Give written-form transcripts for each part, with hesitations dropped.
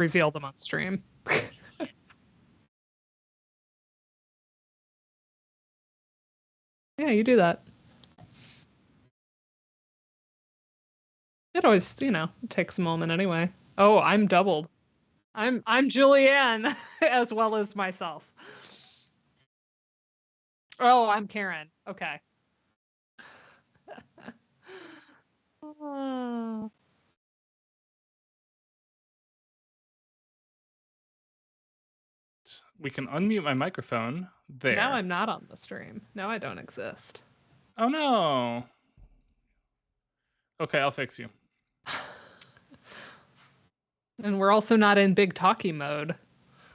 reveal them on stream. Yeah, you do that. It always, it takes a moment anyway. Oh, I'm doubled. I'm Julianne as well as myself. Oh, I'm Karen. Okay. We can unmute my microphone there. Now I'm not on the stream. Now I don't exist. Oh no. Okay, I'll fix you. And we're also not in big talkie mode.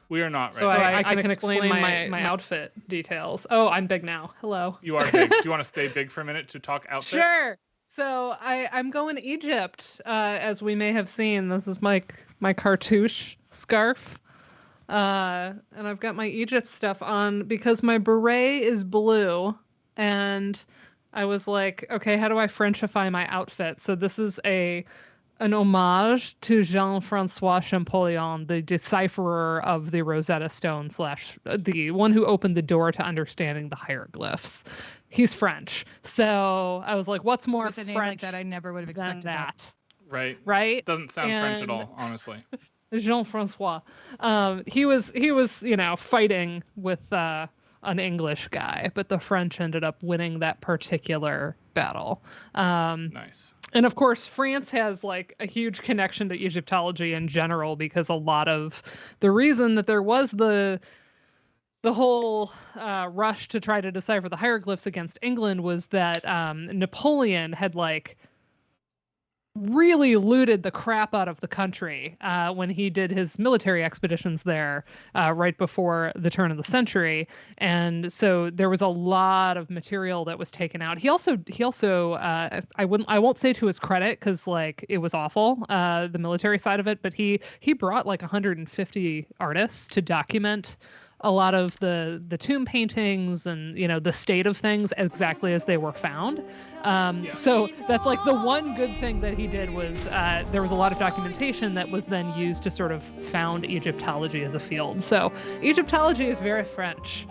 We are not, right? So I can explain my outfit details. Oh, I'm big now. Hello. You are big. Do you want to stay big for a minute to talk outfit? Sure. So I'm going to Egypt, as we may have seen. This is my cartouche scarf. And I've got my Egypt stuff on because my beret is blue. And I was like, okay, how do I Frenchify my outfit? So this is an homage to Jean-Francois Champollion, the decipherer of the Rosetta Stone / the one who opened the door to understanding the hieroglyphs. He's French. So I was like, what's more With a name French like that? I never would have expected that. Right. Right? Doesn't sound French at all, honestly. Jean-Francois. He was, fighting with an English guy, but the French ended up winning that particular battle. Nice. And of course, France has like a huge connection to Egyptology in general, because a lot of the reason that there was the whole rush to try to decipher the hieroglyphs against England was that Napoleon had really looted the crap out of the country when he did his military expeditions there right before the turn of the century. And so there was a lot of material that was taken out. He also I won't say to his credit, because it was awful, the military side of it, but he brought 150 artists to document a lot of the tomb paintings and the state of things exactly as they were found. So that's the one good thing that he did was there was a lot of documentation that was then used to sort of found Egyptology as a field. So Egyptology is very French.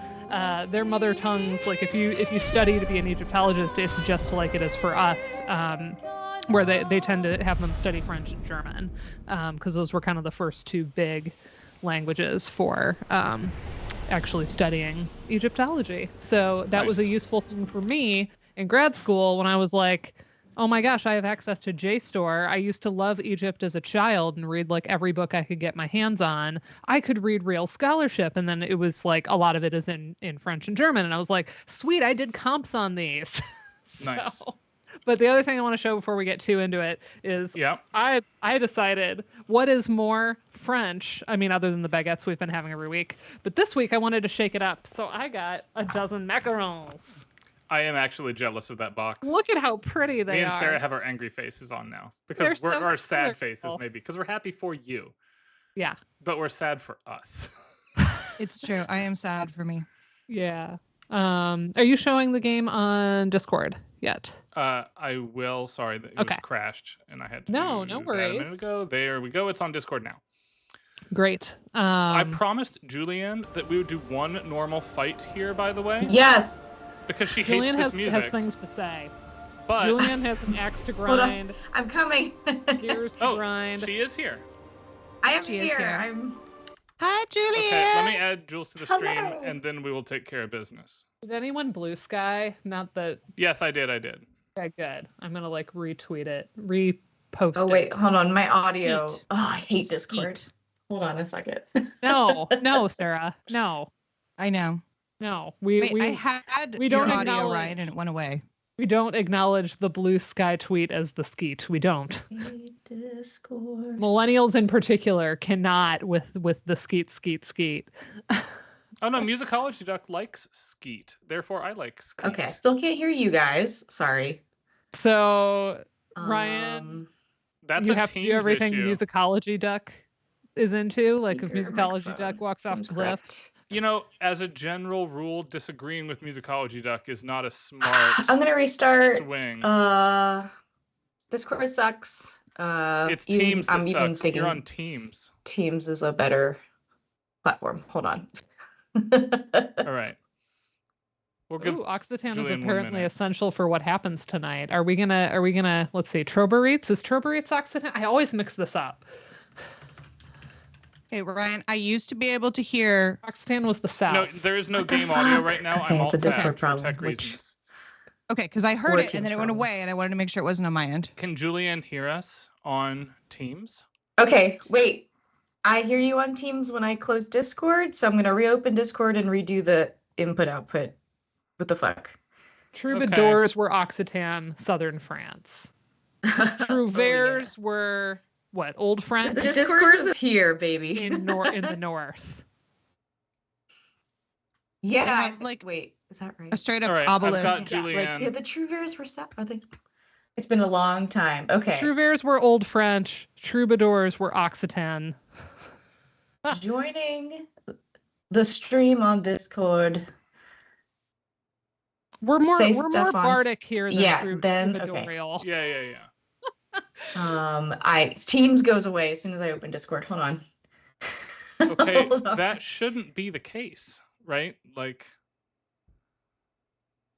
Their mother tongues, if you study to be an Egyptologist, it's just like it is for us, where they tend to have them study French and German, because those were kind of the first two big languages for actually studying Egyptology. So that was a useful thing for me in grad school when I was like, oh my gosh, I have access to JSTOR. I used to love Egypt as a child and read every book I could get my hands on. I could read real scholarship, and then it was a lot of it is in French and German, and I was like, sweet, I did comps on these. Nice. But the other thing I want to show before we get too into it is I decided what is more French, other than the baguettes we've been having every week. But this week I wanted to shake it up. So I got a dozen macarons. I am actually jealous of that box. Look at how pretty they are. Me and Sarah have our angry faces on now. Because we're our sad faces, maybe. Because we're happy for you. Yeah. But we're sad for us. It's true. I am sad for me. Yeah. Are you showing the game on Discord yet? I will. Sorry, it was crashed, and I had to no do worries. that a minute ago. There we go. It's on Discord now. Great. I promised Julianne that we would do one normal fight here, by the way. Yes. Because she Julianne hates this music. has things to say. But Julianne has an axe to grind. I'm coming. Gears to grind. She is here. I am here. Hi, Julianne. Okay, let me add Jules to the stream, and then we will take care of business. Did anyone blue sky? Not that. Yes, I did. Okay, good. I'm gonna retweet it, repost it. Oh wait, hold on. My audio. Skeet. Oh, I hate Discord. Skeet. Hold on a second. No, Sarah. No. I know. No, I had we don't your audio acknowledge, right, and it went away. We don't acknowledge the blue sky tweet as the skeet. We don't. Discord. Millennials in particular cannot with the skeet. Oh no, Musicology Duck likes skeet. Therefore, I like skeet. Okay, I still can't hear you guys. Sorry. So, Ryan, that's you have to do everything issue. Musicology Duck is into. If Musicology Duck walks off a cliff. As a general rule, disagreeing with Musicology Duck is not a smart I'm gonna restart. Swing. Discord sucks. It's Teams that I'm even sucks. thinking You're on Teams. Teams is a better platform. Hold on. All right. We'll give Ooh, Occitan is Julian 1 apparently minute. essential for what happens tonight. Are we gonna let's see, Trobareets? Is Trobareets Occitan? I always mix this up. Hey, Ryan, I used to be able to hear. Occitan was the South. No, there is no What the game audio fuck? right now. Okay, I'm it's a Discord alt-tabbed for problem, tech which- reasons. Okay, because I heard Or it and then it went Teams away, and I wanted to make sure it wasn't on my end. Can Julian hear us on Teams? Okay, wait. I hear you on Teams when I close Discord, so I'm gonna reopen Discord and redo the input-output. What the fuck? Troubadours were Occitan, southern France. Trouvères were what? Old The French Discord is here, baby. in the north. Yeah, They have, like, wait, is that right? A straight up All right, I've obelisk. got Like, Julianne. yeah, the Trouvères were are they? It's been a long time. Okay. Trouvères were Old French. Troubadours were Occitan. Joining the stream on Discord. We're more Say more Stefan's- bardic here than Yeah, then, okay. troubadourial. Yeah. Teams goes away as soon as I open Discord. Hold on. Okay, Hold on. that shouldn't be the case, right? Like,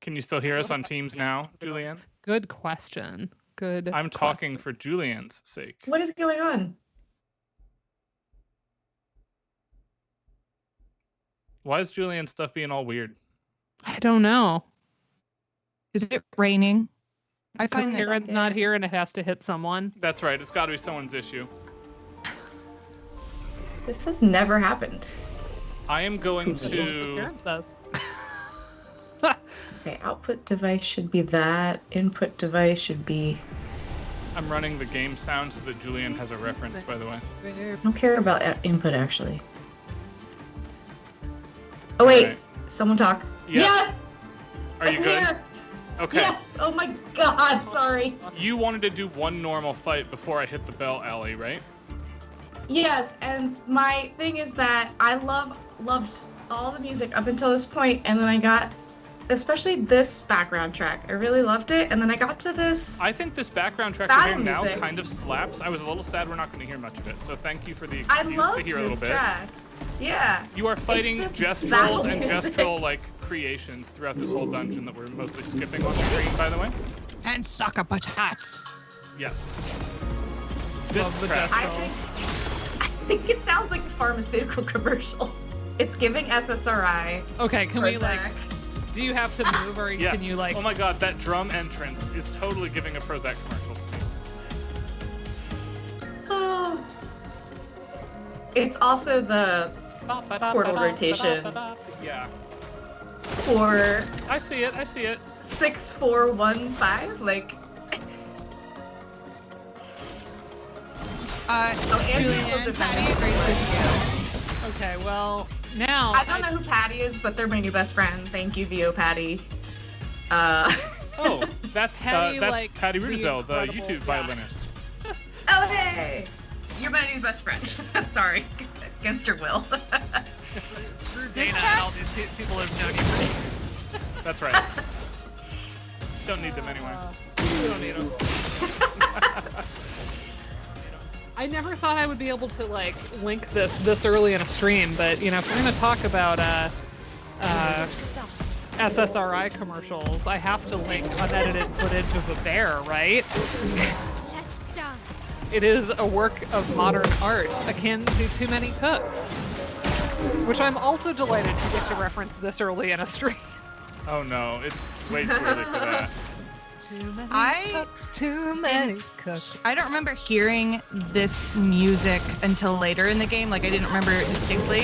can you still hear us on Teams now, Julianne? Good question. Good. I'm talking question. for Julian's sake. What is going on? Why is Julian's stuff being all weird? I don't know. Is it raining? I find that Aaron's not here and it has to hit someone. That's right. It's got to be someone's issue. This has never happened. I am going That's what to. Aaron says. Okay, output device should be that. Input device should be. I'm running the game sound so that Julian has a reference, by the way. I don't care about input actually. Oh wait, Alright. someone talk. Yes. Are you I'm good? here. Okay. Yes. Oh my God. Sorry. You wanted to do one normal fight before I hit the bell alley, right? Yes, and my thing is that I loved all the music up until this point, and then I got, especially this background track. I really loved it, and then I got to this. I think this background track we're Battle hearing now music. kind of slaps. I was a little sad we're not going to hear much of it, so thank you for the I excuse love to hear a little this bit. track. Yeah. You are fighting this gestrels battle and music. gestural like creations throughout this whole dungeon that we're mostly skipping on screen, by the way. and sucker potats. Yes. This Love the track. I think it sounds like a pharmaceutical commercial. It's giving SSRI. Okay, can we like? Prozac. Do you have to move, or Yes. can you like? Oh my god, that drum entrance is totally giving a Prozac commercial to me. Oh. It's also the portal rotation Yeah. for I see it. 6415. Like, and Julian, Angels are Patty agrees with you. Okay, well now I don't know who Patty is, but they're my new best friend. Thank you, VO Patty. Oh, that's Patty, like, Patty the Rudizel, the incredible- YouTube yeah. violinist. Oh, hey! You're my new best friend. Sorry. Against your will. Screw This Dana track- and all these people have known you for That's right. Don't need them anyway. We don't need them. I never thought I would be able to like link this early in a stream, but you know, if we're gonna talk about SSRI commercials, I have to link unedited footage of a bear, right? Let's dance. It is a work of modern art akin to Too Many Cooks, which I'm also delighted to get to reference this early in a stream. Oh no, it's way too early for that. Too many I too many cooks. I don't remember hearing this music until later in the game. Like, I didn't remember it distinctly.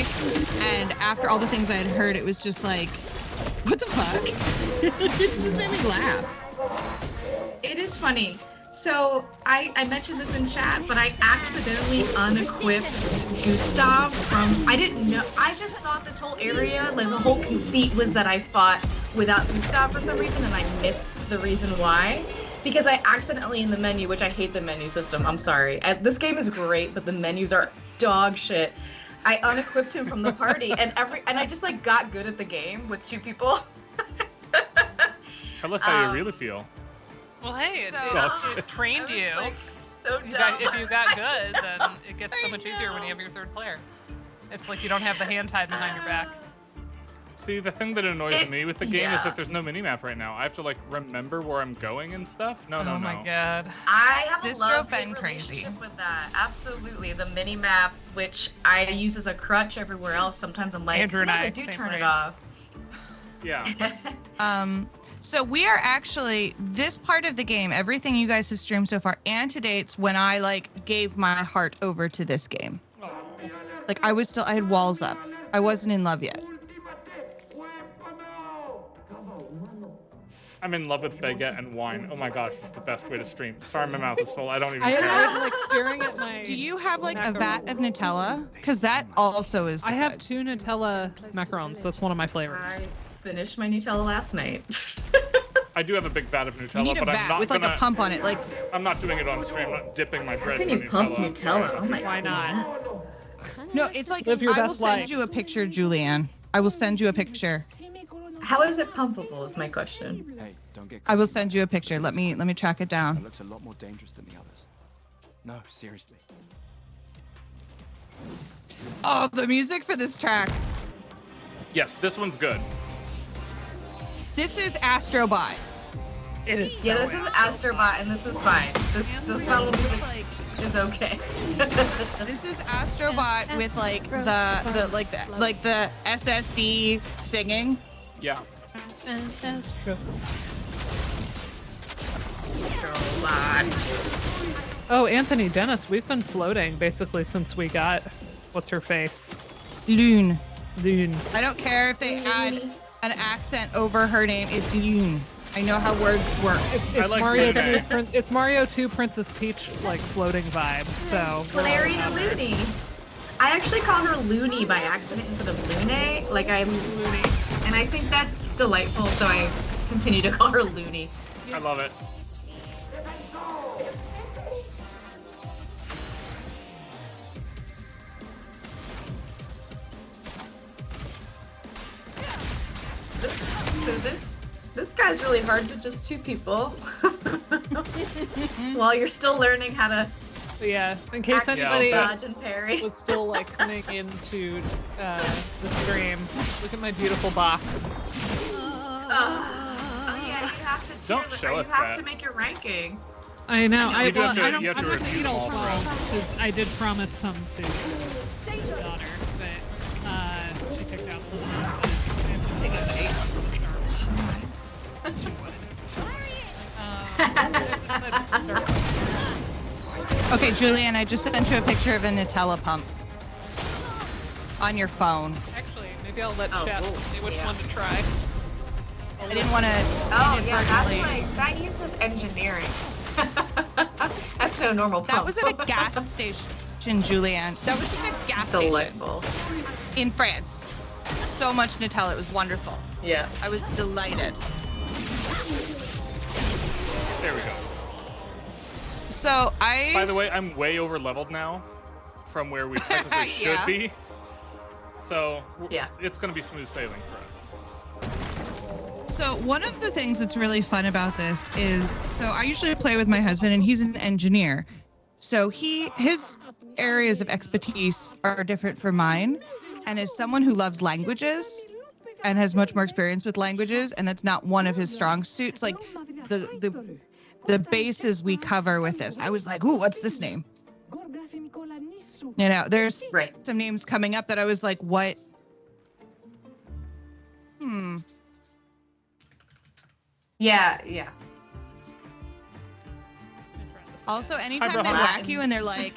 And after all the things I had heard, it was just like, what the fuck? It just made me laugh. It is funny. So I mentioned this in chat, but I accidentally unequipped Gustav from. I didn't know. I just thought this whole area, like the whole conceit, was that I fought without Gustav for some reason, and I missed the reason why. Because I accidentally in the menu, which I hate the menu system. I'm sorry. This game is great, but the menus are dog shit. I unequipped him from the party, and I just like got good at the game with 2 people. Tell us how you really feel. Well, hey, So, it trained I was, you. like, So If you got good, then it gets so much easier when you have your third player. It's like you don't have the hand tied behind your back. See, the thing that annoys me with the game is that there's no minimap right now. I have to like remember where I'm going and stuff. No. Oh my god. I have This a drove love-hate Ben crazy. relationship with that. Absolutely, the mini map, which I use as a crutch everywhere else. Sometimes I'm like, Andrew and sometimes I, I do same turn rate. it off. Yeah. So we are actually this part of the game, everything you guys have streamed so far, antedates when I like gave my heart over to this game. Like I had walls up. I wasn't in love yet. I'm in love with baguette and wine. Oh my gosh, it's the best way to stream. Sorry, my mouth is full. I don't even I'm care. like staring at my. Do you have like a vat of Nutella? Because that also is. I have good. 2 Nutella macarons. That's one of my I flavors. finished my Nutella last night. I do have a big vat of You Nutella, need a but I'm vat not with like gonna. a pump on it, like. I'm not doing it on stream. I'm not dipping my bread How can in you Nutella. pump I'm sorry. Nutella? Oh my Why not? No, it's like Live your I will best send life. you a picture, Julianne. I will send you a picture. How is it pumpable? Is my question. Hey, don't get I will send you a picture. Let me track it That down. looks a lot more dangerous than the others. No, seriously. Oh, the music for this track. Yes, this one's good. This is Astrobot. It is. Yeah, so this is awesome. Astrobot, and this is fine. This battle music Like is okay. this is Astrobot with like the SSD singing. Yeah. Astrobot. Oh, Anthony Dennis, we've been floating basically since we got what's her face? Loon. Loon. I don't care if they add an accent over her name. It's Loon. I know how words work. It's I like Mario Looney. 2 it's Mario 2 Princess Peach like floating vibe. So Larry the Looney. I actually call her Looney by accident instead of Looney. Like I'm Looney. And I think that's delightful, so I continue to call her Looney. I love it. So this guy's really hard to just 2 people. While you're still learning how to yeah, in case act, anybody dodge and parry. was still like coming into the stream, look at my beautiful box. Oh yeah, you have to Don't tier- show or us you have that. to make your ranking. I know. I You do have to- I don't. you have to I'm not gonna review eat them all all 12 because I did promise some to my daughter, but she picked out the one that I have to take a bite from the start. She would. Okay, Julianne, I just sent you a picture of a Nutella pump on your phone. Actually, maybe I'll let Oh, chat cool. see which Yeah. one to try. I didn't want to. Oh yeah, that's like that uses engineering. That's no normal pump. That was at a gas station, Julianne. That was just a gas station Delightful. in France. So much Nutella. It was wonderful. Yeah. I was delighted. There we go. So By the way, I'm way over leveled now from where we technically should Yeah. be. So Yeah. it's going to be smooth sailing for us. So one of the things that's really fun about this is, so I usually play with my husband and he's an engineer. So his areas of expertise are different from mine. And as someone who loves languages and has much more experience with languages, and that's not one of his strong suits, like the bases we cover with this, I was like, ooh, what's this name? You know, there's Right. some names coming up that I was like, what? Yeah, yeah. Also, anytime Hi, they Brahma. whack you and they're like,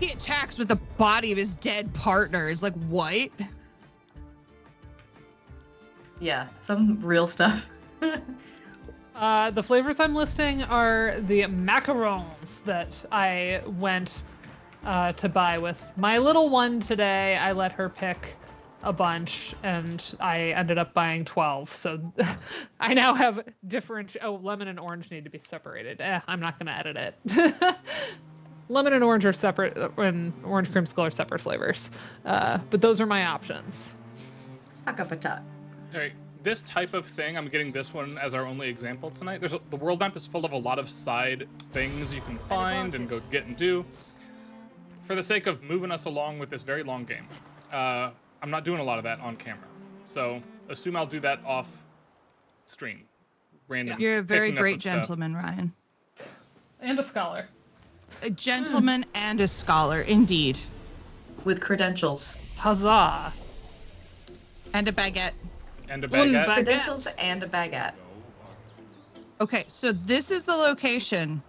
he attacks with the body of his dead partner. It's like, what? Yeah, some real stuff. The flavors I'm listing are the macarons that I went to buy with my little one today. I let her pick a bunch and I ended up buying 12. So I now have different. Oh, lemon and orange need to be separated. I'm not going to edit it. Lemon and orange are separate, and orange creamsicle are separate flavors. But those are my options. Suck up a tut. All right, this type of thing, I'm getting this one as our only example tonight. The world map is full of a lot of side things you can find and go get and do. For the sake of moving us along with this very long game, I'm not doing a lot of that on camera. So assume I'll do that off stream. Random. You're a very picking up great of stuff. gentleman, Ryan. And a scholar. A gentleman and a scholar, indeed. With credentials. Huzzah. And a baguette. And a One baguette. baguette. Credentials and a baguette. Okay, so this is the location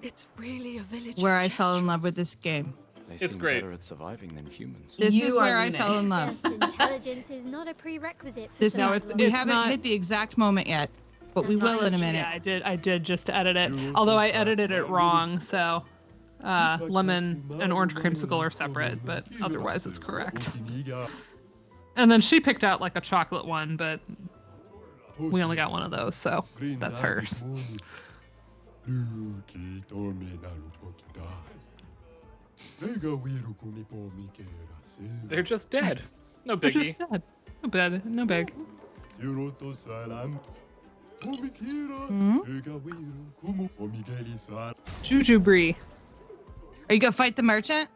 It's really a village. where of I fell in love with gestures. this game. They It's seem great. better at surviving than humans. This You is are where I Luna. fell in love. Yes, intelligence is not a prerequisite for This No, is, it's- we it's haven't not- hit the exact moment yet, but we That's will in a minute. Yeah, I did just edit it. Although I edited it wrong, so lemon and orange creamsicle are separate, but otherwise it's correct. And then she picked out like a chocolate one, but we only got one of those, so that's hers. They're just dead. No They're biggie. just dead. No bad, no big. Juju Brie. Are you gonna fight the merchant?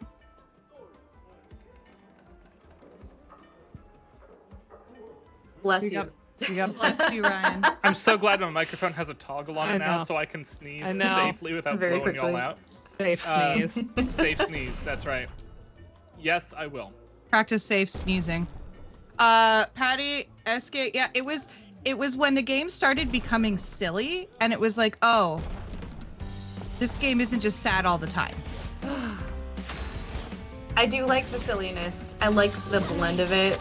Bless You you. got, you got Bless you, Ryan. I'm so glad my microphone has a toggle on I it now, know. so I can sneeze I know. safely without Very blowing you all quickly. out. safe sneeze. Safe sneeze. That's right. Yes, I will. Practice safe sneezing. Patty, SK, yeah, it was when the game started becoming silly, and it was like, oh, this game isn't just sad all the time. I do like the silliness. I like the blend of it.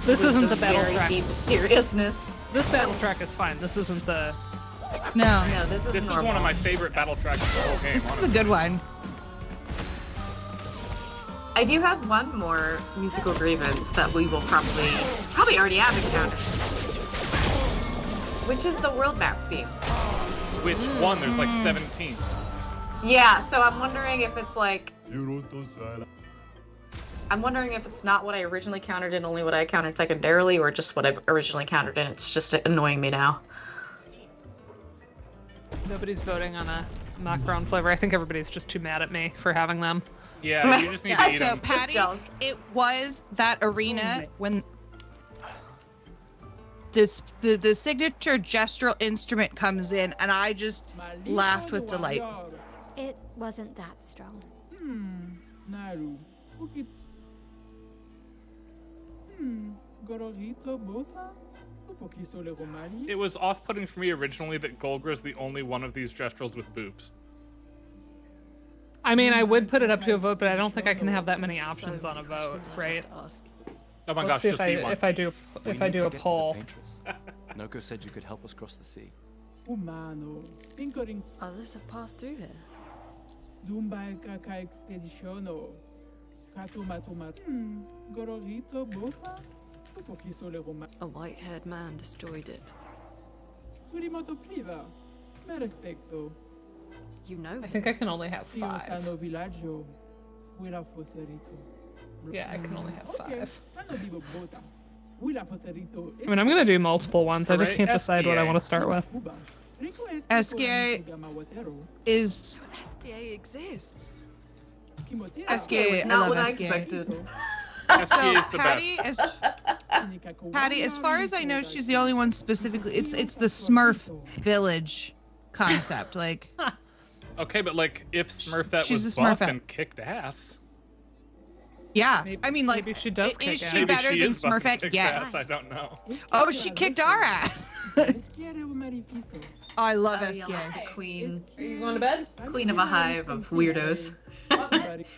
This with isn't the battle very track. deep seriousness. This battle track is fine. This isn't the. No, No, this is This is normal. one of my favorite battle tracks of the whole game. this is a honestly. good one. I do have one more musical grievance that we will probably already have encountered, which is the world map theme. Which one? There's like 17. Yeah, so I'm wondering if it's like, I'm wondering if it's not what I originally countered and only what I countered secondarily, or just what I originally countered and it's just annoying me now. Nobody's voting on a macaron flavor. I think everybody's just too mad at me for having them. Yeah, you just need to eat So them. Patty, jealous. it was that arena when the signature gestural instrument comes in, and I just laughed with delight. It wasn't that strong. It was off-putting for me originally that Golgra's the only one of these gestrels with boobs. I mean, I would put it up to a vote, but I don't think I can have that many options on a vote, right? Oh my Let's gosh, see just if I, eat one. if I do We if I need do to a get to the poll. paintress. Noko said you could help us cross the sea. Others have passed through here. A white-haired man destroyed it. You know I him. think I can only have 5. Yeah, I can only have 5. I mean, I'm gonna do multiple ones. I just Hooray, can't decide what I SDA. want to start with. SKA is SKA exists. SKA. I Not love what I SKA. expected. SK So is the Patty, best. Patty, as far as I know, she's the only one specifically. It's the Smurf village concept. Like, Okay, but like, if Smurfette She's was a buff Smurfette. and kicked ass, yeah. Maybe- I mean, like, maybe she does kick is ass. she maybe better she than is buff and Smurfette? kicks Yes. ass, I don't know. Oh, she kicked our ass. Oh, I love Oh, SKA. yeah, the queen. Are you going to bed? Queen of a hive of weirdos.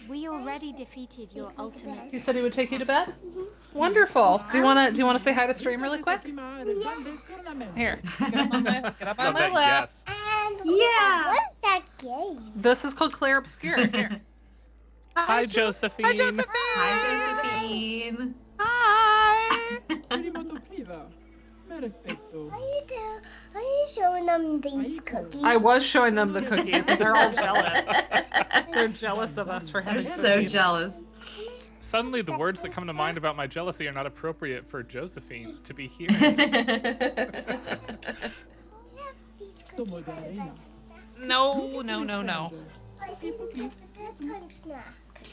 We already defeated your ultimate. He said he would take you to bed. Wonderful. Do you wanna say hi to stream really quick? Here, get up on my Love that, lap. yes. Yeah. What's that game? This is called Clair Obscur. Here. Hi, Josephine. Hi, Josephine. Hi, Josephine. Hi. Are you showing them these cookies? I was showing them the cookies, and they're all jealous. They're jealous of us for They're having so cookies. jealous. Suddenly, the words that come to mind about my jealousy are not appropriate for Josephine to be hearing. No.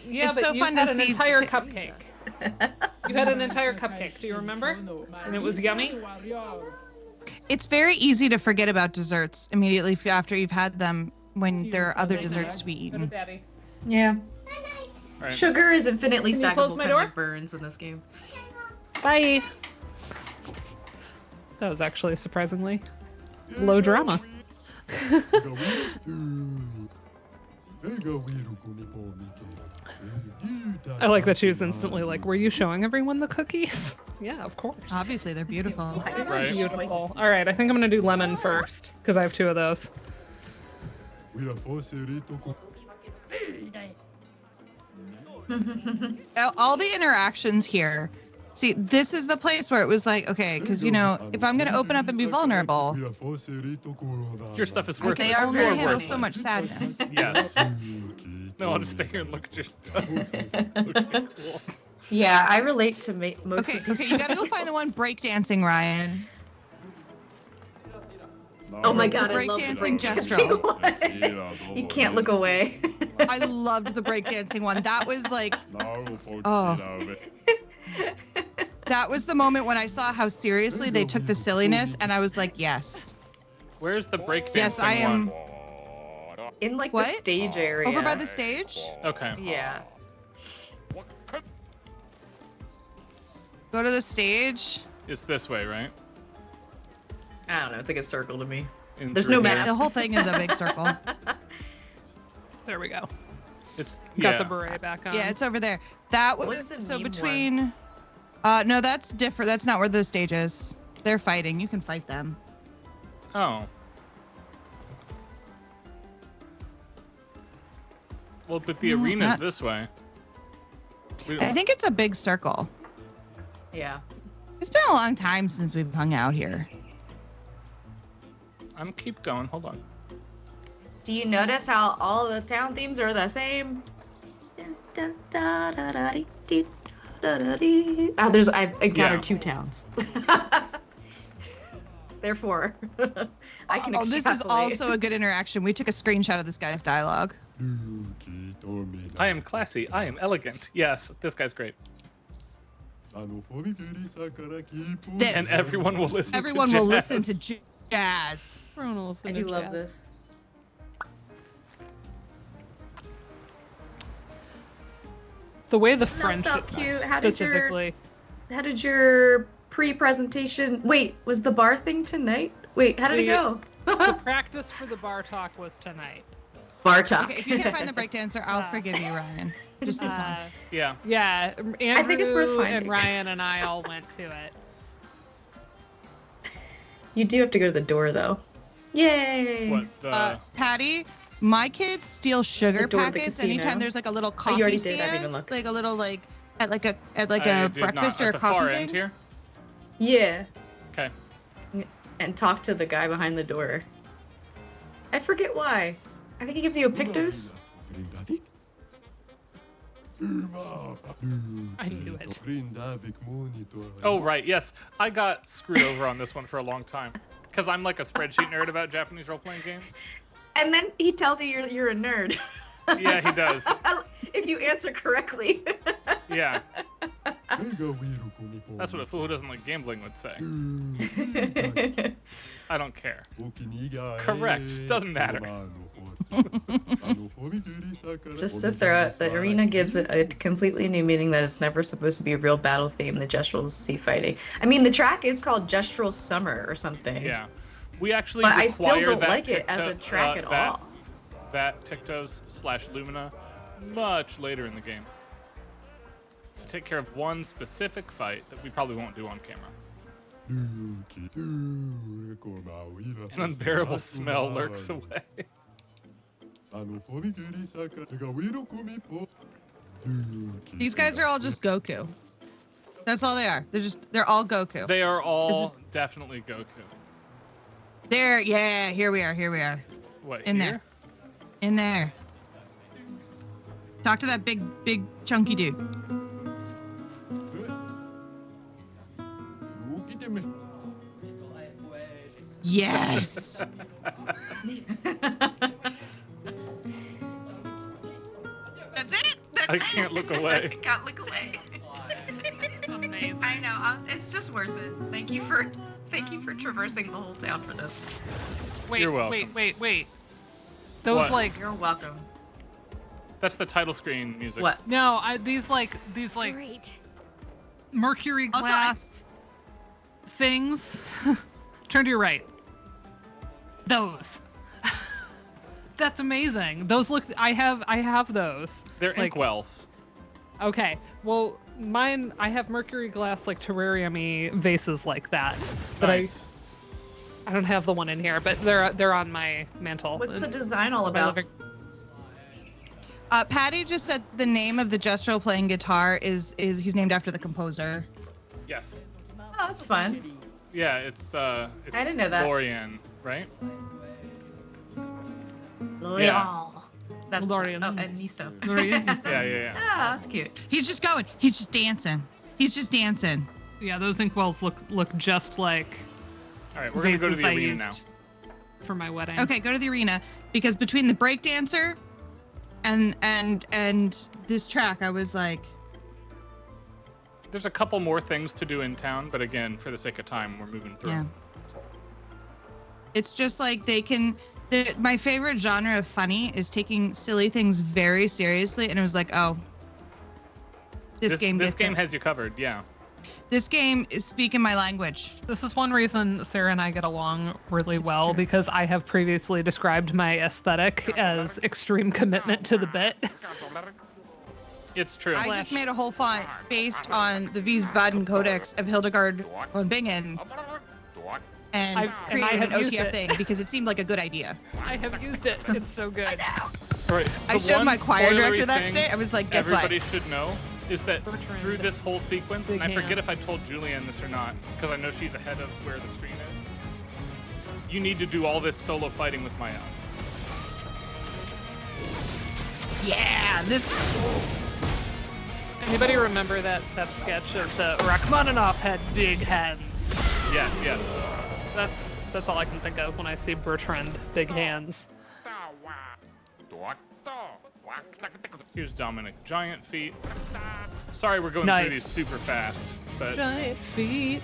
Yeah, It's but so you fun had to an see- entire cupcake. You had an entire cupcake. Do you remember? And it was yummy. It's very easy to forget about desserts immediately after you've had them when there are other desserts to be Go to eaten. Daddy. Yeah. Right. Sugar is infinitely Can you close stackable my kind door? of burns in this game. Bye. That was actually surprisingly low drama. I like that she was instantly like, "Were you showing everyone the cookies?" Yeah, of course. Obviously, they're beautiful. Right. Beautiful. All right, I think I'm gonna do lemon first because I have 2 of those. All the interactions here. See, this is the place where it was like, okay, because you know, if I'm gonna open up and be vulnerable, Your stuff is I worthless. can only You're handle worthless. so much sadness. Yes. No, I'll just stay here and look at your stuff. Okay, cool. Yeah, I relate to most Okay, of these. okay, you gotta go find the one breakdancing, Ryan. Oh my god, I love the Breakdancing breakdancing one. You can't look away. I loved the breakdancing one. That was like, oh. That was the moment when I saw how seriously they took the silliness, and I was like, yes. Where's the breakdancing Yes, I am. one? In like What? the stage area. Over by the stage? Okay. Yeah. Go to the stage. It's this way, right? I don't know. It's like a circle to me. In There's through no here. map. The whole thing is a big circle. There we go. It's Got the beret back on. Yeah, it's over there. That was What's the so meme between. No, that's different. That's not where the stage is. They're fighting. You can fight them. Oh. Well, but the arena's not- this way. We I don't- think it's a big circle. Yeah. It's been a long time since we've hung out here. I'm keep going. Hold on. Do you notice how all the town themes are the same? I've encountered Yeah. 2 towns. Therefore, I can Oh, this is extrapolate. also a good interaction. We took a screenshot of this guy's dialogue. I am classy. I am elegant. Yes, this guy's great. This. And everyone will listen Everyone to will jazz. listen to jazz. Everyone will listen I to do love jazz. this. The way the That French felt cute. How did your specifically. how did your pre-presentation? Wait, was the bar thing tonight? Wait, how did it go? The practice for the bar talk was tonight. Bar talk. Okay, if you can't find the breakdancer, I'll forgive you, Ryan. Just this once. Yeah. Yeah, Andrew think it's worth and finding. Ryan and I all went to it. You do have to go to the door though. Yay! What the? Patty, my kids steal sugar The door of the packets casino. anytime there's like a little coffee you already stand, did, I didn't even look. like a little like at like a I did breakfast not. or At a the far coffee end thing. here. Yeah, Okay. and talk to the guy behind the door. I forget why. I think he gives you a Pictos. I knew it. Oh right, yes. I got screwed over on this one for a long time because I'm like a spreadsheet nerd about Japanese role-playing games. And then he tells you you're a nerd. Yeah, he does. If you answer correctly. Yeah. That's what a fool who doesn't like gambling would say. I don't care. Correct. Doesn't matter. Just to throw it, the arena gives it a completely new meaning that it's never supposed to be a real battle theme. The Gestrals see fighting. I mean, the track is called Gestral Summer or something. Yeah. We actually But I still require don't that like it as a Picto- track at that, all. That Pictos/Lumina much later in the game to take care of one specific fight that we probably won't do on camera. An unbearable smell lurks away. These guys are all just Goku. That's all they are. They're all Goku. They are all definitely Goku. Yeah, here we are. What, In here? there. In there. Talk to that big chunky dude. Yes. That's it. I can't look away. I can't look away. Amazing. I know. It's just worth it. Thank you for traversing the whole town for this. Wait, You're welcome. wait. Those What? like You're welcome. That's the title screen music. What? no, these like Great. mercury Also, glass things. Turn to your right. Those. That's amazing. Those look. I have those. They're like, inkwells. Okay. Well, mine. I have mercury glass like terrarium-y vases like that. But Nice. I don't have the one in here, but they're on my mantle. What's the design all My about? living- Patty just said the name of the Jestro playing guitar is he's named after the composer. Yes. Oh, that's fun. Yeah, it's I didn't know that. Lorian, right? L'Oreal. That's L'Oreal. Oh, and Niso. Yeah. Ah, that's cute. He's just going. He's just dancing. He's just dancing. Yeah, those inkwells look just like All right, we're gonna go to vases the I arena used now. for my wedding. Okay, go to the arena because between the breakdancer and this track, I was like, There's a couple more things to do in town, but again, for the sake of time, we're moving through. yeah. It's just like they can. My favorite genre of funny is taking silly things very seriously, and it was like, oh, this game This gets game it. has you covered. Yeah. This game is speaking my language. This is one reason Sarah and I get along really well true. because I have previously described my aesthetic as extreme commitment to the bit. It's true. I just made a whole font based on the Wiesbaden Codex of Hildegard von Bingen, and I created have an used OTF it. thing because it seemed like a good idea. I have used it. It's so good. All right, I the showed one my choir spoilery director that thing today. I was like, guess what? everybody should know is that Bertrand. through this whole sequence, and I Big forget hand. if I told Julianne this or not, because I know she's ahead of where the stream is. You need to do all this solo fighting with Maya. Yeah, this. Anybody remember that sketch of the Rachmaninoff had big hands? Yes. That's all I can think of when I see Bertrand big hands. Here's Dominic, giant feet. Sorry, we're going Nice. through these super fast, but Giant feet.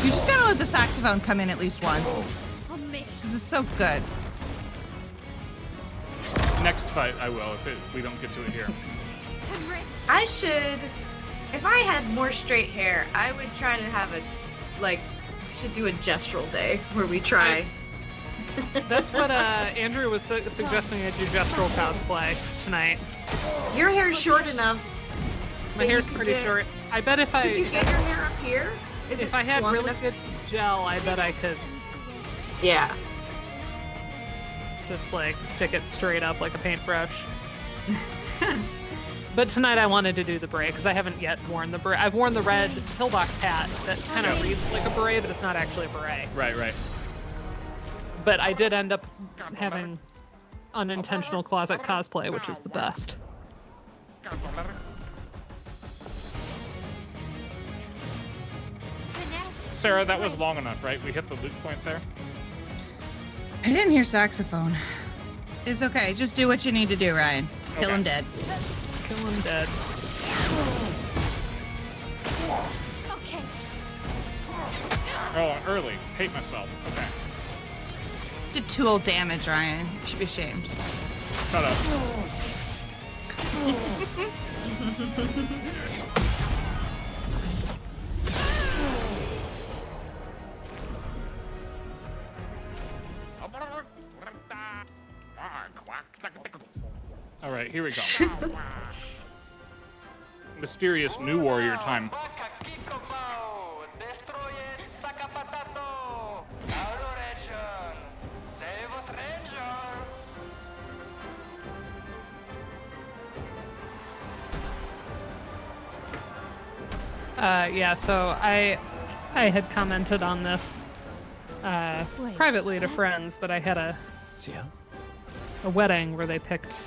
You just gotta let the saxophone come in at least once, because it's so good. next fight I will if we don't get to it here. I should, if I had more straight hair, I would try to have should do a gestural day where we try. That's what Andrew was suggesting I do gestural cosplay tonight. Your hair's short enough. My that hair's you could pretty get- short. I bet if Could you get your hair up here? Is if it I had long really enough? good gel, I bet I could Yeah. just like stick it straight up like a paintbrush. But tonight I wanted to do the beret because I haven't yet worn the beret. I've worn the red pillbox hat that kind of reads like a beret, but it's not actually a beret. Right. But I did end up having unintentional closet cosplay, which is the best. Sarah, that was long enough, right? We hit the loop point there. I didn't hear saxophone. It's okay. Just do what you need to do, Ryan. Kill Okay. him dead. Kill him dead. Okay. Oh, early. Hate myself. Okay. Did 2 old damage, Ryan. You should be ashamed. Shut up. All right, here we go. Mysterious new warrior time. Yeah, so I had commented on this privately to friends, but I had a See how? a wedding where they picked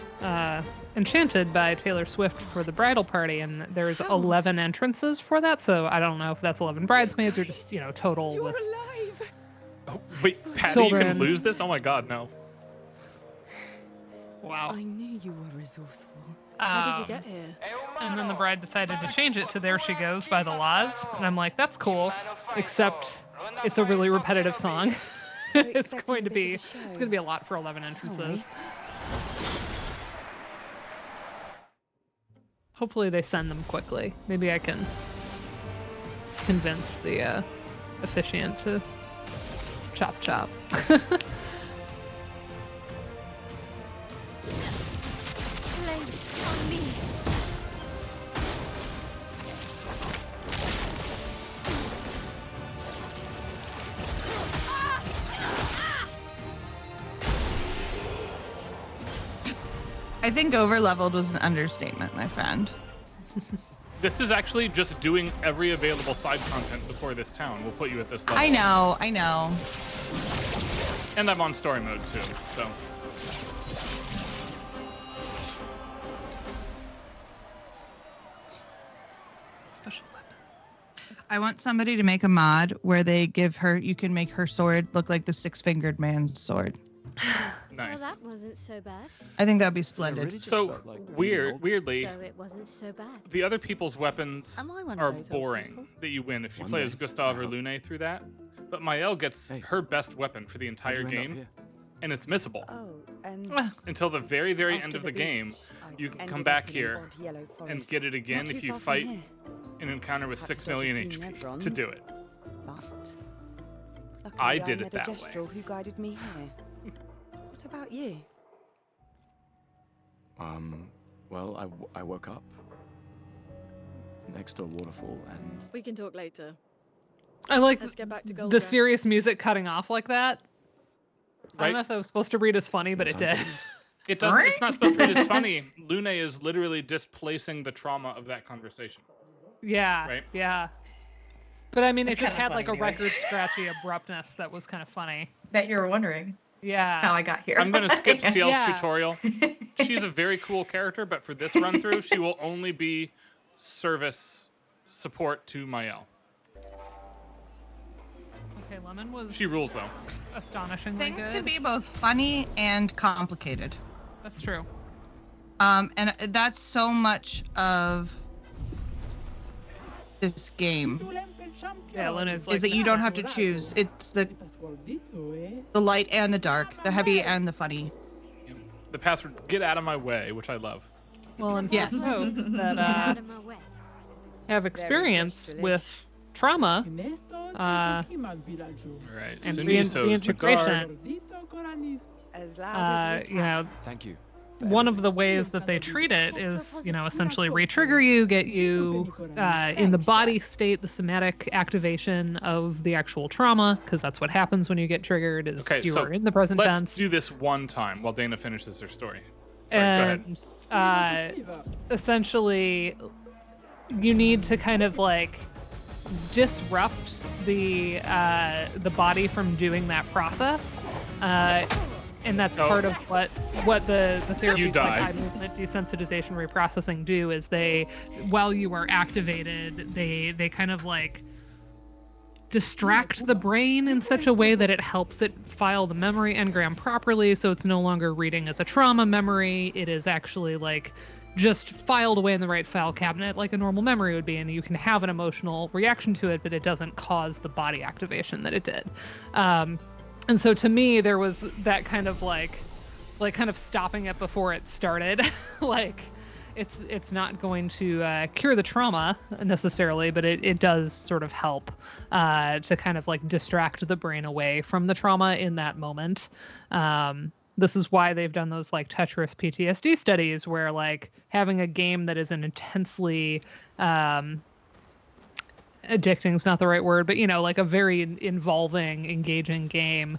Enchanted by Taylor Swift for the bridal party, and there's 11 entrances for that, so I don't know if that's 11 bridesmaids or just, total with alive! Oh, wait, Patty, Children. you can lose this? Oh my god, no. wow. I knew you were resourceful. How did you get here? And then the bride decided to change it to There She Goes by the Laws, and I'm like, that's cool, except it's a really repetitive song. It's going to be a lot for 11 entrances. Hopefully they send them quickly. Maybe I can convince the officiant to chop. Place on me. I think over-leveled was an understatement, my friend. This is actually just doing every available side content before this town. We'll put you at this level. I know. And I'm on story mode too, so. Special weapon. I want somebody to make a mod where you can make her sword look like the six-fingered man's sword. Nice. Well, that wasn't so bad. I think that'd be splendid. So weirdly, So it wasn't so bad. the other people's weapons Am I one of are those old boring people? that you win if you One play day, as Gustav or I hope. Lune through that. But Mael gets her best weapon for the entire How'd you end up game, here? and it's missable. Oh, Until the very, very after end of the beach, game, I you can ended come up back in here an odd yellow and forest. get it again Not too if you far from fight here. an encounter with Had 6 to dodge a million few HP to nevrons. do it. But luckily, I did it met a that way. gestural who guided me here. What about you? Well, I woke up next to a waterfall and We can talk later. I like Let's get back to the Goldra. serious music cutting off like that. I Right? don't know if that was supposed to read as funny, but it did. It doesn't. It's not supposed to be as funny. Lune is literally displacing the trauma of that conversation. Yeah, Right. yeah. But I mean, It's it just kinda had funny like a anyway. record scratchy abruptness that was kind of funny. Bet you were wondering Yeah. how I got here. I'm gonna skip Yeah. Ciel's Yeah. tutorial. She's a very cool character, but for this run through, she will only be service support to Mael. Okay, Lemon was She rules though. astonishingly Things good. can be both funny and complicated. That's true. And that's so much of this game Yeah, Luna's like is that you don't have to choose. It's the light and the dark, the heavy and the funny. The password "Get out of my way," which I love. well, and Yes. for folks that Out of my way. have experience with trauma All right, and Suniso's the guard. reintegration, As loud as we can. thank you. one of the ways that they treat it is, essentially re-trigger you, get you in the body state, the somatic activation of the actual trauma, because that's what happens when you get triggered, is Okay, you so are in the present let's tense. do this one time while Dana finishes her story. Sorry, go ahead. And essentially, you need to kind of like disrupt the body from doing that process. And that's Oh. part of what the therapies You like die. eye movement desensitization reprocessing do is they, while you are activated, they kind of like distract the brain in such a way that it helps it file the memory engram properly, so it's no longer reading as a trauma memory. It is actually like just filed away in the right file cabinet like a normal memory would be, and you can have an emotional reaction to it, but it doesn't cause the body activation that it did. And so to me, there was that kind of like kind of stopping it before it started. Like, it's not going to cure the trauma necessarily, but it does sort of help to kind of like distract the brain away from the trauma in that moment. This is why they've done those like Tetris PTSD studies where like having a game that is an intensely addicting is not the right word, but like a very involving, engaging game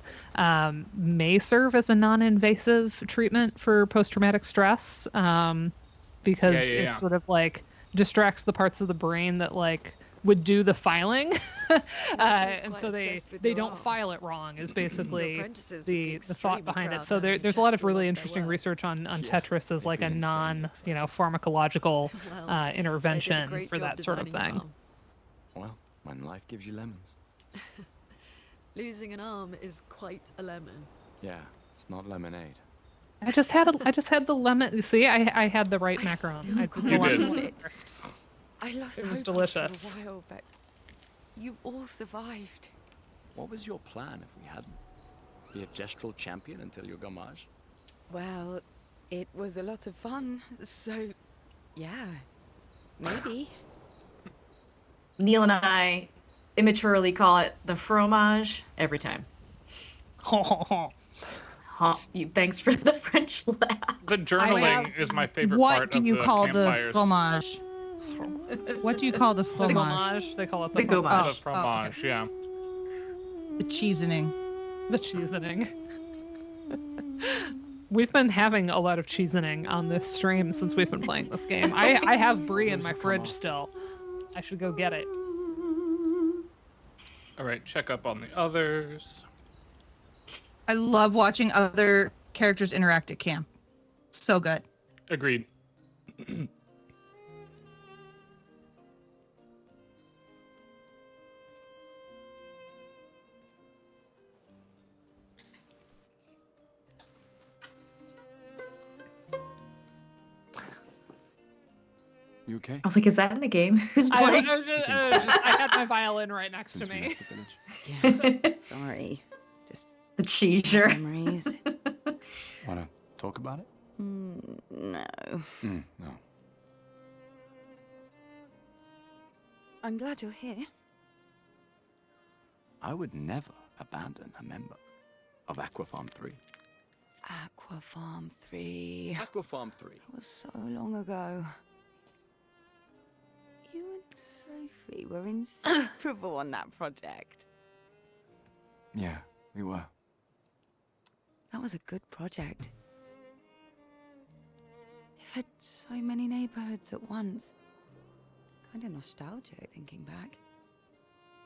may serve as a non-invasive treatment for post-traumatic stress, because it sort of like distracts the parts of the brain that like would do the filing. Maggie's And quite so obsessed with they your don't arm. file it wrong is basically apprentices would be the thought extremely behind it. proud So knowing there's a lot of Kestrel really loves their interesting work. research on Yeah, Tetris as they'd like be a insanely pharmacological Well, they did a intervention great for job that sort of designing your thing. arm. Well, when life gives you lemons. Losing an arm is quite a lemon. Yeah, it's not lemonade. I just had the lemon. See, I had the right macaron. still I can't did the You lemon did. one believe it. first. I lost It was hope delicious. after a while, but you all survived. What was your plan if we hadn't? Be a gestural champion until your gommage? Well, it was a lot of fun, so yeah, maybe. Neil and I immaturely call it the fromage every time. Thanks for the French laugh. The journaling is my favorite What part do of you the call the campfires. fromage? What do you call the The fromage? fromage, they call it The fromage. gommage. The fromage, yeah. The cheesening. The cheesening. We've been having a lot of cheesening on this stream since we've been playing this game. I have brie in my fridge still. I should go get it. All right, check up on the others. I love watching other characters interact at camp. So good. Agreed. You okay? I was like, is that in the game? Who's I playing? had my violin right next to Since we me. left the village. Yeah, sorry. Just The cheeser. memories. Wanna talk about it? No. No. I'm glad you're here. I would never abandon a member of Aqua Farm 3. Aqua Farm 3. Aqua Farm 3. It was so long ago. You and Sophie were inseparable on that project. Yeah, we were. That was a good project. It fed so many neighborhoods at once. Kind of nostalgic thinking back.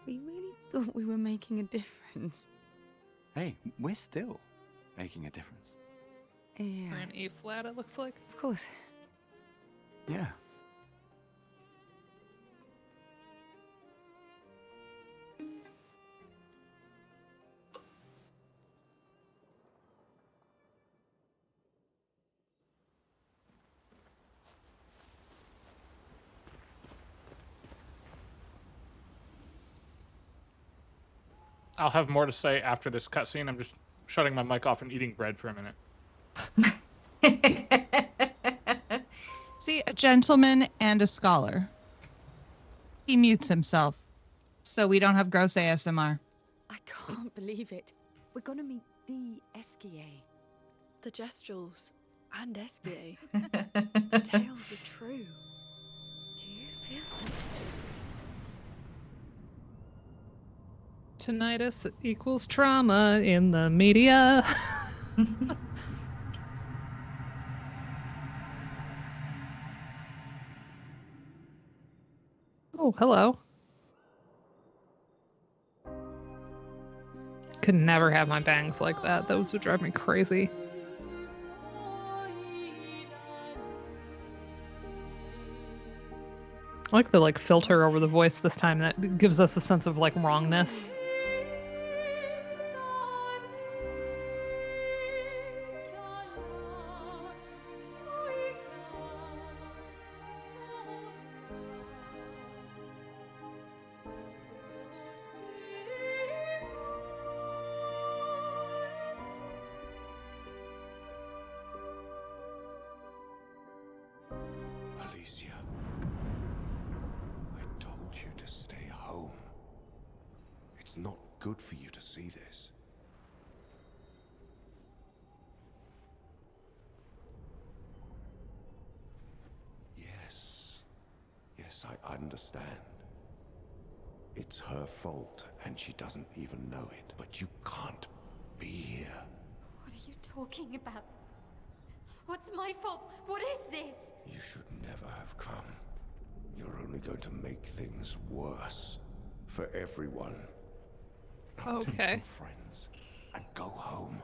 We really thought we were making a difference. Hey, we're still making a difference. Yeah, Or an E flat, it looks like. of course. Yeah. I'll have more to say after this cutscene. I'm just shutting my mic off and eating bread for a minute. See, a gentleman and a scholar. He mutes himself, so we don't have gross ASMR. I can't believe it. We're gonna meet the Esquier. The Gestrals and Esquier. The tales are true. Do you feel something? Tinnitus equals trauma in the media. Oh, hello. Could never have my bangs like that. Those would drive me crazy. I like the filter over the voice this time. That gives us a sense of wrongness. Alicia, I told you to stay home. It's not good for you to see this. Yes, I understand. It's her fault, and she doesn't even know it. But you can't be here. What are you talking about? What's my fault? What is this? You should never have come. You're only only going to make things worse for everyone. Now take Okay. some friends and go home.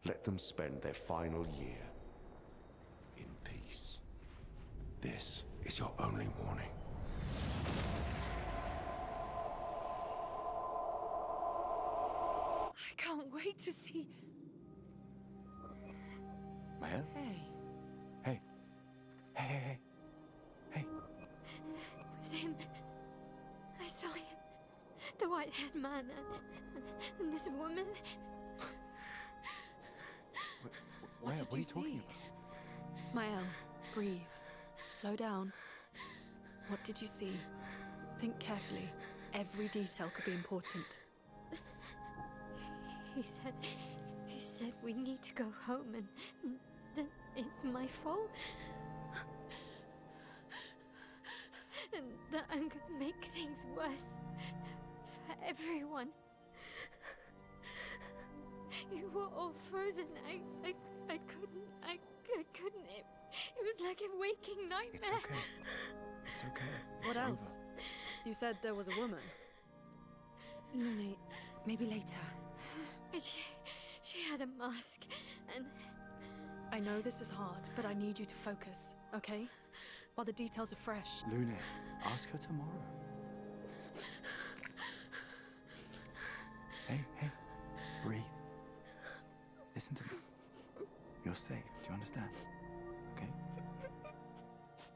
Let them spend their final year in peace. This is your only warning. I can't wait to see. Maya? Hey, Hey. Hey, hey, hey. Hey. It was him. I saw him. The white-haired man and this woman. Where? did What are you you talking see? about? Mael, breathe. Slow down. What did you see? Think carefully. Every detail could be important. He said we need to go home and that it's my fault. And that I'm gonna make things worse for everyone. You were all frozen. I couldn't. It was like a waking nightmare. It's okay. It's okay. What It's else? over. You said there was a woman. Lune, maybe later. She had a mask and I know this is hard, but I need you to focus, okay? While the details are fresh. Lune, ask her tomorrow. Hey, hey. Breathe. Listen to me. You're safe. Do you understand? Okay?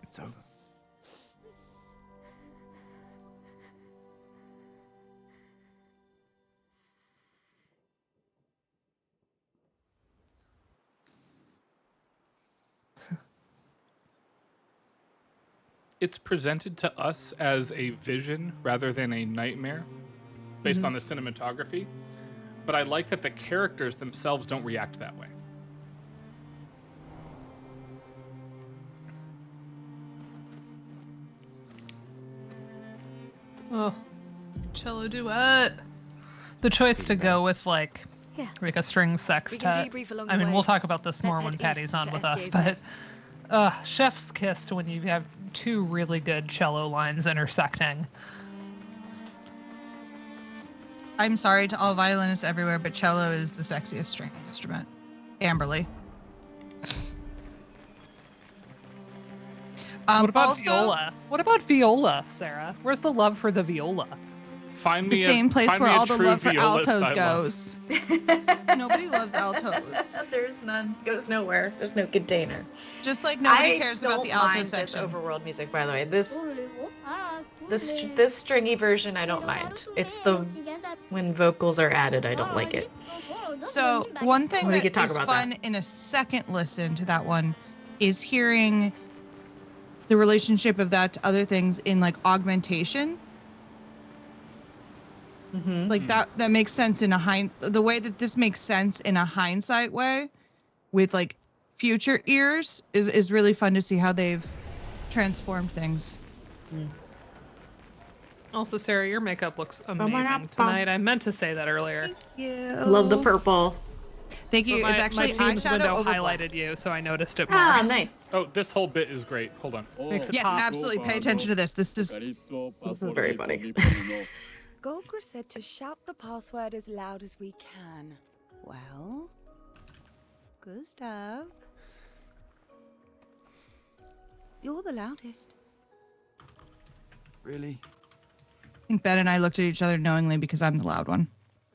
It's over. It's presented to us as a vision rather than a nightmare based on the cinematography, but I like that the characters themselves don't react that way. Oh, cello duet. The choice to go with like a string We sextet. can debrief along I the mean, way. we'll talk about this more Let's when head Patty's east on to with us, SDA's but nest. chef's kissed when you have two really good cello lines intersecting. I'm sorry to all violinists everywhere, but cello is the sexiest string instrument. Amberly. What about also, viola? What about viola, Sarah? Where's the love for the viola? Find the me same place find where me a all the true love for violist altos I love. goes. Nobody loves altos. There's none. Goes nowhere. There's no container. Just like nobody I cares don't about the alto mind section. this overworld music, by the way. This stringy version, I don't mind. It's the when vocals are added, I don't like it. So one thing We that could talk is about fun that. in a second listen to that one is hearing the relationship of that to other things in like augmentation. Like that makes sense in the way that this makes sense in a hindsight way with like future ears is really fun to see how they've transformed things. Also, Sarah, your makeup looks amazing tonight. I meant to say that earlier. Thank you. Love the purple. Thank you. But It's actually my Teams eyeshadow window over highlighted black. you, so I noticed it more. Ah, nice. Oh, this whole bit is great. Hold on. Makes it Yes, pop. absolutely. Pay attention to this. This is Very funny. Golgra said to shout the password as loud as we can. Well, Gustav, you're the loudest. Really? I think Ben and I looked at each other knowingly because I'm the loud one.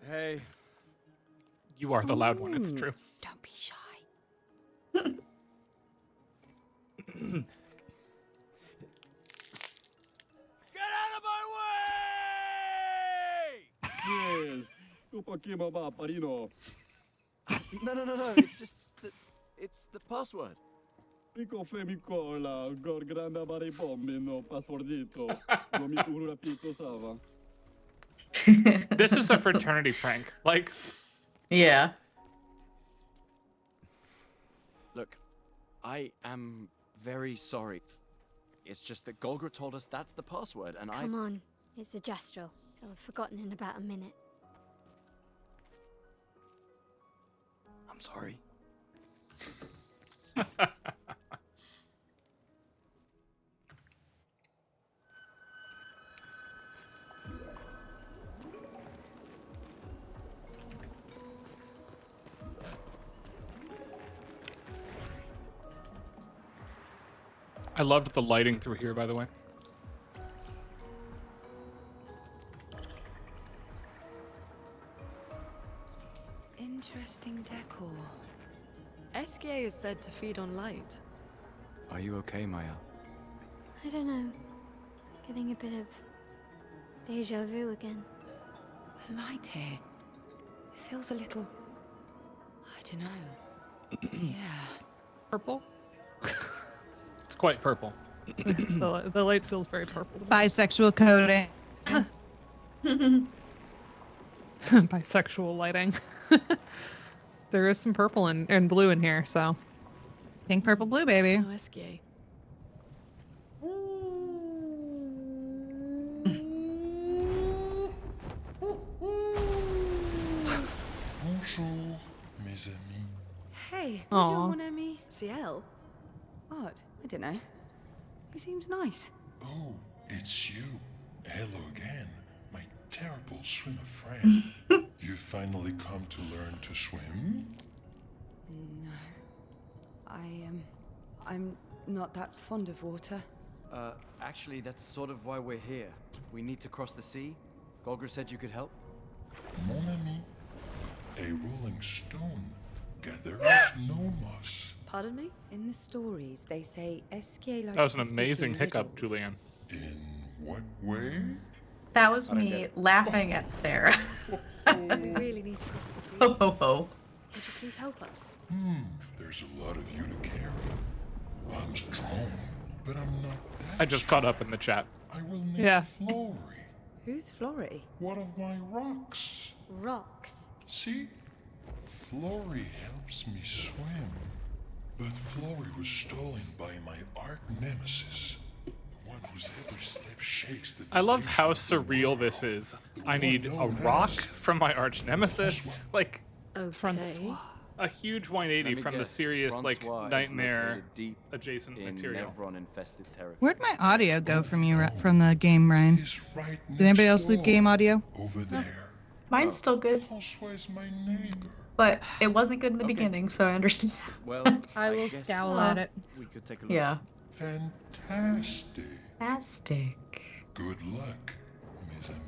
Hey. You are the loud one, it's true. Don't be shy. Get out of my way! Yes. Un pochino va, parino. No. It's the password. Pico femicola, gor granda vari bombino, passwordito. Gomi kuru rapito sava. This is a fraternity prank. Like, Yeah. Look, I am very sorry. It's just that Golgra told us that's the password, and Come on, it's a gestural. It'll have forgotten in about a minute. I'm sorry. I loved the lighting through here, by the way. Interesting decor. Esquier is said to feed on light. Are you okay, Maya? I don't know. Getting a bit of deja vu again. The light here. It feels a little... I don't know. Yeah. Purple? It's quite purple. The light feels very purple. Bisexual coding. Bisexual lighting. There is some purple and blue in here, so. Pink, purple, blue, baby. No Esquier. Bonjour, mes amis. Hey, Aw. bonjour mon ami. Ciel. What? I don't know. He seems nice. Oh, it's you. Hello again, my terrible swimmer friend. You finally come to learn to swim? No. I'm not that fond of water. Actually, that's sort of why we're here. We need to cross the sea. Golgra said you could help. Mon ami, a rolling stone gathers no moss. Pardon me? In the stories, they say Esquier likes That was to an speak amazing in hiccup, riddles. Julianne. In what way? That was I don't me get it. laughing at Sarah. We really need to cross the sea. Ho ho ho. Would you please help us? There's a lot of you to carry. I'm strong, but I'm not that I just caught up in the chat. I will need Yeah. Flory, Who's Flory? one of my rocks. Rocks. See? Flory helps me swim. But Flory was stolen by my arch nemesis. The one whose every step shakes the I love how foundation of the surreal world. this is. The I one need a known rock as from my arch nemesis. Like, Okay. Francois. a huge 180 Let me from the guess, serious, like, Francois is nightmare located deep adjacent in material. Nevron-infested territory. Where'd my audio go from you, from the game, Ryan? He's right Did anybody next else lose door, game audio? over there. Mine's still good, Francois is my neighbor. but it wasn't good in the Okay. beginning, so I understand. Well, I will guess scowl at it. we could take a look. Yeah. Fantastic. Fantastic. Good luck, mes amis.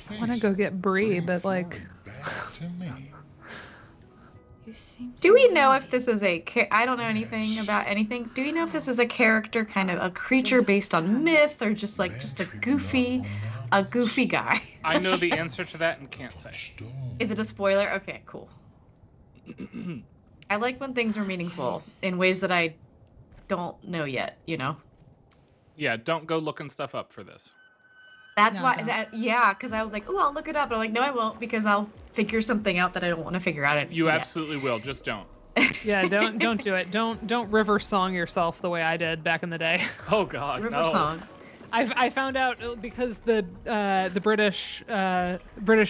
I want to Please, go get Brie, bring but like, Flory back to me. You seem to Do we be know happy. if this is a I don't know anything about anything. Do we know if this is a character, kind of a creature based on myth, or just like just a goofy guy? I know the answer to that and can't say. Stone. Is it a spoiler? Okay, cool. I like when things are meaningful in ways that I don't know yet, you know? Yeah, don't go looking stuff up for this. That's No, why, don't. yeah, because I was like, oh, I'll look it up. But I'm like, no, I won't, because I'll figure something out that I don't want to figure out. You yet. absolutely will, just don't. yeah, don't do it. Don't river song yourself the way I did back in the day. Oh God, River no. Song. I found out because the British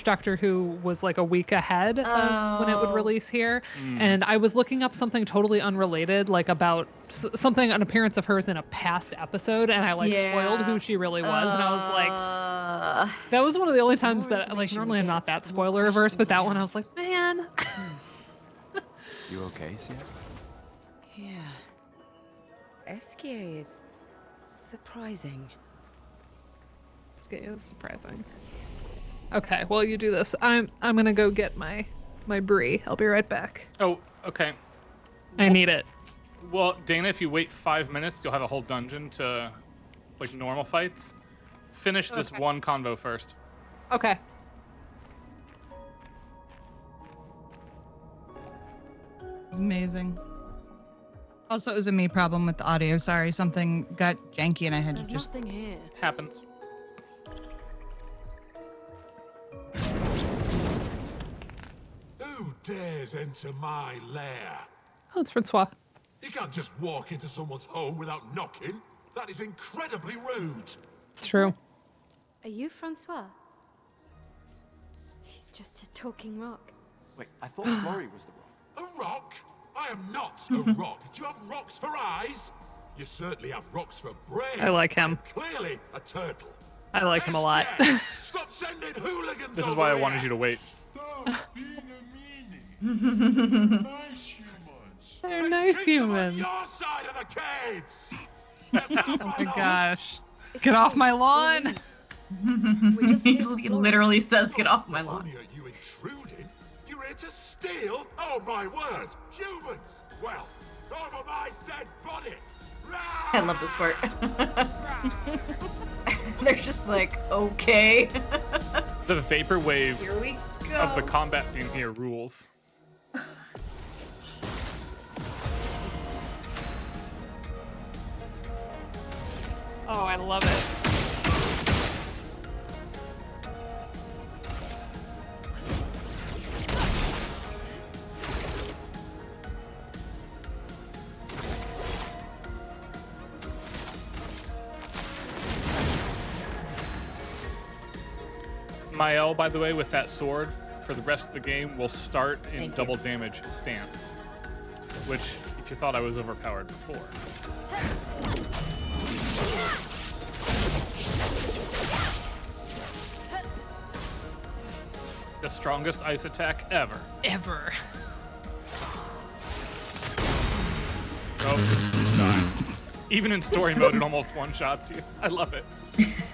Doctor Who was like a week ahead of when it would Oh. release here, Mm. and I was looking up something totally unrelated, like about something, an appearance of hers in a past episode, and I like spoiled who she really was, and I was like, that was one of the only times more that like information normally we I'm not get, that the more spoiler averse, but questions I that one I have. was like, man. You okay, Sia? Yeah. Esquier is surprising. This game is surprising. Okay, well you do this. I'm gonna go get my Brie. I'll be right back. Oh, okay. I need it. Well, Dana, if you wait 5 minutes, you'll have a whole dungeon to, like, normal fights. Finish this Okay. one convo first. Okay. It's amazing. Also, it was a me problem with the audio. Sorry, something got janky and I had to There's just. nothing here. Happens. Who dares enter my lair? Oh, it's Francois. You can't just walk into someone's home without knocking. That is incredibly rude. It's true. Are you Francois? He's just a talking rock. Wait, I thought Flory was the rock. A rock? I am not a rock. Do you have rocks for eyes? You certainly have rocks for brains. I like him. Clearly a turtle. I like him a lot. Stop sending hooligans This is over why I here. wanted you to wait. Stop being a meanie. Nice humans. They're nice Keep them on humans. your side of the caves. Oh my gosh. Get off my lawn! He literally says, "Get off my lawn." Only are you intruding? You're here to steal? Oh my word! Humans! Well, over my dead body! I love this part. They're just like, okay. The vaporwave Here we go. of the combat theme here rules. Oh, I love it. Mael, by the way, with that sword, for the rest of the game, will start in double damage stance. Which, if you thought I was overpowered before. The strongest ice attack ever. Ever. Oh, even in story mode, it almost one-shots you. I love it.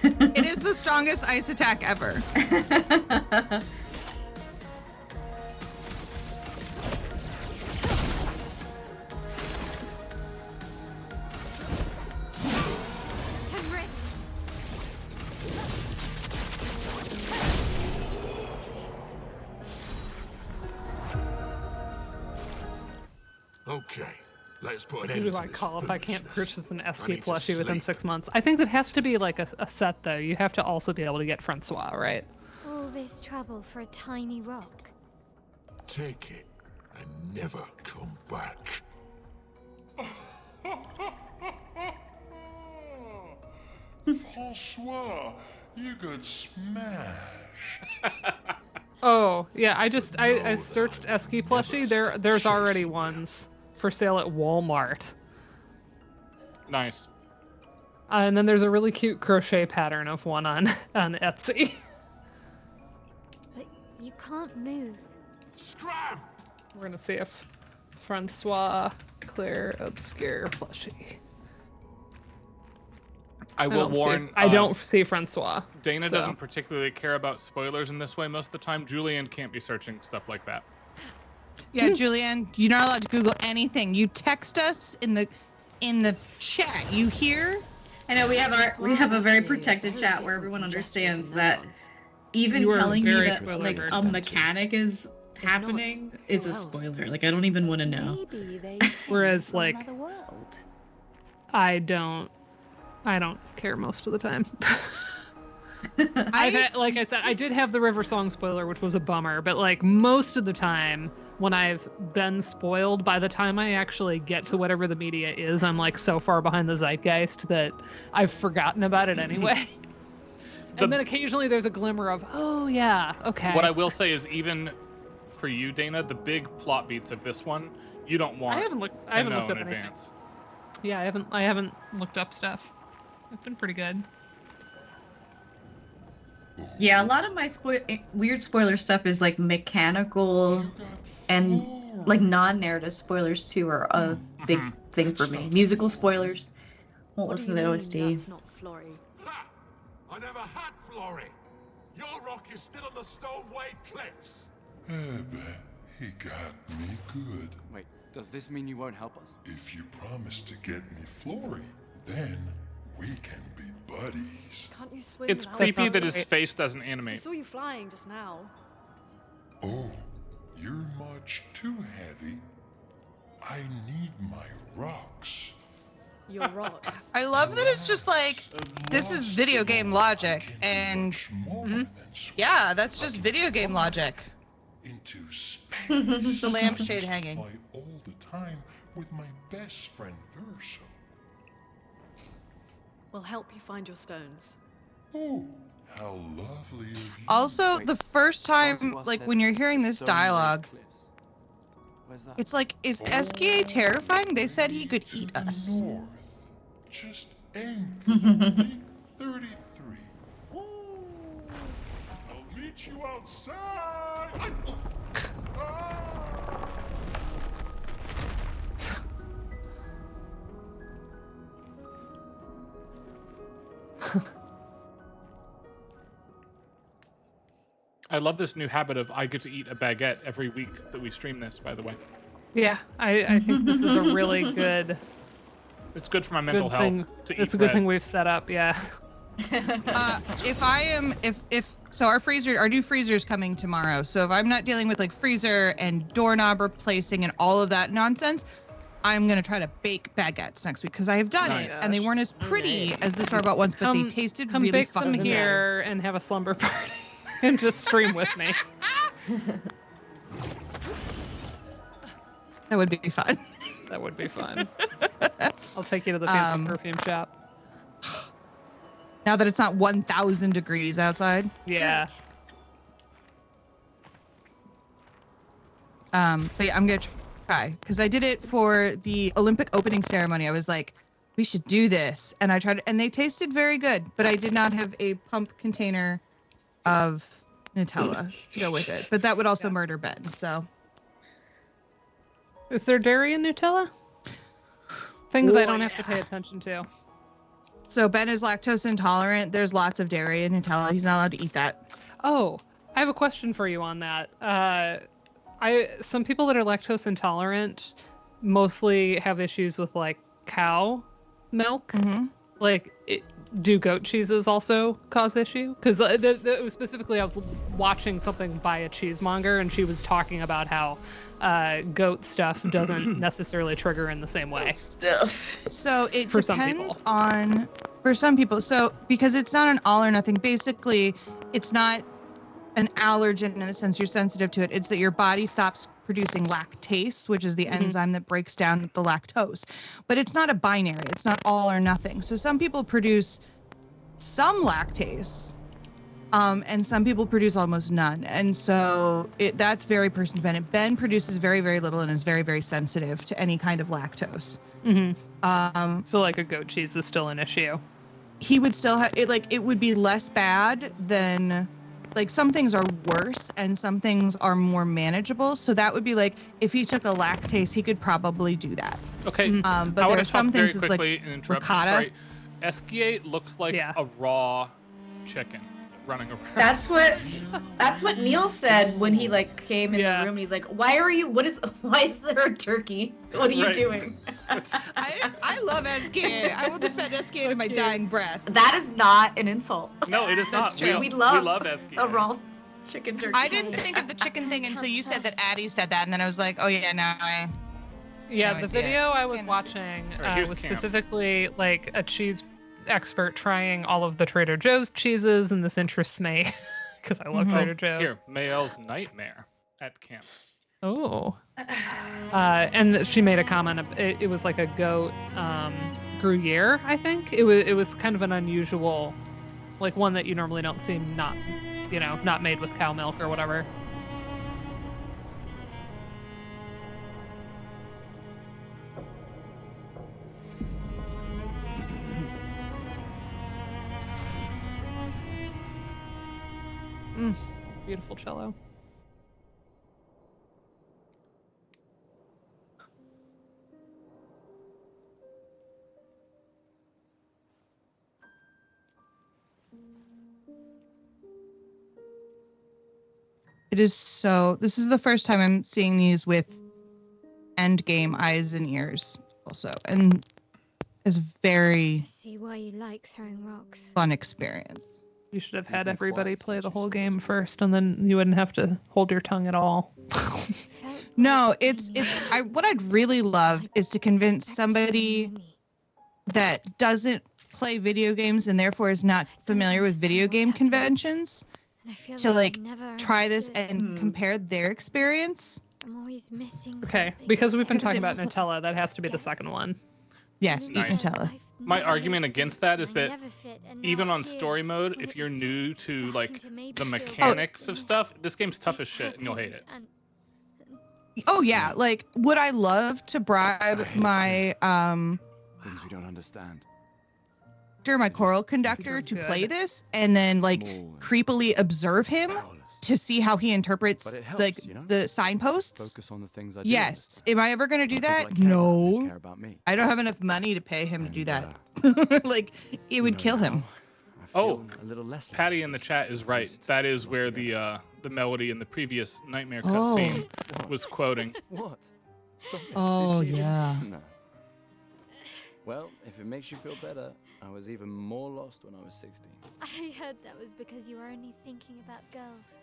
It is the strongest ice attack ever. Okay, let's put an Who end do to I this call if I can't foolishness. purchase an I SK need to plushie within sleep. 6 months? I think it has to be like a set, though. You have to also be able to get Francois, right? All this trouble for a tiny rock. Take it and never come back. Francois, you got smashed. Oh, yeah, I searched Esky plushie. There's already ones for sale at Walmart. Nice. And then there's a really cute crochet pattern of one on Etsy. But you can't move. Scram! We're gonna see if Francois Clair Obscur plushie. I will warn. I don't see Francois. Dana so. doesn't particularly care about spoilers in this way most of the time. Julian can't be searching stuff like that. Yeah, Julianne, you're not allowed to Google anything. You text us in the chat. You hear? I know we have a very protected chat where everyone understands that even You are telling me very that like spoiler a mechanic is happening is a spoiler. Like I don't even want to know. Whereas like I don't care most of the time. Like I said, I did have the River Song spoiler, which was a bummer, but like most of the time when I've been spoiled, by the time I actually get to whatever the media is, I'm like so far behind the zeitgeist that I've forgotten about it anyway. And then occasionally there's a glimmer of, oh yeah, okay. What I will say is, even for you, Dana, the big plot beats of this one, you don't want I haven't looked to know up in anything. advance. Yeah, I haven't looked up stuff. It's been pretty good. Yeah, a lot of my weird spoiler stuff is like mechanical and like non-narrative spoilers too are a big thing for me. Musical spoilers. Won't listen to the OST. That's not Flory. Ha! I never had Flory. Your rock is still on the Stone Wave Cliffs. He got me good. Wait, does this mean you won't help us? If you promise to get me Flory, then we can be buddies. Can't you swim? It's without creepy flying? that his face doesn't I animate. saw you flying just now. Oh, you're much too heavy. I need my rocks. Your rocks. I love that it's just like, this is video game logic, and yeah, that's just video game logic. Into space. The lampshade I hanging. fly all the time with my best friend Verso. We'll help you find your stones. Oh, how lovely of you. Also, the first time, Francois like said when you're hearing this Stone Wave dialogue, Cliffs. Where's that? it's like, is SKA terrifying? They said he could eat us. North. Just aim for the big 33. Ooh, I'll meet you outside. I love this new habit of I get to eat a baguette every week that we stream this, by the way. Yeah, I think this is a really good. It's good for my mental health to eat It's a good thing we've set up. Yeah. So our new freezer is coming tomorrow. So if I'm not dealing with like freezer and doorknob replacing and all of that nonsense, I'm gonna try to bake baguettes next week because I have done it and they weren't as pretty as the store-bought ones, but they tasted really bake fucking them good. here and have a slumber party and just stream with me. That would be fun. That would be fun. I'll take you to the fancy perfume shop. Now that it's not 1,000 degrees outside. Yeah. But yeah, I'm gonna try because I did it for the Olympic opening ceremony. I was like, we should do this, and I tried, and they tasted very good. But I did not have a pump container of Nutella to go with it. But that would also murder Ben. So, is there dairy in Nutella? Things I don't have to pay attention to. So Ben is lactose intolerant. There's lots of dairy in Nutella. He's not allowed to eat that. Oh, I have a question for you on that. Some people that are lactose intolerant mostly have issues with like cow milk. Mm-hmm. Like, do goat cheeses also cause issue? Because specifically, I was watching something by a cheesemonger, and she was talking about how goat stuff doesn't necessarily trigger in the same way. So it depends on for some people. So because it's not an all or nothing. Basically, it's not an allergen in the sense you're sensitive to it. It's that your body stops producing lactase, which is the enzyme that breaks down the lactose. But it's not a binary. It's not all or nothing. So some people produce some lactase, and some people produce almost none. And so that's very person dependent. Ben produces very, very little and is very, very sensitive to any kind of lactose. Mm-hmm. So like a goat cheese is still an issue. He would still have it. Like it would be less bad than. Like some things are worse and some things are more manageable. So that would be like if he took a lactase, he could probably do that. Okay. But there are some things that's like ricotta. Sorry. Esquiate looks like a raw chicken running around. That's what Neil said when he like came in the room. He's like, why is there a turkey? What are you doing? I love Esquiate. I will defend Esquiate to my dying breath. That is not an insult. No, it is That's not. true. We love Esquiate. A raw chicken turkey. I didn't think of the chicken thing until you said that Addie said that, and then I was like, oh yeah, now I. Yeah, the video I was watching was specifically like a cheese expert trying all of the Trader Joe's cheeses, and this interests me because I love Trader Joe's. Here, Mael's nightmare at camp. Oh. And she made a comment. It was like a goat Gruyere, I think. It was kind of an unusual, like one that you normally don't see not made with cow milk or whatever. Beautiful cello. This is the first time I'm seeing these with endgame eyes and ears also. And it's very See why you like throwing rocks. fun experience. You should have had everybody play the whole game first, and then you wouldn't have to hold your tongue at all. No, what I'd really love is to convince somebody that doesn't play video games and therefore is not familiar with video game conventions to like try this and compare their experience. I'm always missing. Okay, because we've been talking about Nutella, that has to be the second one. Yes, Nice. eat Nutella. My argument against that is that even on story mode, if you're new to like the mechanics of stuff, this game's tough as shit and you'll hate it. Oh yeah, like would I love to bribe my Things we don't understand. my choral conductor to play this and then like creepily observe him to see how he interprets like the signposts? Focus on the things I do. Yes. Am I ever going to do that? Care No. about me. I don't have enough money to pay him to do that. Like, it would kill him. Oh, a little less. Patty in the chat is right. That is where the melody in the previous Nightmare cutscene was quoting. What? Stop it. Oh, Did she- yeah. No. Well, if it makes you feel better, I was even more lost when I was 16. I heard that was because you were only thinking about girls.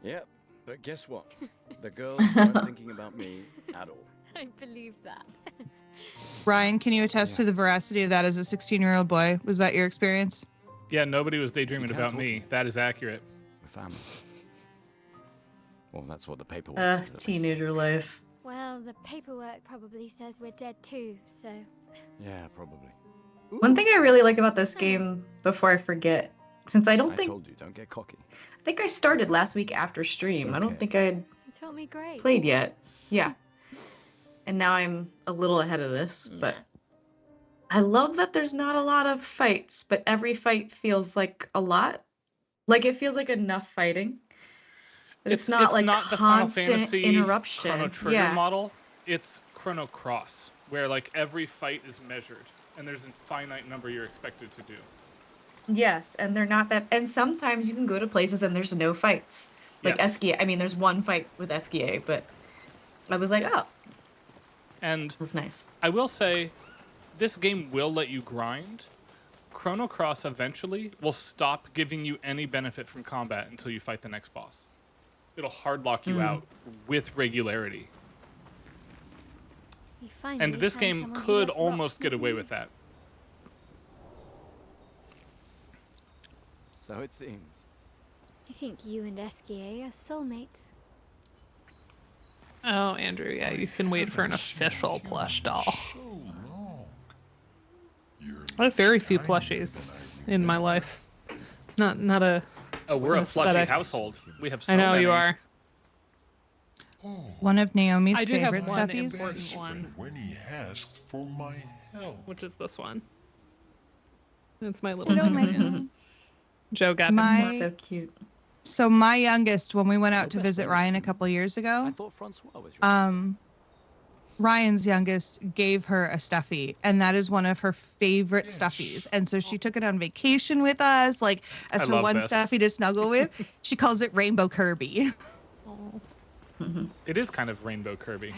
Yep, but guess what? The girls weren't thinking about me at all. I believe that. Ryan, can you attest to the veracity of that as a 16-year-old boy? Was that your experience? Yeah, nobody was daydreaming You can't about talk to me. me. That is accurate. We're family. Well, that's what the paperwork says, at least. Teenager life. Well, the paperwork probably says we're dead too, so... Yeah, probably. One thing I really like about this game, before I forget, since I I think told you, don't get cocky. I think I started last week after stream. I don't Okay. think I had You taught me great. played yet. Yeah. And now I'm a little ahead of this, but I love that there's not a lot of fights, but every fight feels like a lot. Like it feels like enough fighting. But it's not like the Final constant Fantasy interruption. Chrono Trigger Yeah. model. It's Chrono Cross, where like every fight is measured, and there's a finite number you're expected to do. Yes, and they're not that. And sometimes you can go to places and there's no fights. Like Yes. Eskia. I mean, there's one fight with Eskia, but I was like, oh, And that's nice. I will say, this game will let you grind. Chrono Cross eventually will stop giving you any benefit from combat until you fight the next boss. It'll hard lock you out with regularity. You finally And this found game someone who could loves almost rocks get more away than with that. So it seems. I think you and Eskie are soulmates. Oh, Andrew, yeah, you can wait for an official plush doll. So long. I have very few plushies in my life. It's not a. Oh, we're a an plushy aesthetic. household. We have so I know many. you are. One of Naomi's I do have favorite one stuffies. important one, When he asked for my help. which is this one. It's my little Hello, Mega Man. my- Joe got him. My So cute. so my youngest, when we went out to visit Ryan a couple years I ago, thought Francois was your Ryan's youngest gave her a stuffy, and that is one of her favorite stuffies. And so she took it on vacation with us, like as I her love one this. stuffy to snuggle with. She calls it Rainbow Kirby. It is kind of Rainbow Kirby.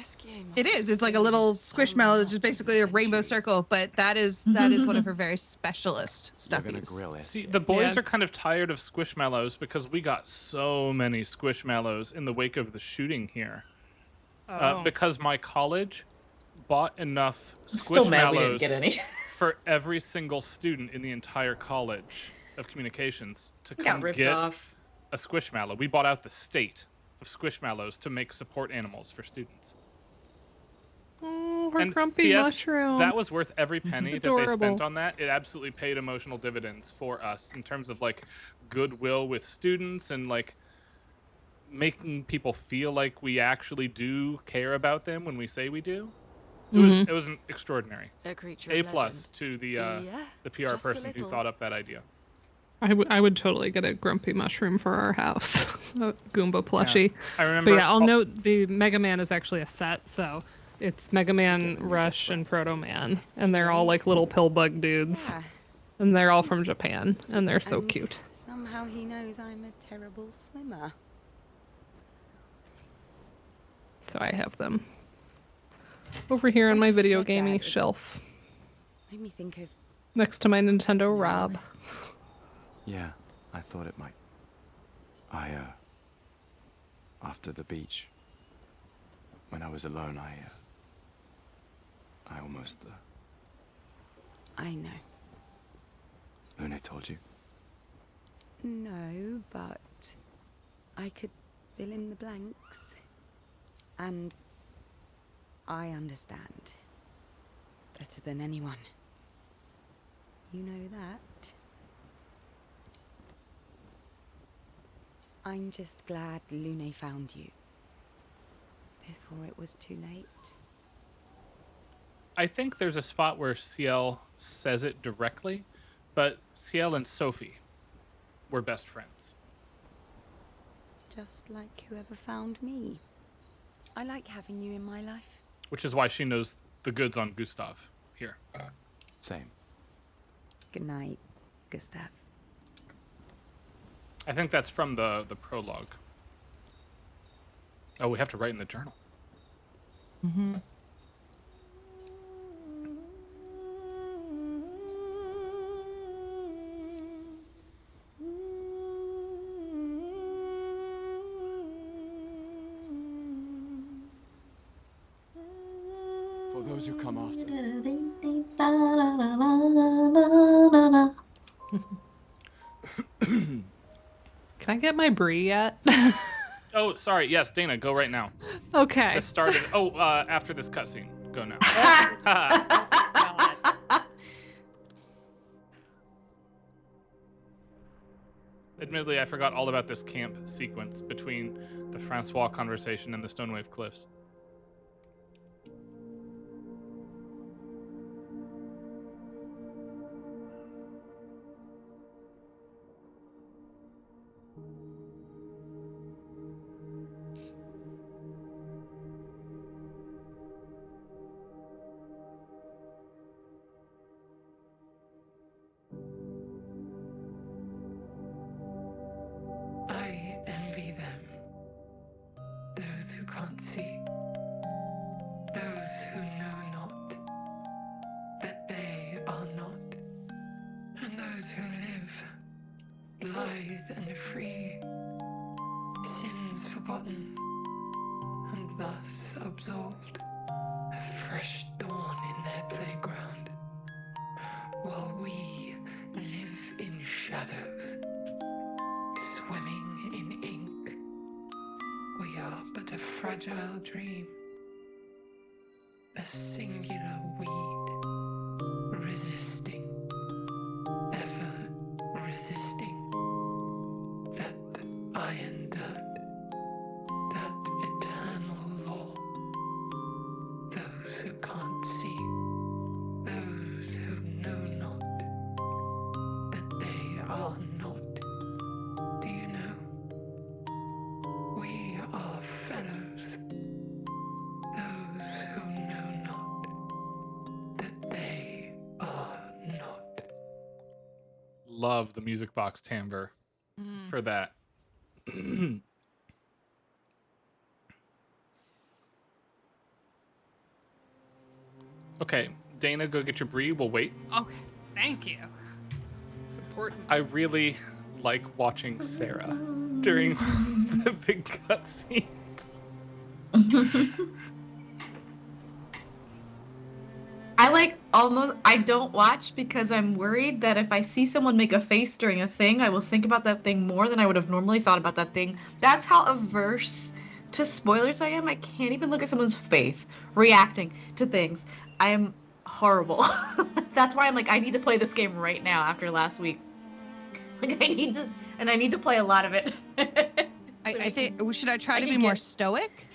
It is. It's like a little squishmallow, just basically a rainbow circle. But that is one of her very specialist You're gonna stuffies. grill it. See, the boys Yeah. are kind of tired of Squishmallows because we got so many Squishmallows in the wake of the shooting here. Oh. Because my college bought enough I'm still mad we didn't Squishmallows get any. for every single student in the entire college of communications to Got come ripped get off. a Squishmallow. We bought out the state of Squishmallows to make support animals for students. Oh, her And grumpy P.S., mushroom. that was worth every penny that they spent Adorable. on that. It absolutely paid emotional dividends for us in terms of like goodwill with students and like making people feel like we actually do care about them when we say we do. It was an extraordinary. A creature A of plus legend. to the Yeah, PR just a person who little. thought up that idea. I would totally get a grumpy mushroom for our house. A Goomba plushie. I remember. But yeah, I'll note the Mega Man is actually a set, so it's Mega Man, Rush, and Proto Man, and they're all like little pill bug dudes, Yeah. and they're all from Japan, and they're so And cute. Somehow he knows I'm a terrible swimmer. So I have them over here on When my you video said gaming that, it- shelf, Made me think of next to my Nintendo Rob. Yeah, I thought it might. After the beach, when I was alone, I almost, I know. Lune told you? No, but I could fill in the blanks. And I understand better than anyone. You know that. I'm just glad Lune found you before it was too late. I think there's a spot where Ciel says it directly, but Ciel and Sophie were best friends. Just like whoever found me. I like having you in my life. Which is why she knows the goods on Gustav here. Same. Good night. Gustav. I think that's from the prologue. Oh, we have to write in the journal. Mm-hmm. For those who come after. Can I get my brie yet? Oh, sorry. Yes, Dana, go right now. Okay. This started. Oh, after this cutscene, go now. Admittedly, I forgot all about this camp sequence between the Francois conversation and the Stonewave Cliffs. I envy them. Those who can't see. Those who know not that they are not. And those who live, blithe and free. Sins forgotten, and thus absolved. A fresh dawn in their playground. While we live in shadows. Swimming in ink, we are but a fragile dream, a singular weed, resisting, ever resisting, that iron dirt, that eternal law. Those who can't see, those who know not, that they are not. Do you know? We are fellows. Those who know not that they are not. Love the music box timbre for that. Okay, Dana, go get your brie. We'll wait. Okay, thank you. It's important. I really like watching Sarah during the big cutscenes. I don't watch because I'm worried that if I see someone make a face during a thing, I will think about that thing more than I would have normally thought about that thing. That's how averse to spoilers I am. I can't even look at someone's face reacting to things. I am horrible. That's why I'm like, I need to play this game right now after last week. Like I need to play a lot of it. I think should I try to be more stoic?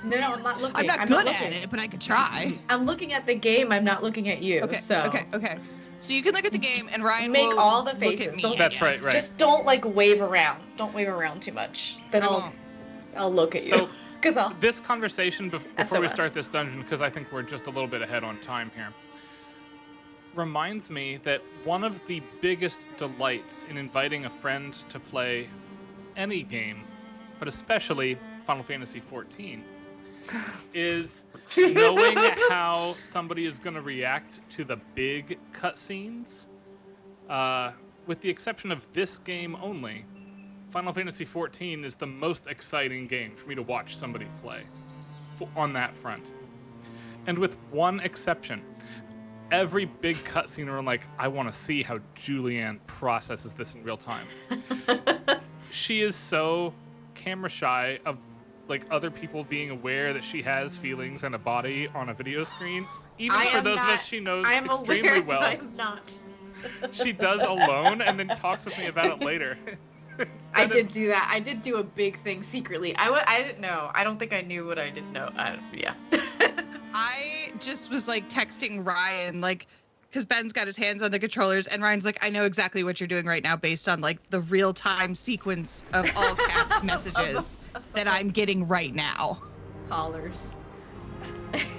No, I'm not looking. I'm not good at it, but I could try. I'm looking at the game. I'm not looking at you. Okay. So. Okay. So you can look at the game, and Ryan make will all the look faces. at me. Don't, That's right. Just don't like wave around. Don't wave around too much. Then I'll look at you. So this conversation before we SOS. start this dungeon, because I think we're just a little bit ahead on time here, reminds me that one of the biggest delights in inviting a friend to play any game, but especially Final Fantasy XIV, is knowing how somebody is going to react to the big cutscenes. With the exception of this game only, Final Fantasy XIV is the most exciting game for me to watch somebody play on that front. And with one exception, every big cutscene where I'm like, I want to see how Julianne processes this in real time. She is so camera shy of like other people being aware that she has feelings and a body on a video screen. Even for those of us she knows extremely well. I'm not. She does alone and then talks with me about it later. I did do that. I did do a big thing secretly. I didn't know. I don't think I knew what I didn't know. Yeah. I just was like texting Ryan, like, because Ben's got his hands on the controllers, and Ryan's like, I know exactly what you're doing right now based on like the real-time sequence of all caps messages that I'm getting right now. Hollers.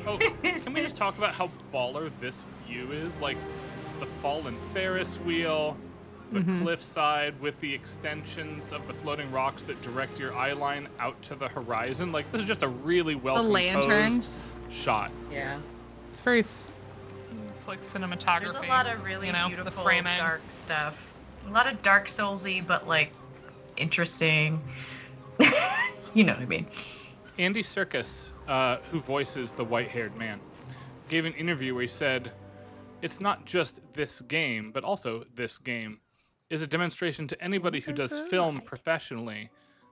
Oh, can we just talk about how baller this view is? Like the fallen Ferris wheel, the cliffside with the extensions of the floating rocks that direct your eye line out to the horizon. Like, this is just a really well The composed lanterns. shot. Yeah. It's very, it's like cinematography. There's a lot of really the beautiful framing. dark stuff. A lot of Dark Soulsy, but like interesting. You know what I mean? Andy Serkis, who voices the white-haired man, gave an interview where he said, "It's not just this game, but also this game is a demonstration to anybody who does film professionally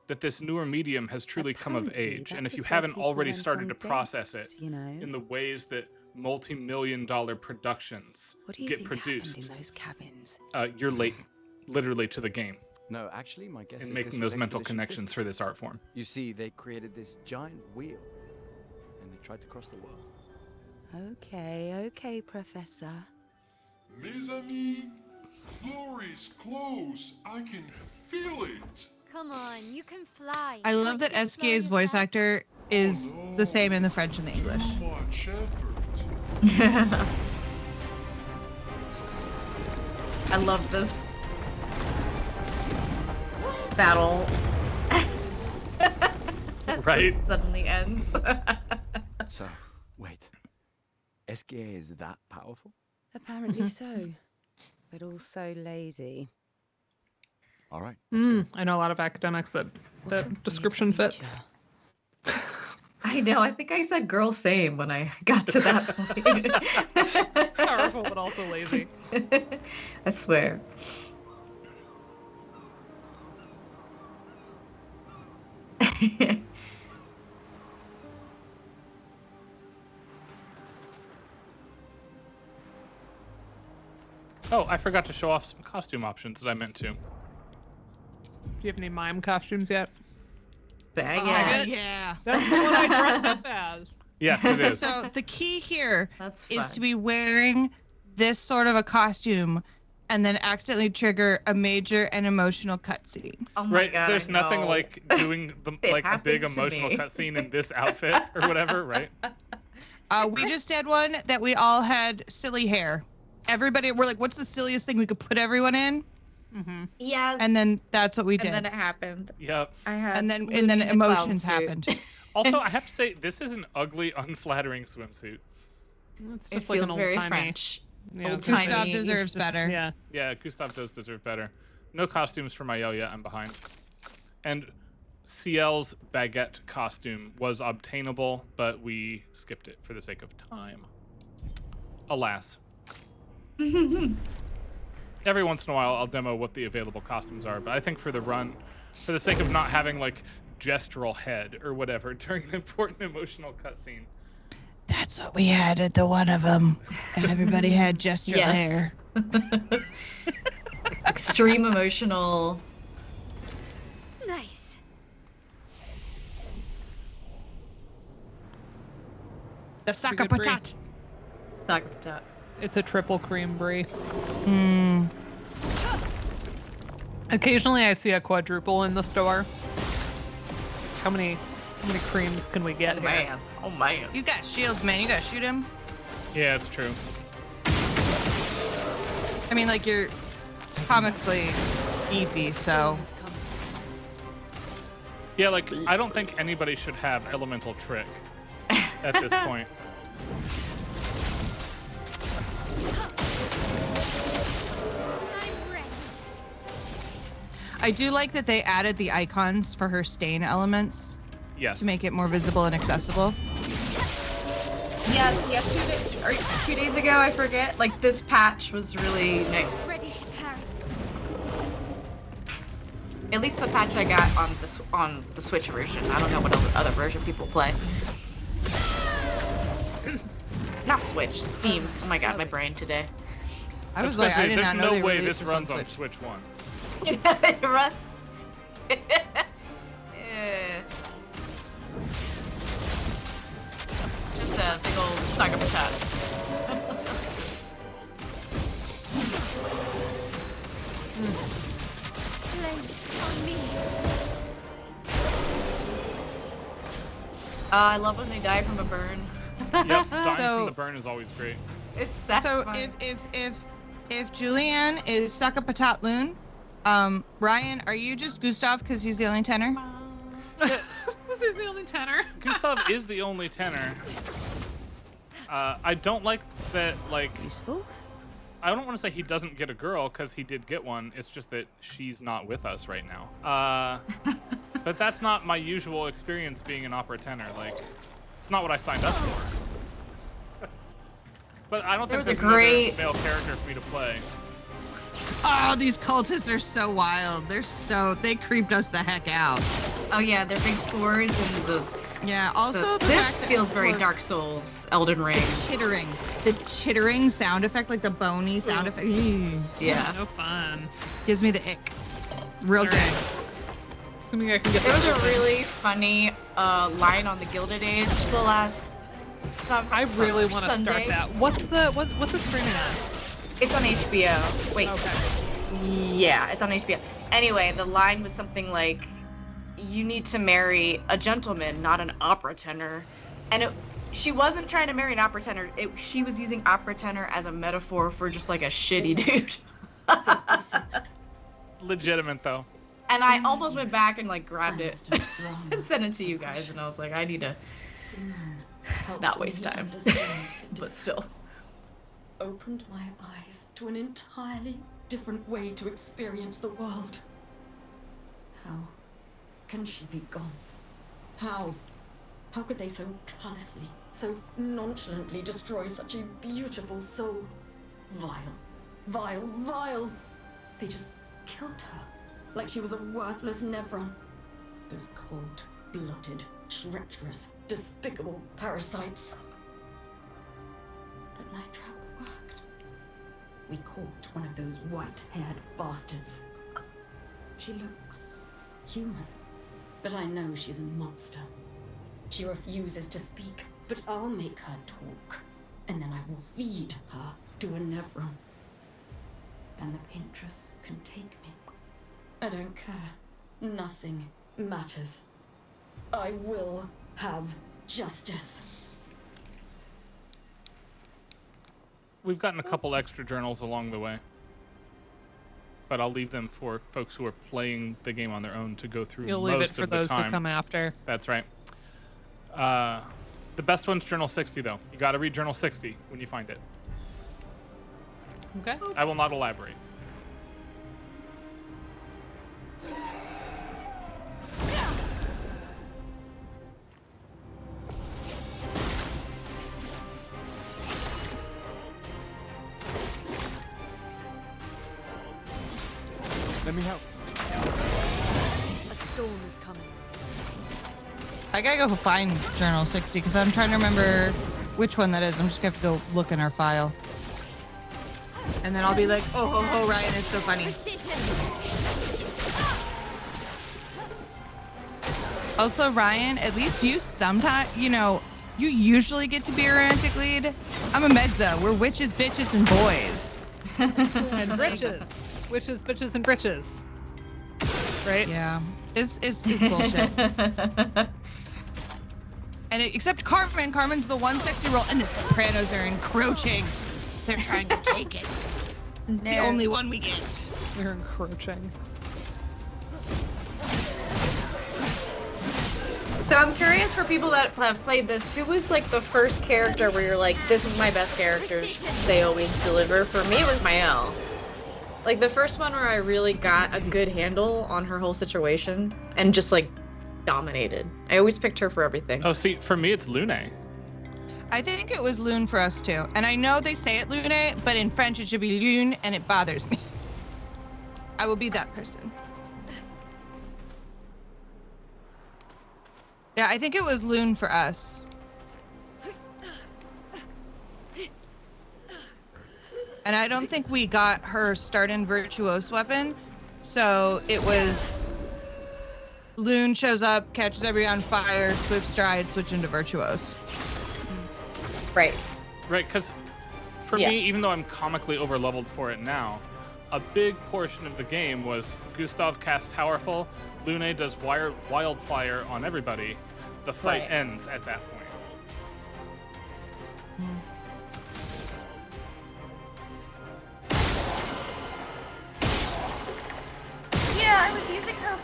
that this newer medium has truly come of age. And if you haven't already started to process it in the ways that multi-million-dollar productions get produced, in those cabins? You're late, literally, to the game." No, actually, my guess is And this making was those mental Expedition connections 50. for this art form. You see, they created this giant wheel, and they tried to cross the world. Okay, Professor. Mes amis, Florey's close. I can feel it. Come on, you can fly. I love that SKA's voice actor is the same in the French and the English. Much effort. I love this battle. Right? Just suddenly ends. So, wait. SKA is that powerful? Apparently so. But also lazy. All right. I know a lot of academics that description fits. I know. I think I said girl same when I got to that point. Powerful, but also lazy. I swear. Oh, I forgot to show off some costume options that I meant to. Do you have any mime costumes yet? Bag Yeah. That's the one I dressed up as. Yes, it is. So the key here That's is fun. to be wearing this sort of a costume and then accidentally trigger a major and emotional cutscene. Oh my Right, God, there's I nothing know. like doing the It like a big happened to emotional me. cutscene in this outfit or whatever, right? We just did one that we all had silly hair. Everybody, we're like, what's the silliest thing we could put everyone in? Yes. And then that's what we did. And then it happened. Yep. I had and then Looney in a cloud emotions suit. happened. Also, I have to say, this is an ugly, unflattering swimsuit. It's It just like feels an very old-timey. French. Yeah, Old it's just- Gustav timey. deserves better. Yeah. Yeah, Gustav does deserve better. No costumes for Mayo yet, I'm behind. And CL's baguette costume was obtainable, but we skipped it for the sake of time. Alas. Every once in a while, I'll demo what the available costumes are, but I think for the run, for the sake of not having, like, gestural head or whatever during an important emotional cutscene. That's what we had at the one of them. And everybody had gestural Yes. hair. Extreme emotional. Nice. The soccer good brie. patat. It's a triple cream brie. Mm. Occasionally I see a quadruple in the store. How many creams can we get here? Man. Oh man. He's got shields, man. You gotta shoot him. Yeah, it's true. I mean, like, you're comically beefy, so. Yeah, like, I don't think anybody should have elemental trick at this point. I'm ready. I do like that they added the icons for her stain elements Yes. to make it more visible and accessible. Yes, 2 days ago, I forget. Like, this patch was really nice. Ready to parry. At least the patch I got on the Switch version. I don't know what other version people play. Not Switch, Steam. Oh my god, my brain today. I was like, I did not know There's they no way released this this on runs on Switch. Switch 1. It runs. It's just a big old saga patat. Place on me. I love when they die from a burn. Yep, dying So- from the burn is always great. It's So satisfying. if If Julianne is Suck a Patat Loon, Ryan, are you just Gustav because he's the only tenor? He's the only tenor. Gustav is the only tenor. I don't like that, like... Useful? I don't want to say he doesn't get a girl, because he did get one. It's just that she's not with us right now. But that's not my usual experience being an opera tenor. Like, it's not what I signed up for. But I don't think there's another male character for me to play. Oh, these cultists are so wild. They creeped us the heck out. Oh yeah, their big swords and the... Yeah, also the this fact that feels very Dark Souls, Elden Ring. The chittering sound effect, like the bony sound effect. Yeah. No fun. Gives me the ick. Real good. Assuming I can get There was a really funny line on the Gilded Age the last... I really want to start that. What's the streaming on? It's on HBO. Wait. Okay. Yeah, it's on HBO. Anyway, the line was something like, "You need to marry a gentleman, not an opera tenor," and she wasn't trying to marry an opera tenor. She was using opera tenor as a metaphor for just like a shitty dude. Legitimate though. And I almost went back and like grabbed it and sent it to you guys, and I was like, I need to not waste time, but still. Opened my eyes to an entirely different way to experience the world. How can she be gone? How could they so callously, so nonchalantly destroy such a beautiful soul? Vile, vile, vile! They just killed her, like she was a worthless Nevron. Those cold-blooded, treacherous, despicable parasites. But Night Trap worked. We caught one of those white-haired bastards. She looks human, but I know she's a monster. She refuses to speak, but I'll make her talk, and then I will feed her to a Nevron. Then the Paintress can take me. I don't care. Nothing matters. I will have justice. We've gotten a couple extra journals along the way, but I'll leave them for folks who are playing the game on their own to go through. You'll most leave it for of the those time. who come after. That's right. The best one's Journal 60, though. You got to read Journal 60 when you find it. Okay. I will not elaborate. Let me help. A storm is coming. I gotta go find Journal 60 because I'm trying to remember which one that is. I'm just gonna have to go look in our file. And then I'll be like, oh ho ho, Ryan is so funny. Also, Ryan, at least you sometimes, you usually get to be a romantic lead. I'm a mezza. We're witches, bitches, and boys. And britches. Witches, bitches, and britches. Right? Yeah. It's bullshit. And except Carmen. Carmen's the one sexy role, and the Sopranos are encroaching. They're trying to take it. It's the only one we get. We're encroaching. So I'm curious for people that have played this, who was like the first character where you're like, this is my best character, they always deliver? For me, it was Mael. Like the first one where I really got a good handle on her whole situation and just like dominated. I always picked her for everything. Oh, see, for me, it's Lune. I think it was Lune for us too. And I know they say it Lune, but in French it should be Lune, and it bothers me. I will be that person. Yeah, I think it was Lune for us. And I don't think we got her start in Virtuose weapon. So it was Lune shows up, catches everyone on fire, swift stride, switch into Virtuose. Right. Right, because for me, even though I'm comically overleveled for it now, a big portion of the game was Gustav casts powerful, Lune does wildfire on everybody. The fight ends at that point.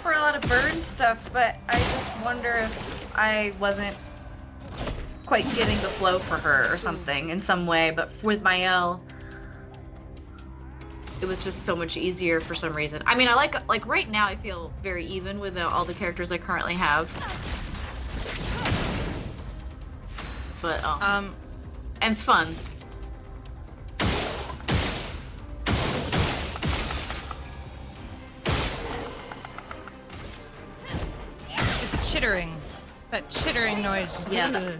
for a lot of burn stuff, but I just wonder if I wasn't quite getting the flow for her or something in some way. But with Mael, it was just so much easier for some reason. I mean, I like right now I feel very even with all the characters I currently have. But and it's fun. Chittering. That chittering noise. Yeah.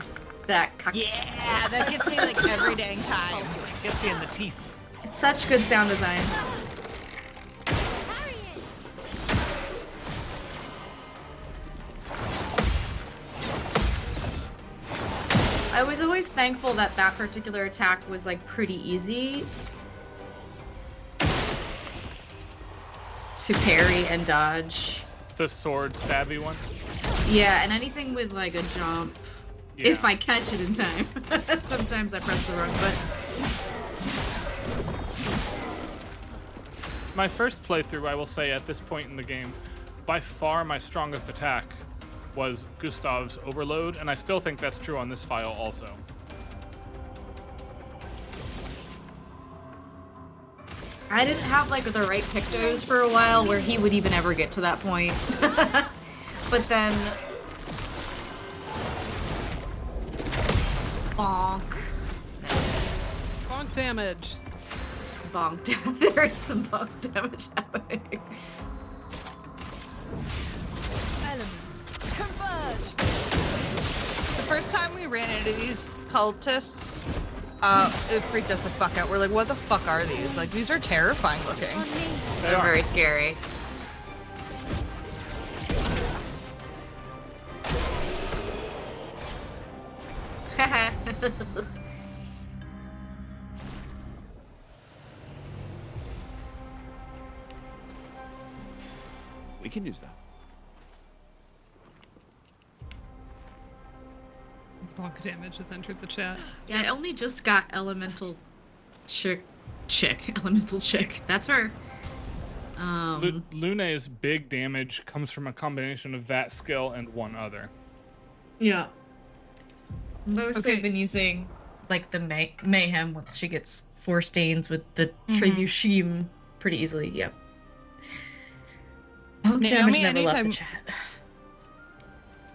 That gets me like every dang time. Gets you in the teeth. It's such good sound design. I was always thankful that that particular attack was like pretty easy to parry and dodge. The sword stabby one? Yeah, and anything with like a jump, if I catch it in time. Sometimes I press the wrong button. My first playthrough, I will say, at this point in the game, by far my strongest attack was Gustav's Overload, and I still think that's true on this file also. I didn't have like the right pictos for a while where he would even ever get to that point. But then bonk. Bonk damage. Bonk damage. There is some bonk damage happening. Elements converge. The first time we ran into these cultists, it freaked us the fuck out. We're like, what the fuck are these? Like, these are terrifying looking. They're very scary. We can use that. Bonk damage has entered the chat. Yeah, I only just got elemental chick. Elemental chick. That's her. Lune's big damage comes from a combination of that skill and one other. Yeah. Mostly I've been using like the mayhem once she gets 4 stains with the trebuchet pretty easily. Yep. Naomi,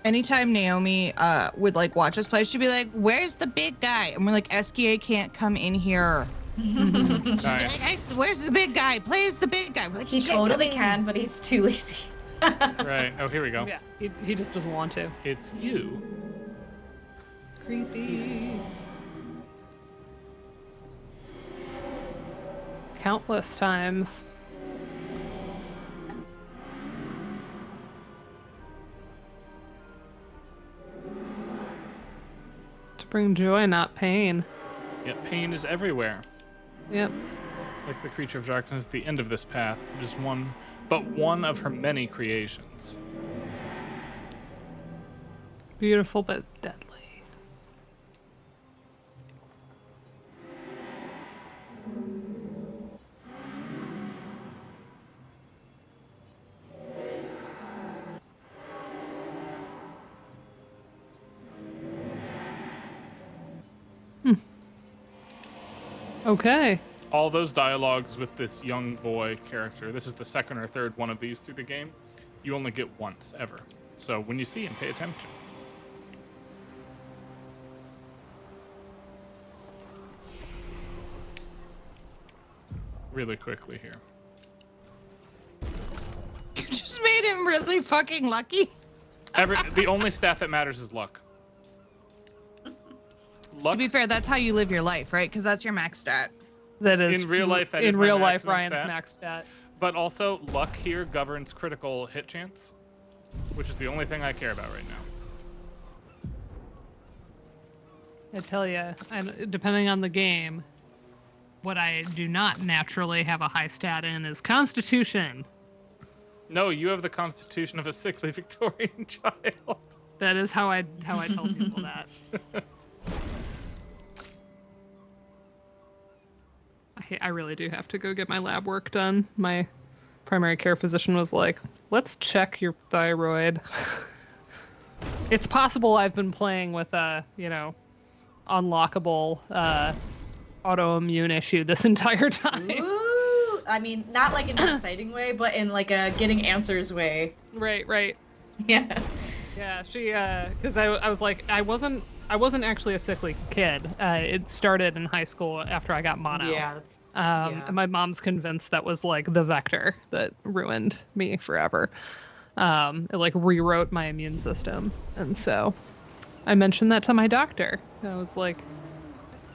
anytime Naomi would like watch us play, she'd be like, "Where's the big guy?" And we're like, "SKA can't come in here." She's like, "Where's the big guy? Play as the big guy." We're like, he totally can, but he's too lazy. Right. Oh, here we go. Yeah, he just doesn't want to. It's you. Creepy. Countless times. To bring joy, not pain. Yep, pain is everywhere. Yep. Like the creature of darkness, the end of this path, just one of her many creations. Beautiful but deadly. Okay. All those dialogues with this young boy character, this is the second or third one of these through the game, you only get once ever. So when you see him, pay attention. Really quickly here. You just made him really fucking lucky. The only stat that matters is luck. To be fair, that's how you live your life, right? Because that's your max stat. That is in real life. That in is real my life, Ryan's stat. max stat. But also, luck here governs critical hit chance, which is the only thing I care about right now. I tell you, depending on the game, what I do not naturally have a high stat in is Constitution. No, you have the constitution of a sickly Victorian child. That is how I tell people that. I really do have to go get my lab work done. My primary care physician was like, let's check your thyroid. It's possible I've been playing with a, unlockable autoimmune issue this entire time. Ooh, I mean, not like in an exciting way, but in like a getting answers way. Right. Yeah. Yeah, she, because I was like, I wasn't actually a sickly kid. It started in high school after I got mono. Yeah. And my mom's convinced that was like the vector that ruined me forever. It like rewrote my immune system. And so I mentioned that to my doctor. I was like,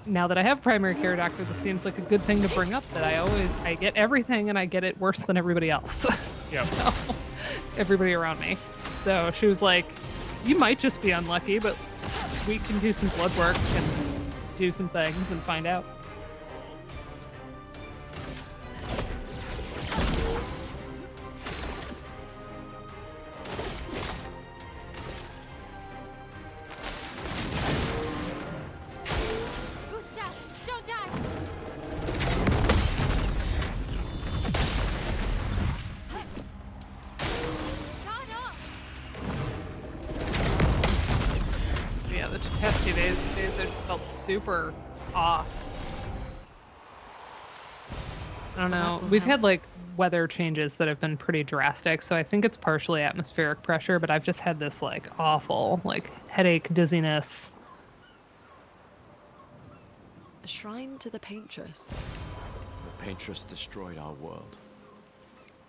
now that I have primary care doctor, this seems like a good thing to bring up, that I get everything and I get it worse than everybody else. Yep. So, everybody around me. So she was like, you might just be unlucky, but we can do some blood work and do some things and find out. Yeah, the past few days I just felt super off. I don't know. We've had like weather changes that have been pretty drastic, so I think it's partially atmospheric pressure, but I've just had this like awful like headache, dizziness. A shrine to the paintress. The paintress destroyed our world,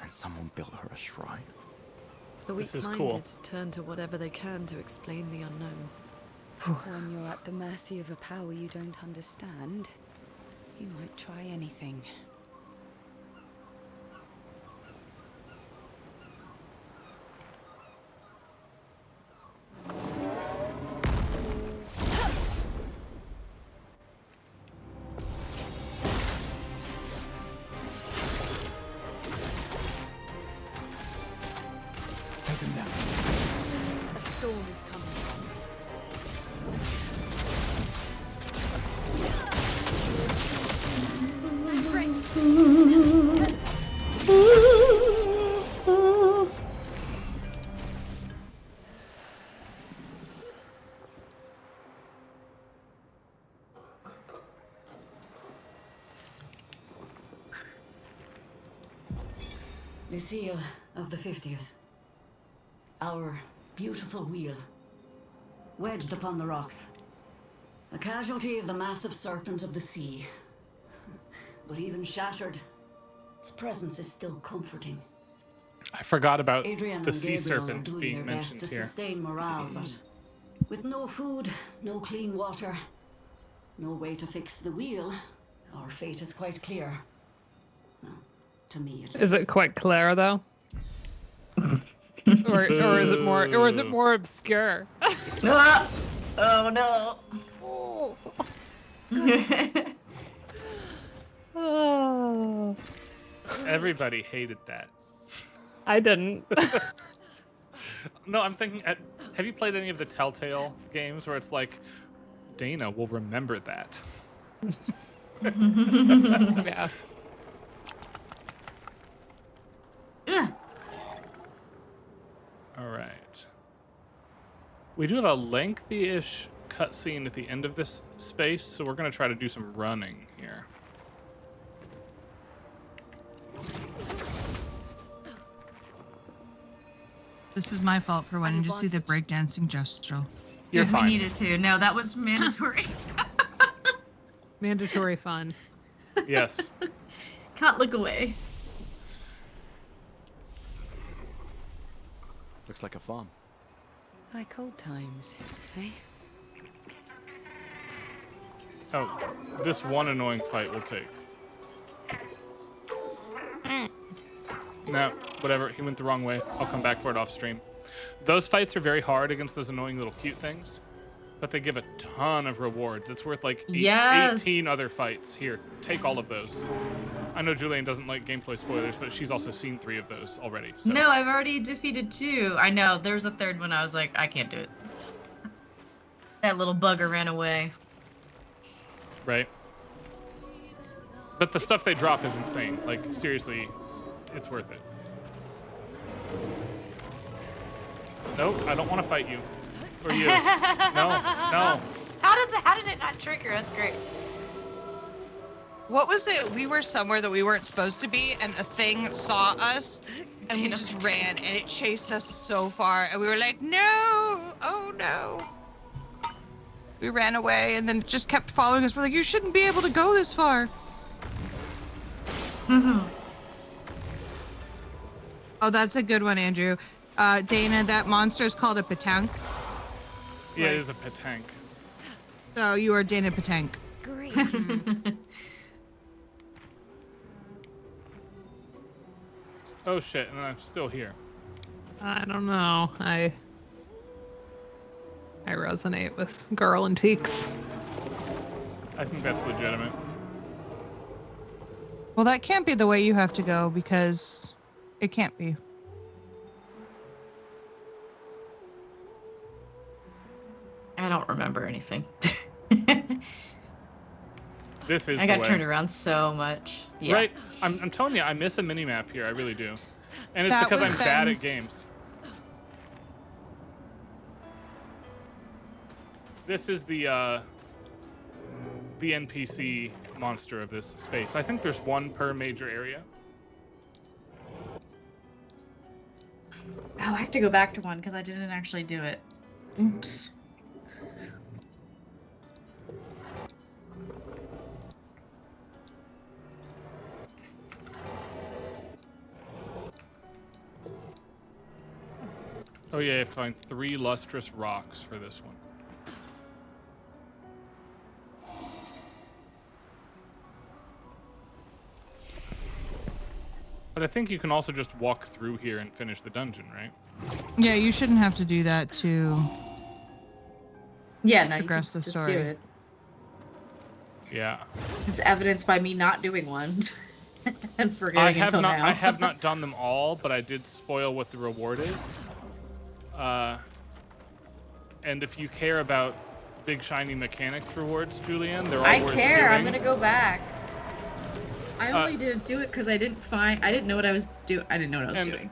and someone built her a shrine. The This is weak-minded cool. turn to whatever they can to explain the unknown. When you're at the mercy of a power you don't understand, you might try anything. Take them down. A storm is coming. Lucille of the 50th. Our beautiful wheel. Wedged upon the rocks. A casualty of the massive serpent of the sea. But even shattered, its presence is still comforting. I forgot about Adrian the and sea Gabriel are serpent doing being their best mentioned to here. sustain morale, but with no food, no clean water, no way to fix the wheel, our fate is quite clear. Well, to me, at Is it quite clear though? or is it more obscure? Oh no. Oh. Everybody hated that. I didn't. No, I'm thinking, have you played any of the Telltale games where it's like, Dana will remember that? Yeah. All right. We do have a lengthy-ish cutscene at the end of this space, so we're going to try to do some running here. This is my fault for wanting to see the breakdancing gestural. You're fine. We needed to. No, that was mandatory. Mandatory fun. Yes. Can't look away. Looks like a farm. Like old times, eh? Oh, this one annoying fight will take. No, whatever. He went the wrong way. I'll come back for it off stream. Those fights are very hard against those annoying little cute things, but they give a ton of rewards. It's worth like 18 other fights. Here, take all of those. I know Julian doesn't like gameplay spoilers, but she's also seen 3 of those already. So. No, I've already defeated 2. I know. There's a third one. I was like, I can't do it. That little bugger ran away. Right. But the stuff they drop is insane. Like, seriously, it's worth it. Nope, I don't want to fight you. Or you. No. How did it not trigger? That's great. What was it? We were somewhere that we weren't supposed to be, and a thing saw us, and we just ran, and it chased us so far, and we were like, no! Oh no! We ran away, and then it just kept following us. We're like, you shouldn't be able to go this far. Oh, that's a good one, Andrew. Dana, that monster is called a petanque. Yeah, it is a petanque. So you are Dana Petanque. Great. Oh shit, and I'm still here. I don't know. I resonate with girl antiques. I think that's legitimate. Well, that can't be the way you have to go, because it can't be. I don't remember anything. This is I got the way. turned around so much. Yeah. Right? I'm telling you, I miss a mini-map here. I really do. And it's That because was I'm bad at Ben's- games. This is the NPC monster of this space. I think there's one per major area. Oh, I have to go back to one because I didn't actually do it. Oops. Oh yeah, you have to find 3 lustrous rocks for this one. But I think you can also just walk through here and finish the dungeon, right? Yeah, you shouldn't have to do that to Yeah, no, you progress can the just story. do it. Yeah. It's evidenced by me not doing one and forgetting I have until not. now. I have not done them all, but I did spoil what the reward is. And if you care about big shiny mechanics rewards, Julianne, they're all I worth care. I'm doing. gonna go back. I only didn't do it because I didn't know what I was doing. I didn't know what I was doing.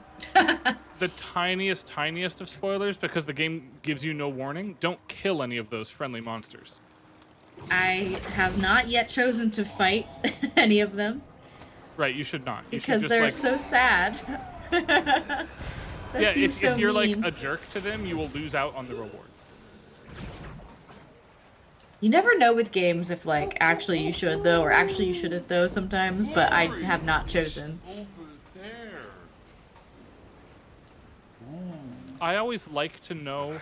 The tiniest of spoilers, because the game gives you no warning, don't kill any of those friendly monsters. I have not yet chosen to fight any of them Right, you should not. You because should just, they're like, so sad. That yeah, seems so if you're mean. like a jerk to them, you will lose out on the reward. You never know with games if like actually you should though, or actually you shouldn't though sometimes, but I have not chosen. I always like to know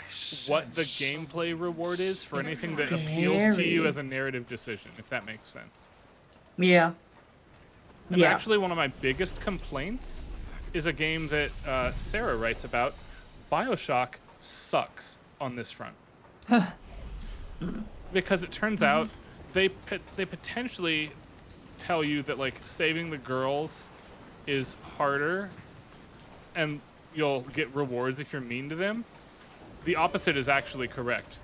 what the gameplay reward is for anything that appeals to you Scary. as a narrative decision, if that makes sense. Yeah. And Yeah. actually, one of my biggest complaints is a game that Sarah writes about. BioShock sucks on this front. Because it turns out they potentially tell you that like saving the girls is harder and you'll get rewards if you're mean to them. The opposite is actually correct.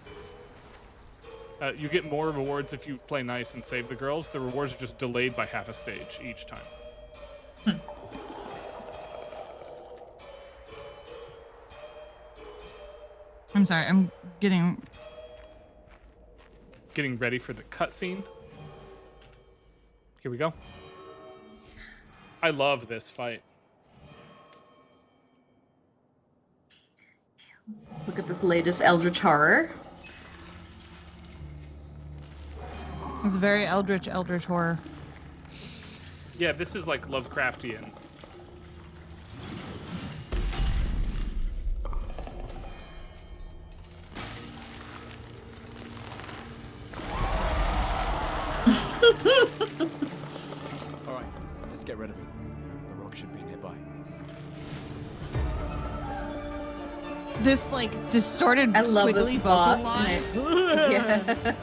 You get more rewards if you play nice and save the girls. The rewards are just delayed by half a stage each time. I'm sorry, I'm getting Ready for the cutscene. Here we go. I love this fight. Look at this latest Eldritch horror. It's very eldritch horror. Yeah, this is like Lovecraftian. Alright, let's get rid of him. The rock should be nearby. This like distorted I love this squiggly boss vocal line. yeah.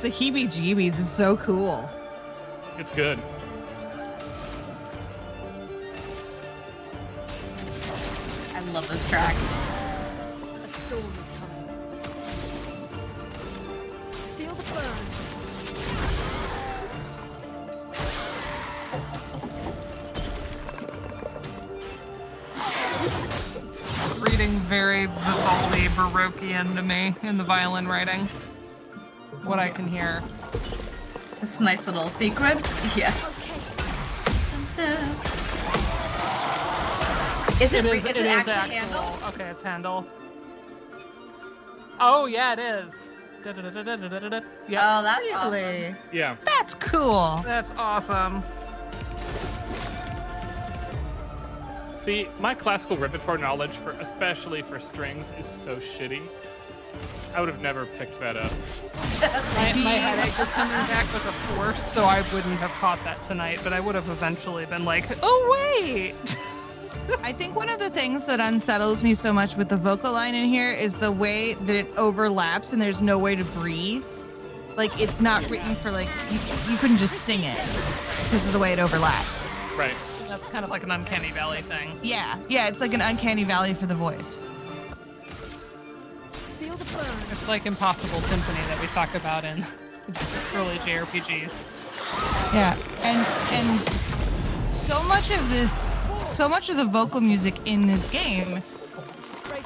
The heebie-jeebies is so cool. It's good. I love this track. A storm is coming. Feel the burn. sounding very Vivaldi Baroquean to me in the violin writing. What I can hear. This nice little sequence. Yeah. Is it actually Handel? Okay, it's Handel. Oh yeah, it is. Yep. Oh, that's really? awesome. Yeah. That's cool. That's awesome. See, my classical repertoire knowledge, especially for strings, is so shitty. I would have never picked that up. My headache was coming back with a force, so I wouldn't have caught that tonight, but I would have eventually been like, oh wait! I think one of the things that unsettles me so much with the vocal line in here is the way that it overlaps and there's no way to breathe. Like, it's not written for, like, you couldn't just sing it because of the way it overlaps. Right. That's kind of like an uncanny valley thing. Yeah, it's like an uncanny valley for the voice. Feel the burn. It's like Impossible Symphony that we talk about in early JRPGs. Yeah, and so much of the vocal music in this game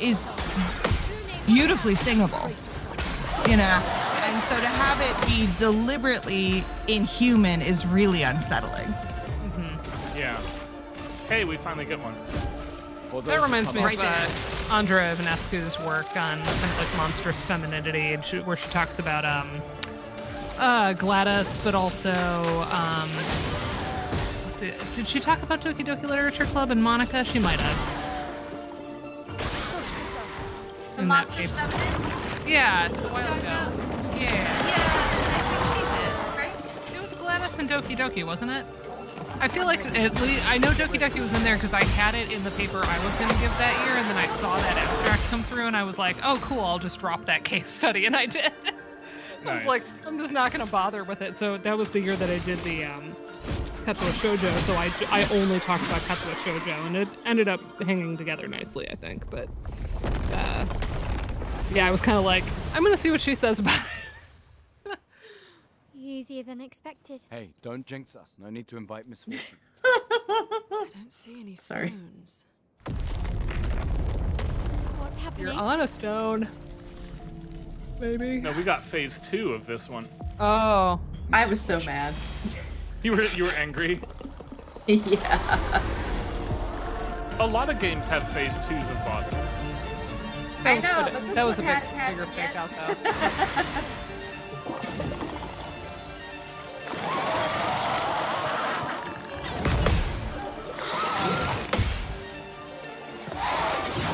is beautifully singable, you know? And so to have it be deliberately inhuman is really unsettling. Mm-hmm. Yeah. Hey, we finally get one. That reminds me of Andrea Ionescu's work on kind of like monstrous femininity, and where she talks about Gladys, but also did she talk about Doki Doki Literature Club and Monica? She might have. The monstrous feminine? Yeah, a while ago. Yeah. She did, right? It was Gladys and Doki Doki, wasn't it? I feel like at least I know Doki Doki was in there because I had it in the paper I was going to give that year, and then I saw that abstract come through, and I was like, oh, cool, I'll just drop that case study, and I did. I was like, I'm just not going to bother with it. So that was the year that I did the Katsuo Shoujo, so I only talked about Katsuo Shoujo, and it ended up hanging together nicely, I think. But yeah, I was kind of like, I'm going to see what she says about it. Easier than expected. Hey, don't jinx us. No need to invite misfortune. I don't see any stones. What's happening? You're on a stone. Maybe. No, we got phase 2 of this one. Oh. I was so mad. You were angry? Yeah. A lot of games have phase 2s of bosses. I know, but this that was a one bigger fake out though.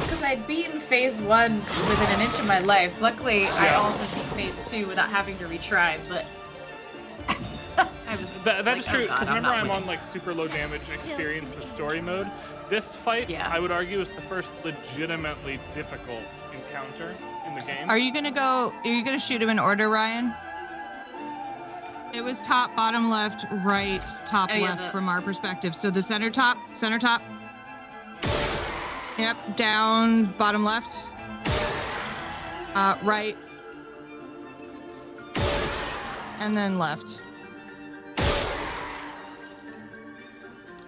Because I'd beaten phase 1 within an inch of my life. Luckily, I also beat phase 2 without having to retry, but I was That is true, oh God, because remember I'm winning. on like super low damage and experience the story mode. This fight, I would argue, is the first legitimately difficult encounter in the game. Are you gonna shoot him in order, Ryan? It was top, bottom left, right, top left from our perspective. So the center top. Yep, down, bottom left. Right. And then left.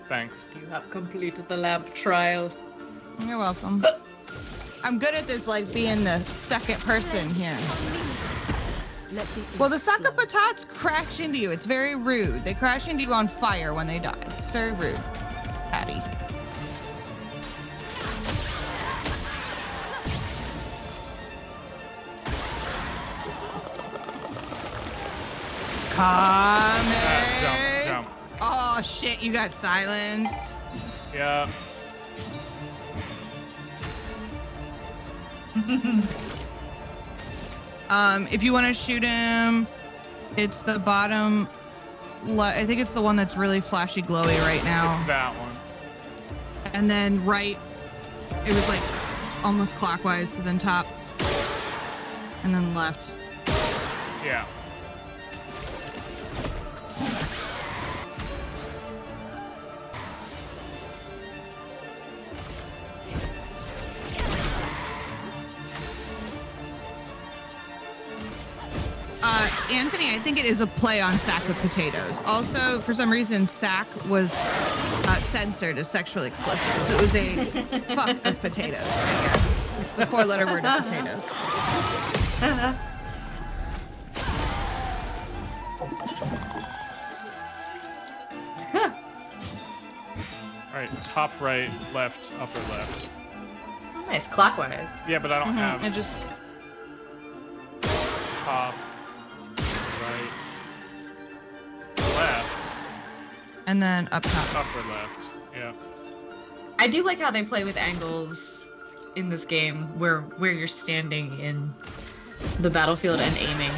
Thanks. You have completed the lab trial. You're welcome. I'm good at this, like, being the second person here. Well, the Saka Patats crash into you. It's very rude. They crash into you on fire when they die. It's very rude. Patty. Coming. Jump. Oh shit, you got silenced. Yeah. If you want to shoot him, it's the bottom. I think it's the one that's really flashy glowy right now. It's that one. And then right, it was like almost clockwise, so then top, and then left. Yeah. Anthony, I think it is a play on sack of potatoes. Also, for some reason, sack was censored as sexually explicit, so it was a fuck of potatoes, I guess. The 4-letter word of potatoes. All right, top right, left, upper left. Nice, clockwise. Yeah, but I don't have And just top, right, left, and then up top. upper left. Yeah. I do like how they play with angles in this game, where you're standing in the battlefield and aiming.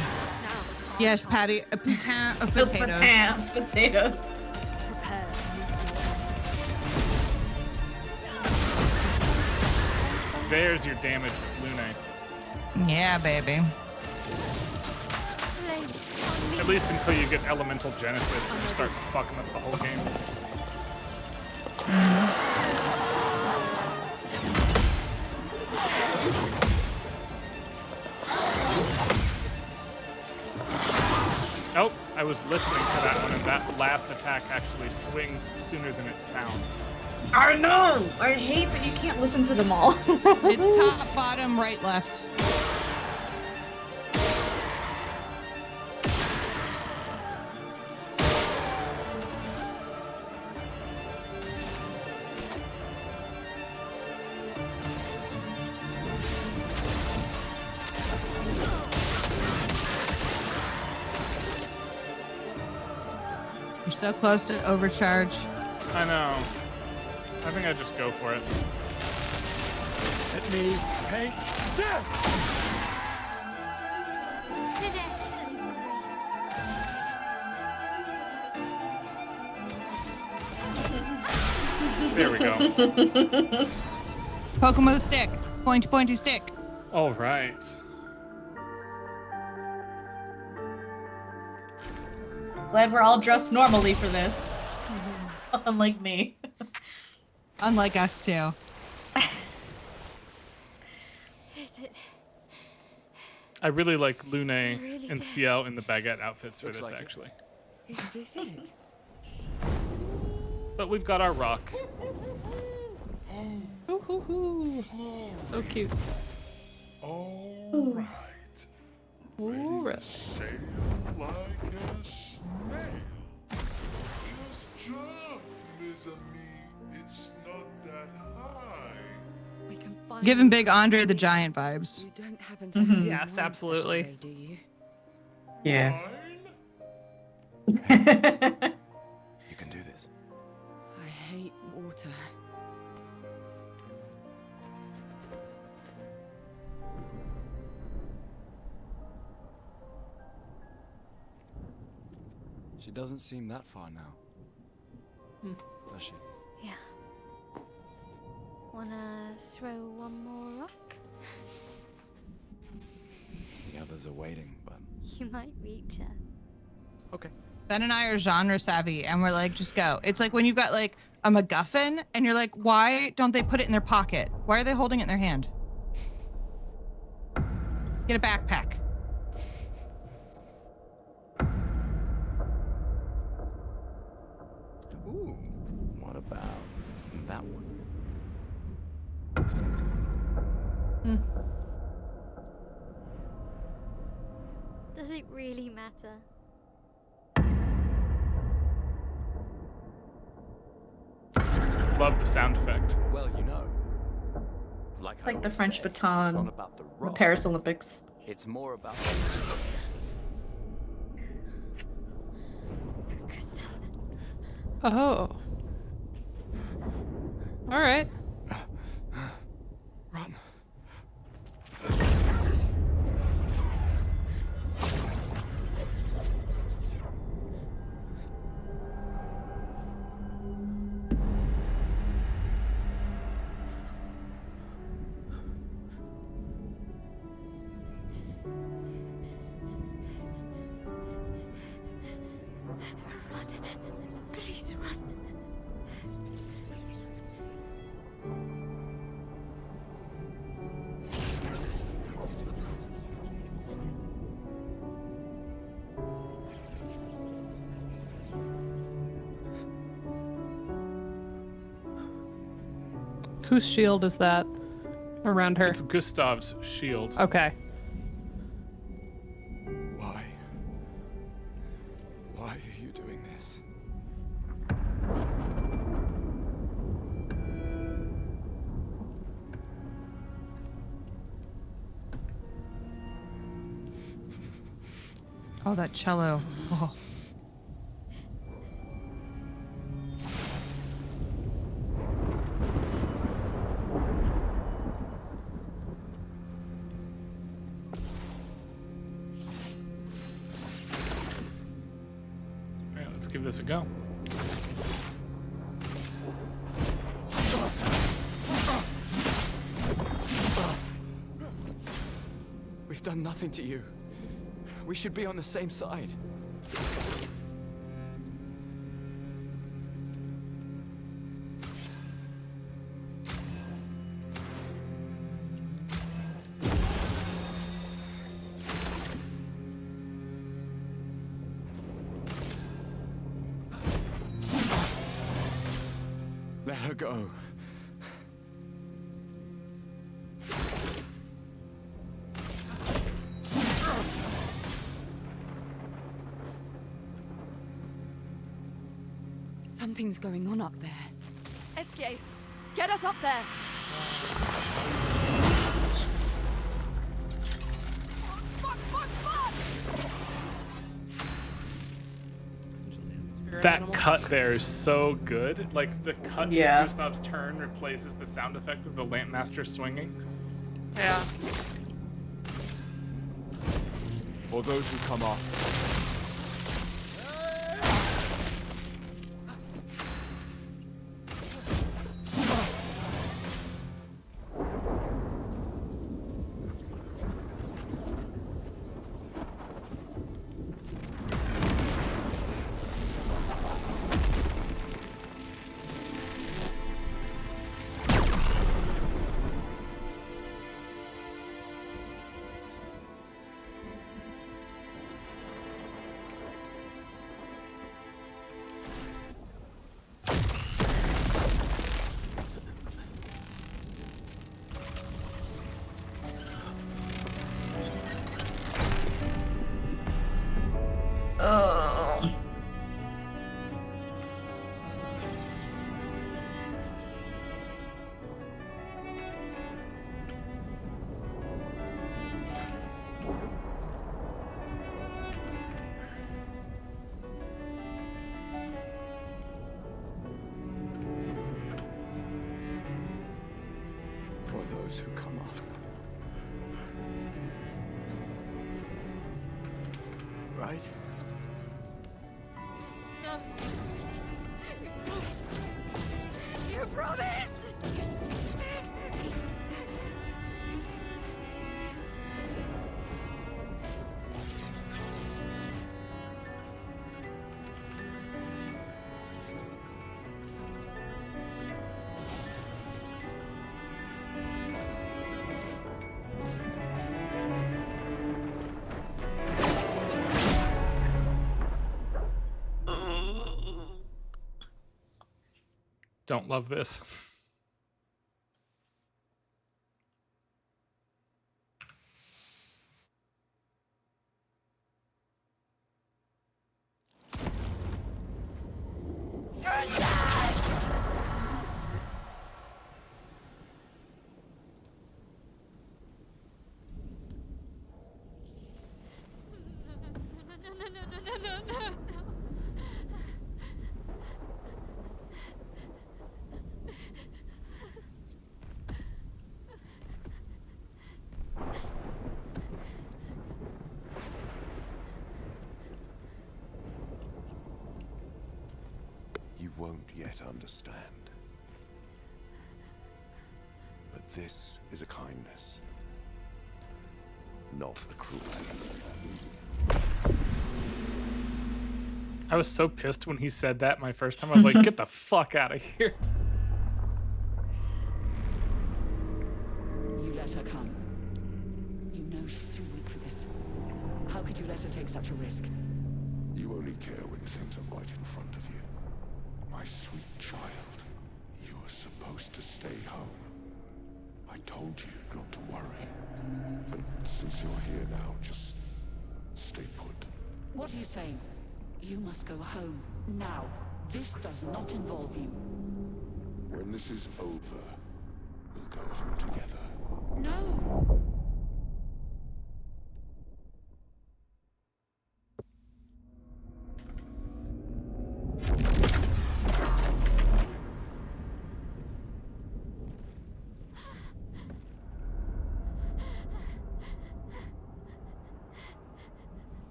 Yes, Patty, a patin of potatoes. Potatoes. There's your damage, Lune. Yeah, baby. At least until you get Elemental Genesis and you start fucking up the whole game. Oh, I was listening for that one, and that last attack actually swings sooner than it sounds. I know! I hate that you can't listen to them all. It's top, bottom, right, left. You're so close to overcharge. I know. I think I'd just go for it. Let me paint death! Finesse and grace. There we go. Poke him with a stick. Pointy, pointy stick. All right. Glad we're all dressed normally for this. Unlike me. Unlike us, too. Is it? I really like Lune Really and dead? Ciel in the baguette outfits for Looks this, like it. actually. Is this it? But we've got our rock. Ooh, hoo, hoo. So cute. All right. All right. Sail like a snail. Just jump, mes amis. It's not that high. We can find Giving Big Andre the Giant vibes. You don't happen to have some Yes, wine absolutely. stashed away, do you? Yeah. You can do this. I hate water. She doesn't seem that far now. Does she? Yeah. Wanna throw one more rock? The others are waiting, but You might reach her. okay. Ben and I are genre savvy, and we're like, just go. It's like when you've got like a MacGuffin, and you're like, why don't they put it in their pocket? Why are they holding it in their hand? Get a backpack. Ooh, what about that one? Does it really matter? Love the sound effect. Well, you know, like I Like the always French say, baton, it's not about the the rock. Paris Olympics. It's more about Gustav. Oh. All right. run. Run. Please run. Whose shield is that? around her? It's Gustav's shield. Okay. Why? Why are you doing this? Oh, that cello. Oh. All right, let's give this a go. We've done nothing to you. We should be on the same side. Let her go. Something's going on up there. Escape! Get us up there! That cut there is so good. Like, the cut Yeah. to Gustav's turn replaces the sound effect of the Lampmaster swinging. Yeah. For those who come after. Oh. For those who come after. Right? No. You promised! Don't love this. No. You won't yet understand. But this is a kindness, not a cruelty. I was so pissed when he said that my first time. I was like, get the fuck out of here. You let her come. You know she's too weak for this. How could you let her take such a risk? You only care when things are right in front of you. My sweet child, you were supposed to stay home. I told you not to worry. But since you're here now, just stay put. What are you saying? You must go home now. This does not involve you. When this is over, we'll go home together. No!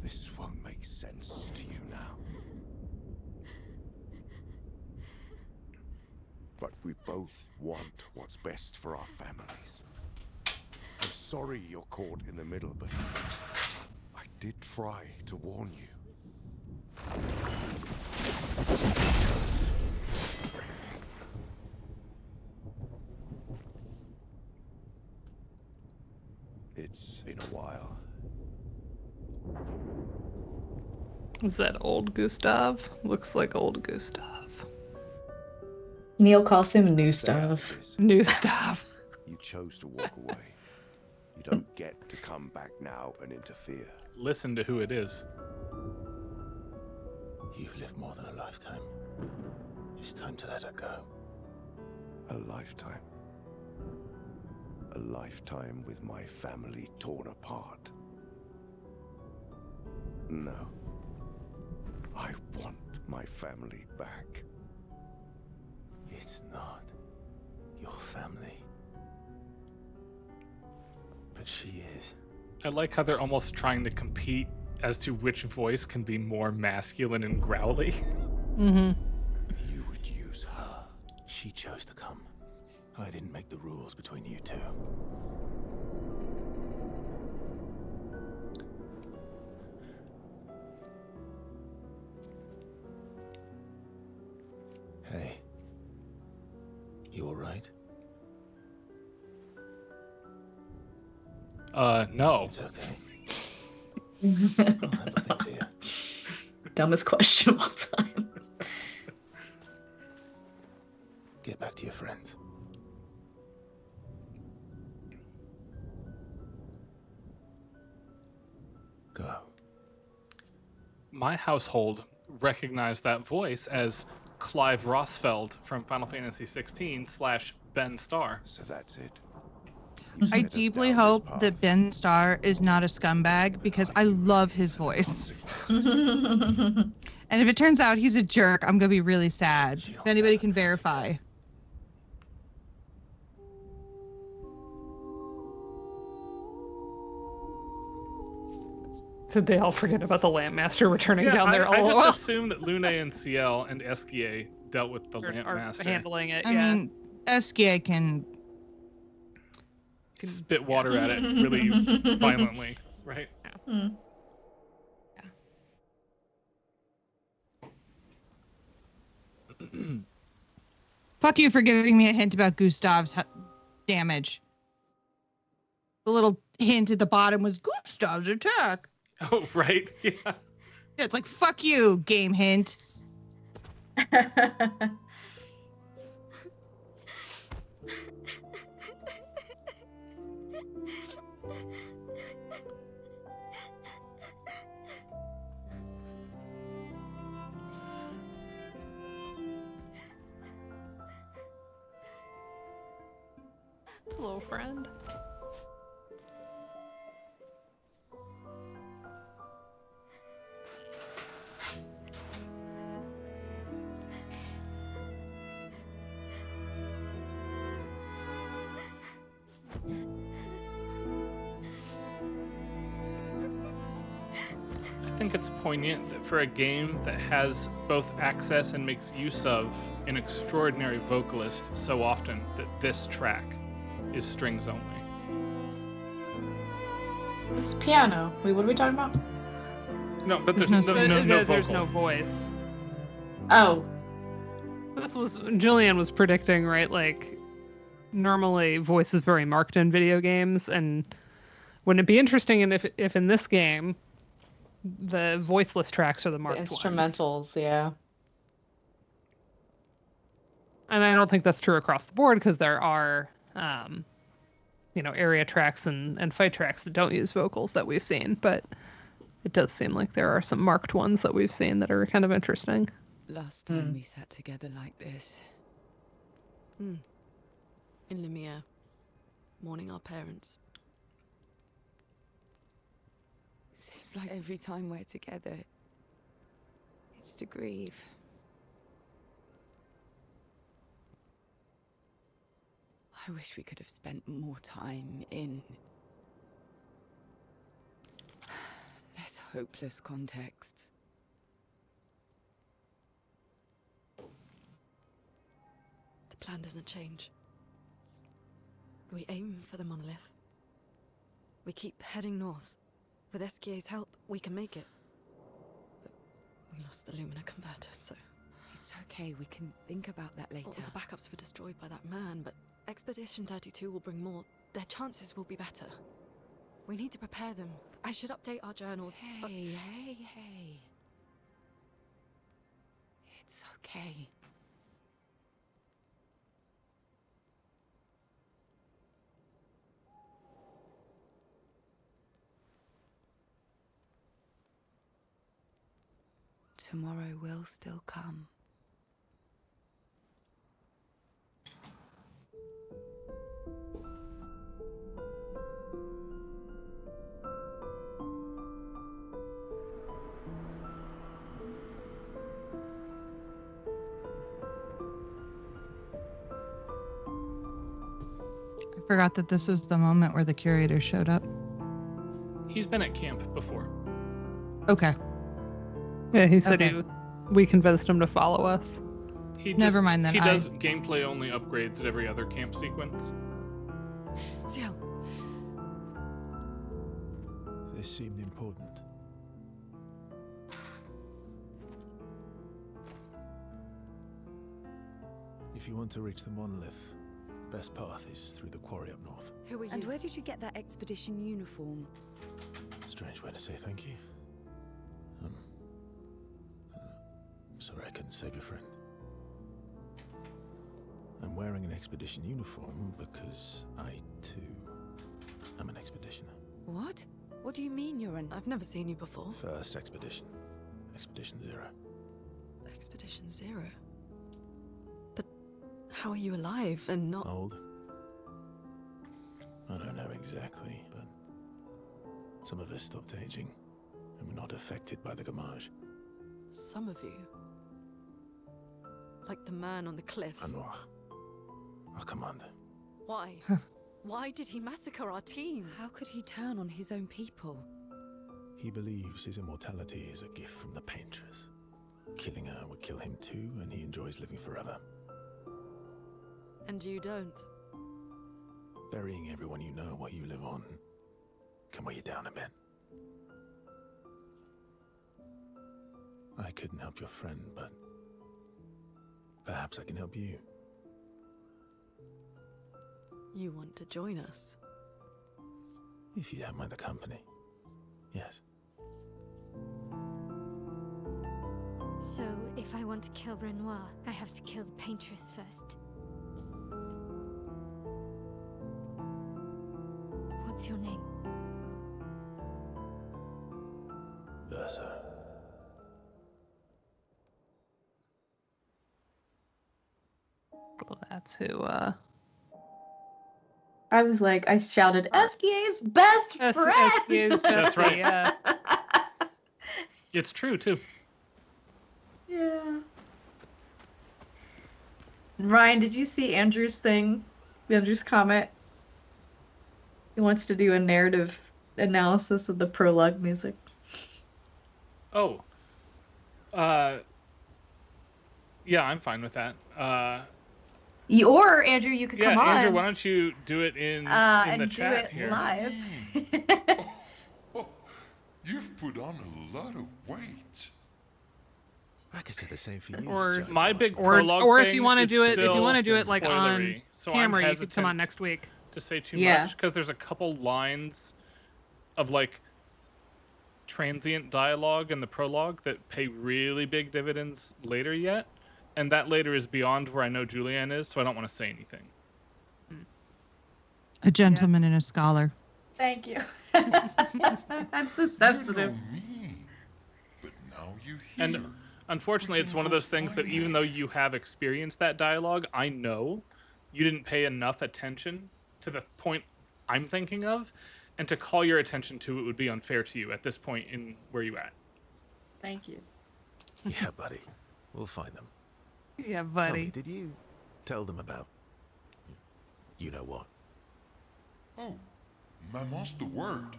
This won't make sense to you now. But we both want what's best for our families. I'm sorry you're caught in the middle, but I did try to warn you. It's been a while. Is that old Gustav? Looks like old Gustav. Neil calls him new stuff. New stuff. You chose to walk away. You don't get to come back now and interfere. Listen to who it is. You've lived more than a lifetime. It's time to let her go. A lifetime. A lifetime with my family torn apart. No. I want my family back. It's not your family. But she is. I like how they're almost trying to compete as to which voice can be more masculine and growly. Mm-hmm. You would use her. She chose to come. I didn't make the rules between you two. Hey. You alright? No. It's okay. Dumbest question of all time. Get back to your friends. Go. My household recognized that voice as Clive Rossfeld from Final Fantasy 16/Ben Starr. So that's it. I deeply hope that Ben Starr is not a scumbag because I love his voice. And if it turns out he's a jerk, I'm going to be really sad. If anybody can verify. Did they all forget about the Lampmaster returning down there? I all just assumed that Lune and Ciel and Esquier dealt with the are Lampmaster. handling it. I mean, Esquier can spit water at it really violently, right? Yeah. Fuck you for giving me a hint about Gustav's damage. The little hint at the bottom was Gustav's attack. Oh, right. Yeah. Yeah, it's like, fuck you, game hint. Hello, friend. I think it's poignant that for a game that has both access and makes use of an extraordinary vocalist so often, that this track is strings only. It's piano. Wait, what are we talking about? No, but there's no there's vocal. no voice. Oh. This was Jillian was predicting, right? Like, normally voice is very marked in video games, and wouldn't it be interesting if in this game the voiceless tracks are the marked Instrumentals, yeah. And I don't think that's true across the board because there are area tracks and fight tracks that don't use vocals that we've seen, but it does seem like there are some marked ones that we've seen that are kind of interesting. Last time we sat together like this. In Lumiere, mourning our parents. Seems like every time we're together, it's to grieve. I wish we could have spent more time in less hopeless contexts. The plan doesn't change. We aim for the monolith. We keep heading north. With SKA's help, we can make it. But we lost the Lumina converter, so... It's okay, we can think about that later. All the backups were destroyed by that man, but Expedition 32 will bring more. Their chances will be better. We need to prepare them. I should update our journals. Hey. It's okay. Tomorrow will still come. I forgot that this was the moment where the curator showed up. He's been at camp before. Okay. Yeah, he said we convinced him to follow us. Never mind then. He does gameplay only upgrades at every other camp sequence. Ciel. This seemed important. If you want to reach the monolith, best path is through the quarry up north. Who are you? And where did you get that expedition uniform? Strange way to say thank you. Sorry I couldn't save your friend. I'm wearing an expedition uniform because I, too, am an expeditioner. What? What do you mean you're an... I've never seen you before. First expedition. Expedition 0. Expedition 0? But how are you alive and not... Old? I don't know exactly, but some of us stopped aging and were not affected by the gamage. Some of you? Like the man on the cliff? Anwar, our commander. Why? Why did he massacre our team? How could he turn on his own people? He believes his immortality is a gift from the Paintress. Killing her would kill him too, and he enjoys living forever. And you don't? Burying everyone you know while you live on can weigh you down a bit. I couldn't help your friend, but perhaps I can help you. You want to join us? If you don't mind the company, yes. So, if I want to kill Renoir, I have to kill the Paintress first. What's your name? Versa. Well, that's who, I was like, I shouted, SKA's best friend! SKA's That's right. Yeah. It's true, too. Yeah. Ryan, did you see Andrew's thing? Andrew's comment? He wants to do a narrative analysis of the prologue music. Oh. Yeah, I'm fine with that. Or Andrew, you could come on. Andrew, why don't you do it in the chat do it here? live. You've put on a lot of weight. I could say the same for you. Or My big or prologue if thing you want to is do it, if you still want to do it like on spoilery, so camera, I'm you could come on hesitant next week. to say too Yeah. much because there's a couple lines of like transient dialogue in the prologue that pay really big dividends later yet, and that later is beyond where I know Julianne is, so I don't want to say anything. A gentleman and a scholar. Thank you. I'm so sensitive. And unfortunately, it's one of those things that even though you have experienced that dialogue, I know you didn't pay enough attention to the point I'm thinking of, and to call your attention to it would be unfair to you at this point in where you at. Thank you. Yeah, buddy. We'll find them. Yeah, Tell buddy. me, did you tell them about... You know what? Oh, Maman's the word.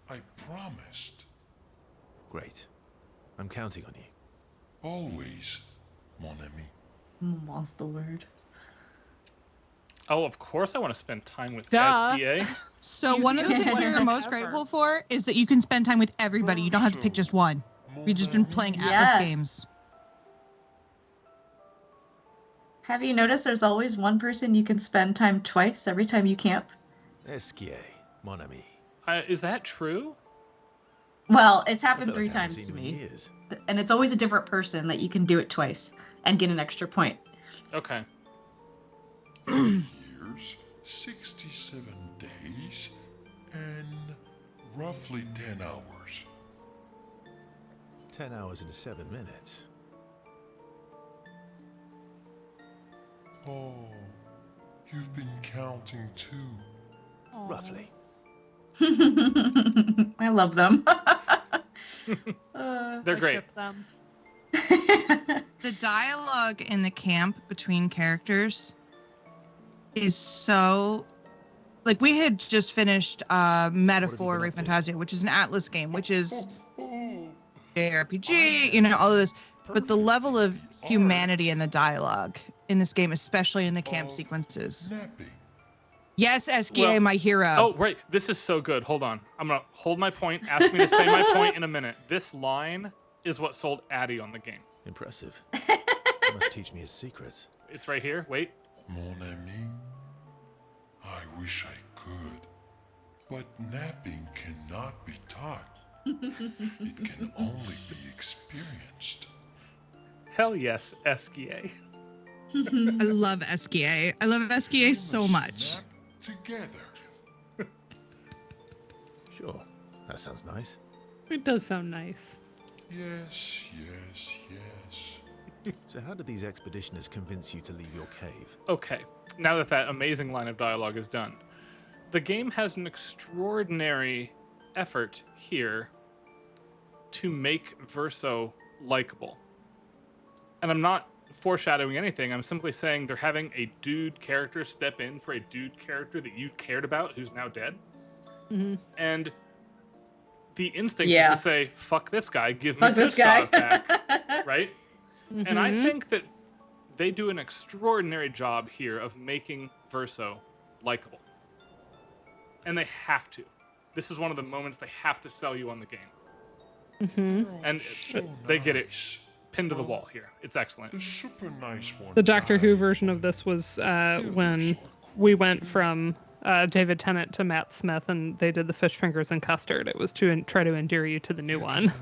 I promised. Great. I'm counting on you. Always, mon ami. What's the word? Oh, of course I want to spend time with Duh. SBA. So one of the things we're most grateful for is that you can spend time with everybody. You don't have to pick just one. We've just been playing Atlas games. Have you noticed there's always one person you can spend time twice every time you camp? Esquier, mon ami. Is that true? Well, it's happened I feel 3 like I haven't times seen to you in me. years. And it's always a different person that you can do it twice and get an extra point. Okay. 3 years, 67 days, and roughly 10 hours. 10 hours and 7 minutes. Oh, you've been counting too. Roughly. I love them. They're great. Ship them. The dialogue in the camp between characters is so... Like, we had just finished Metaphor Ray Fantasia, which is an Atlas game, which is JRPG, you know, all of this. But the level of humanity in the dialogue in this game, especially in the camp sequences. Yes, Esquier, my hero. Oh, right. This is so good. Hold on. I'm going to hold my point. Ask me to say my point in a minute. This line is what sold Addy on the game. Impressive. You must teach me his secrets. It's right here. Wait. Mon ami, I wish I could, but napping cannot be taught. It can only be experienced. Hell yes, Esquier. I love Esquier. I love Esquier so much. Together. Sure. That sounds nice. It does sound nice. Yes, yes, yes. So how did these expeditioners convince you to leave your cave? Okay, now that that amazing line of dialogue is done, the game has an extraordinary effort here to make Verso likable. And I'm not foreshadowing anything, I'm simply saying they're having a dude character step in for a dude character that you cared about who's now dead. Mm-hmm. And the instinct is to say, fuck this guy, give me this guy. Gustav back, right? Mm-hmm. And I think that they do an extraordinary job here of making Verso likable. And they have to. This is one of the moments they have to sell you on the game. Mm-hmm. And they get it pinned to the wall here. It's excellent. The super nice one. The Doctor Who version of this was when we went from David Tennant to Matt Smith, and they did the fish fingers and custard. It was to try to endear you to the new one.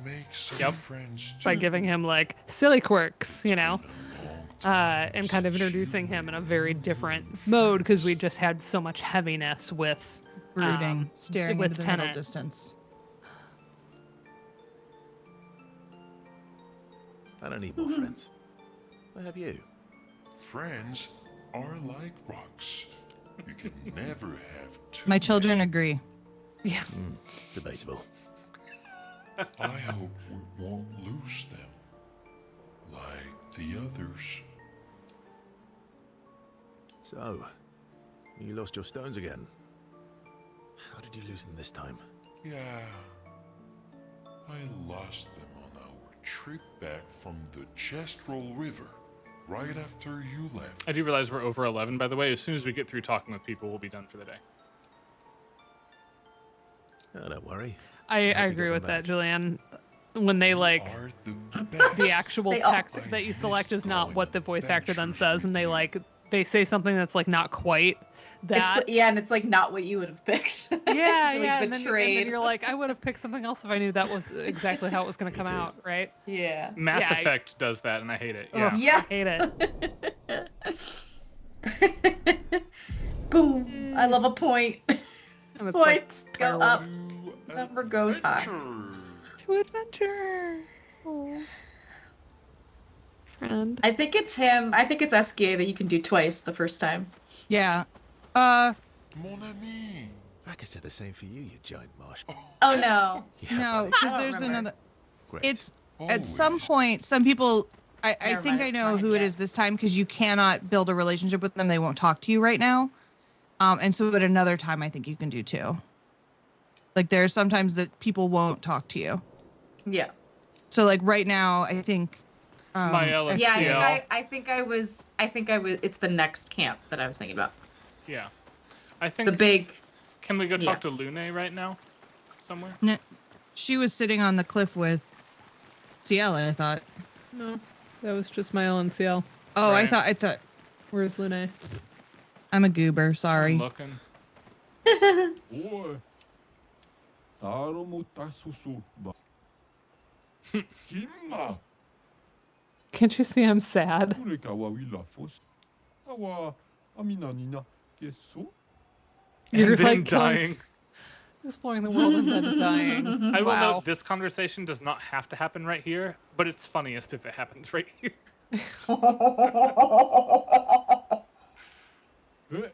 Yep. By giving him like silly quirks, you know, and kind of introducing him in a very different mode because we just had so much heaviness with Brooding, staring with into the Tennant. middle distance. I don't need more friends. I have you. Friends are like rocks. You can never have two. My children agree. Yeah. Debatable. I hope we won't lose them. Like the others. So, you lost your stones again. How did you lose them this time? Yeah. I lost them on our trip back from the Chestrel River, right after you left. I do realize we're over 11, by the way. As soon as we get through talking with people, we'll be done for the day. Oh, don't worry. I agree with that, Julianne. When they like the actual text that you select is not what the voice actor then says, and they say something that's like not quite that. And it's like not what you would have picked. Yeah, You're, yeah. like, And then you're like, I would have picked something else if I knew that was exactly how it was going to come out, right? Yeah. Mass Effect does that, and I hate it. Yeah. Yeah. I hate it. Boom. I love a point. And it's Points like go fireworks. up. Number goes high. To adventure. Oh. Friend. I think it's him. I think it's SKA that you can do twice the first time. Yeah. Mon ami. I could say the same for you, you giant marsh. Oh no. No, I because don't there's remember. another. Great. It's at some point, some people. I Never think mind, I it's know mine, who it yeah. is this time because you cannot build a relationship with them. They won't talk to you right now. And so at another time, I think you can do too. Like there's sometimes that people won't talk to you. Yeah. So like right now, I think. Mael and Yeah, CL. I think I was. It's the next camp that I was thinking about. Yeah. I think. The big. Can we go yeah. talk to Lune right now? Somewhere? No, she was sitting on the cliff with Ciela, I thought. No, that was just my own CL. Oh, Right. I thought. Where's Lune? I'm a goober. Sorry. I'm looking. Oi. Taro mo tasusu ba. Himma. Can't you see I'm sad? Ure kawawila fos. Awa amina nina keso. You're And then like dying. exploring the world and then dying. I will Wow. note this conversation does not have to happen right here, but it's funniest if it happens right here. Eh.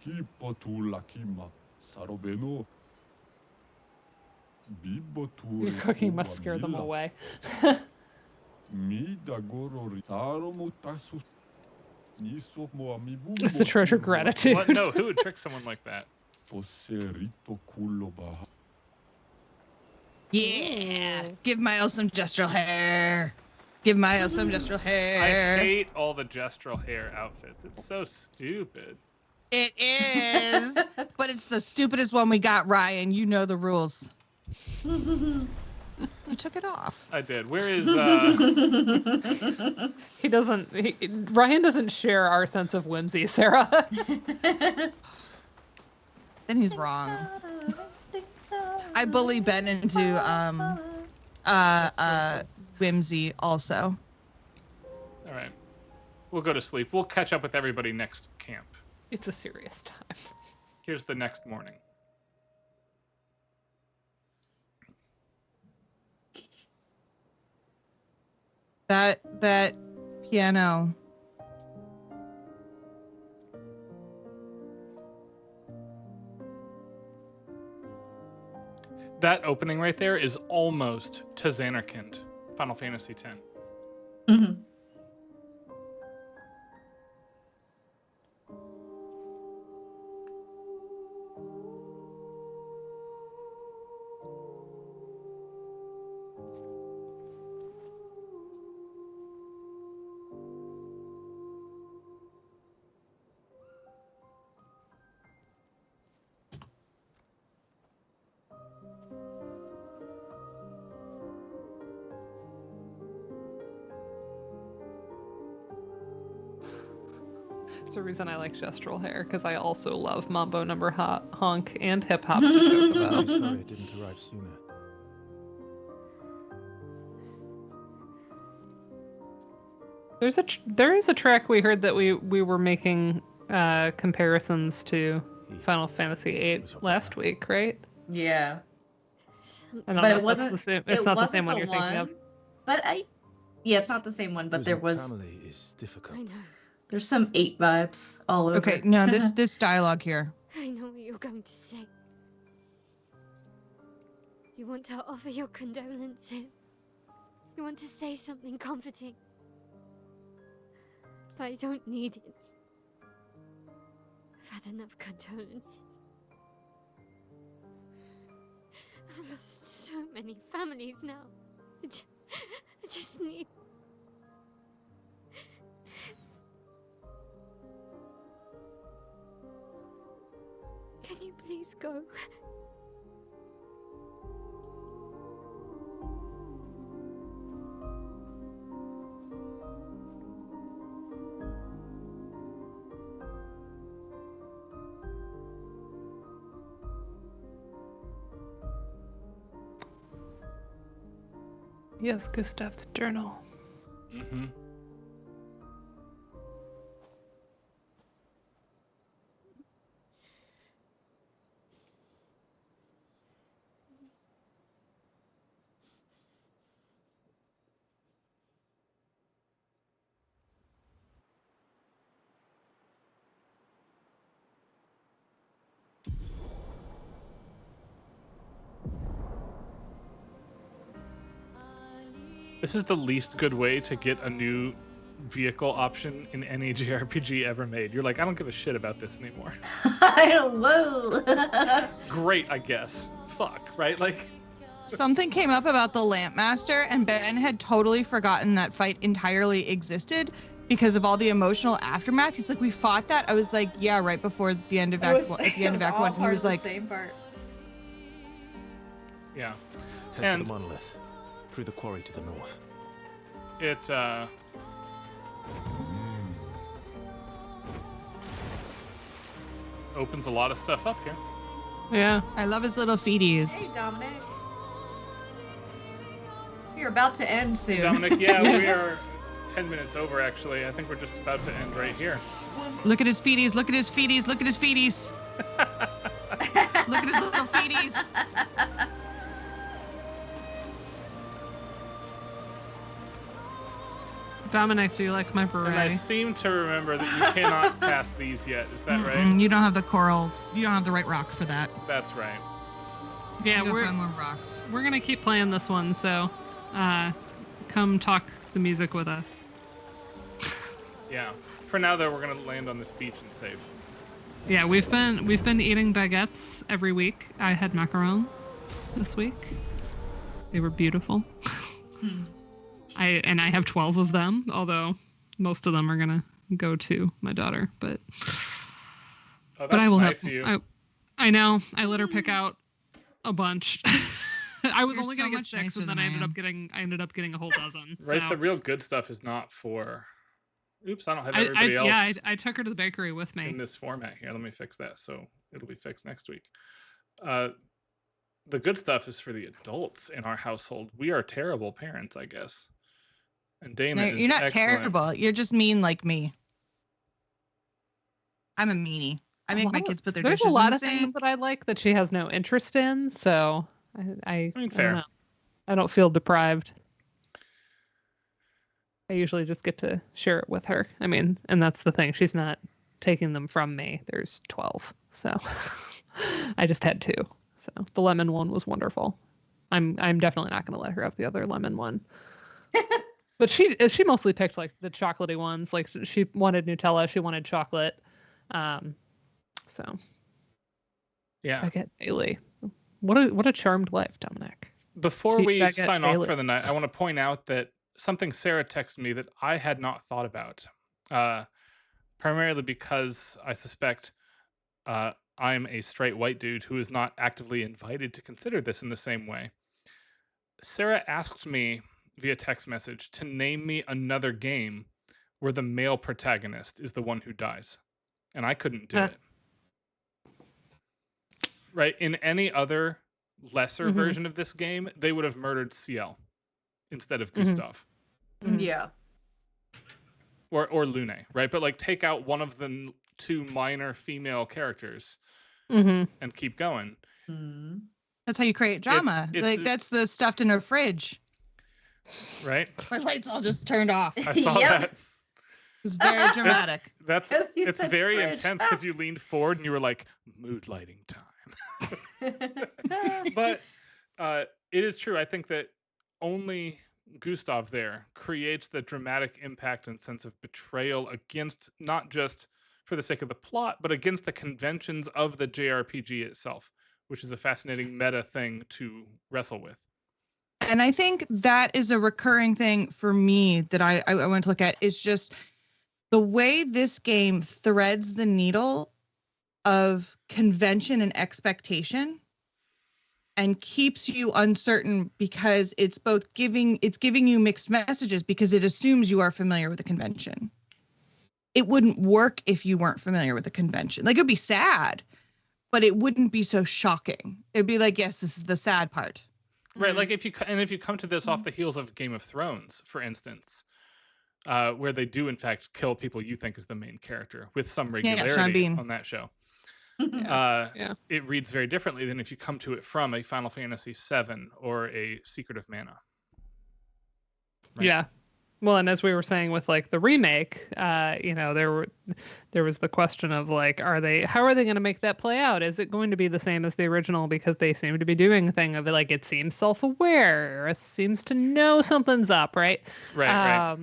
Kipo tu lakima. Sarobeno. Bibo tu. Your cooking must scare them away. Mi da gorori. Taro mo tasu. Niso mo amibu. It's the treasure gratitude. What? No, who would trick someone like that? Foserito culo baha. Yeah. Give Miles some gestural hair. Give Miles some gestural I hair. hate all the gestural hair outfits. It's so stupid. It is. But it's the stupidest one we got, Ryan. You know the rules. You took it off. I did. Where is He doesn't. Ryan doesn't share our sense of whimsy, Sarah. Then he's wrong. I bully Ben into whimsy also. All right. We'll go to sleep. We'll catch up with everybody next camp. It's a serious time. Here's the next morning. That piano. That opening right there is almost to Xanarkand, Final Fantasy X. Mm-hmm. It's the reason I like gestural hair, because I also love mambo number honk and hip hop to Chocobo. I'm sorry it didn't arrive sooner. There is a track we heard that we were making comparisons to Final Fantasy VIII last week, right? Yeah. I don't But know it if wasn't. that's the same, it's not the same one you're thinking of. But yeah, it's not the same one. But there was. Family is difficult. I know. There's some 8 vibes all over. Okay, no, this dialogue here. I know what you're going to say. You want to offer your condolences. You want to say something comforting. But I don't need it. I've had enough condolences. I've lost so many families now. I just need... Can you please go? Yes, Gustav's journal. Mm-hmm. This is the least good way to get a new vehicle option in any JRPG ever made. You're like, I don't give a shit about this anymore. Whoa. Great, I guess. Fuck, right? Like, Something came up about the Lampmaster, and Ben had totally forgotten that fight entirely existed because of all the emotional aftermath. He's like, we fought that? I was like, yeah, right before the end of Act 1. At the end of Act 1, he was like, same part. yeah. Head And for the monolith, through the quarry to the north. it, opens a lot of stuff up here. Yeah. I love his little feeties. Hey, Dominic. You're about to end soon. Dominic, yeah, we are 10 minutes over, actually. I think we're just about to end right here. Look at his feeties, look at his feeties, look at his feeties. Look at his little feeties. Dominic, do you like my beret? And I seem to remember that you cannot pass these yet. Is that right? You don't have the coral. You don't have the right rock for that. That's right. Yeah, You go we're find more rocks. we're gonna keep playing this one, so come talk the music with us. Yeah. For now, though, we're gonna land on this beach and save. Yeah, we've been eating baguettes every week. I had macaron this week. They were beautiful. I have 12 of them, although most of them are gonna go to my daughter. But Oh, that's I will nice have. of you. I know. I let her pick out a bunch. I was You're only so gonna get much 6, nicer and then than I I ended up getting a whole dozen. Right, so. the real good stuff is not for... Oops, I don't have everybody else Yeah, I took her to the bakery with me. in this format here. Let me fix that so it'll be fixed next week. The good stuff is for the adults in our household. We are terrible parents, I guess. And Dana No, is you're not excellent. terrible. You're just mean like me. I'm a meanie. I make my kids put their There's dishes a lot in the of things sink. that I like that she has no interest in, so I mean, I fair. don't know. I don't feel deprived. I usually just get to share it with her. I mean, and that's the thing. She's not taking them from me. There's 12, so I just had 2. So the lemon one was wonderful. I'm definitely not going to let her have the other lemon one. But she mostly picked like the chocolatey ones. Like she wanted Nutella, she wanted chocolate. So Yeah. baguette daily. What a charmed life, Dominic. Before Cheap we baguette sign off daily. for the night, I want to point out that something Sarah texted me that I had not thought about. Primarily because I suspect I'm a straight white dude who is not actively invited to consider this in the same way. Sarah asked me via text message to name me another game where the male protagonist is the one who dies. And I couldn't do it. Right? In any other lesser version of this game, they would have murdered CL instead of Gustav. Yeah. Or Lune, right? But like take out one of the 2 minor female characters Mm-hmm. and keep going. That's how you create drama. It's- like that's the stuffed in her fridge. Right? My lights all just turned off. I saw that. It was very dramatic. That's Yes, you it's said very fridge. intense because you leaned forward and you were like, mood lighting time. But it is true. I think that only Gustav there creates the dramatic impact and sense of betrayal against not just for the sake of the plot, but against the conventions of the JRPG itself, which is a fascinating meta thing to wrestle with. And I think that is a recurring thing for me that I want to look at is just the way this game threads the needle of convention and expectation and keeps you uncertain because it's giving you mixed messages because it assumes you are familiar with the convention. It wouldn't work if you weren't familiar with the convention. Like, it'd be sad, but it wouldn't be so shocking. It'd be like, yes, this is the sad part. Right, like if you come to this off the heels of Game of Thrones, for instance, where they do in fact kill people you think is the main character with some Sean regularity Bean. on that show. Yeah. It reads very differently than if you come to it from a Final Fantasy VII or a Secret of Mana. Right? Yeah. Well, and as we were saying with like the remake, there was the question of like, how are they going to make that play out? Is it going to be the same as the original? Because they seem to be doing a thing of it, like it seems self-aware, or it seems to know something's up, right? Right.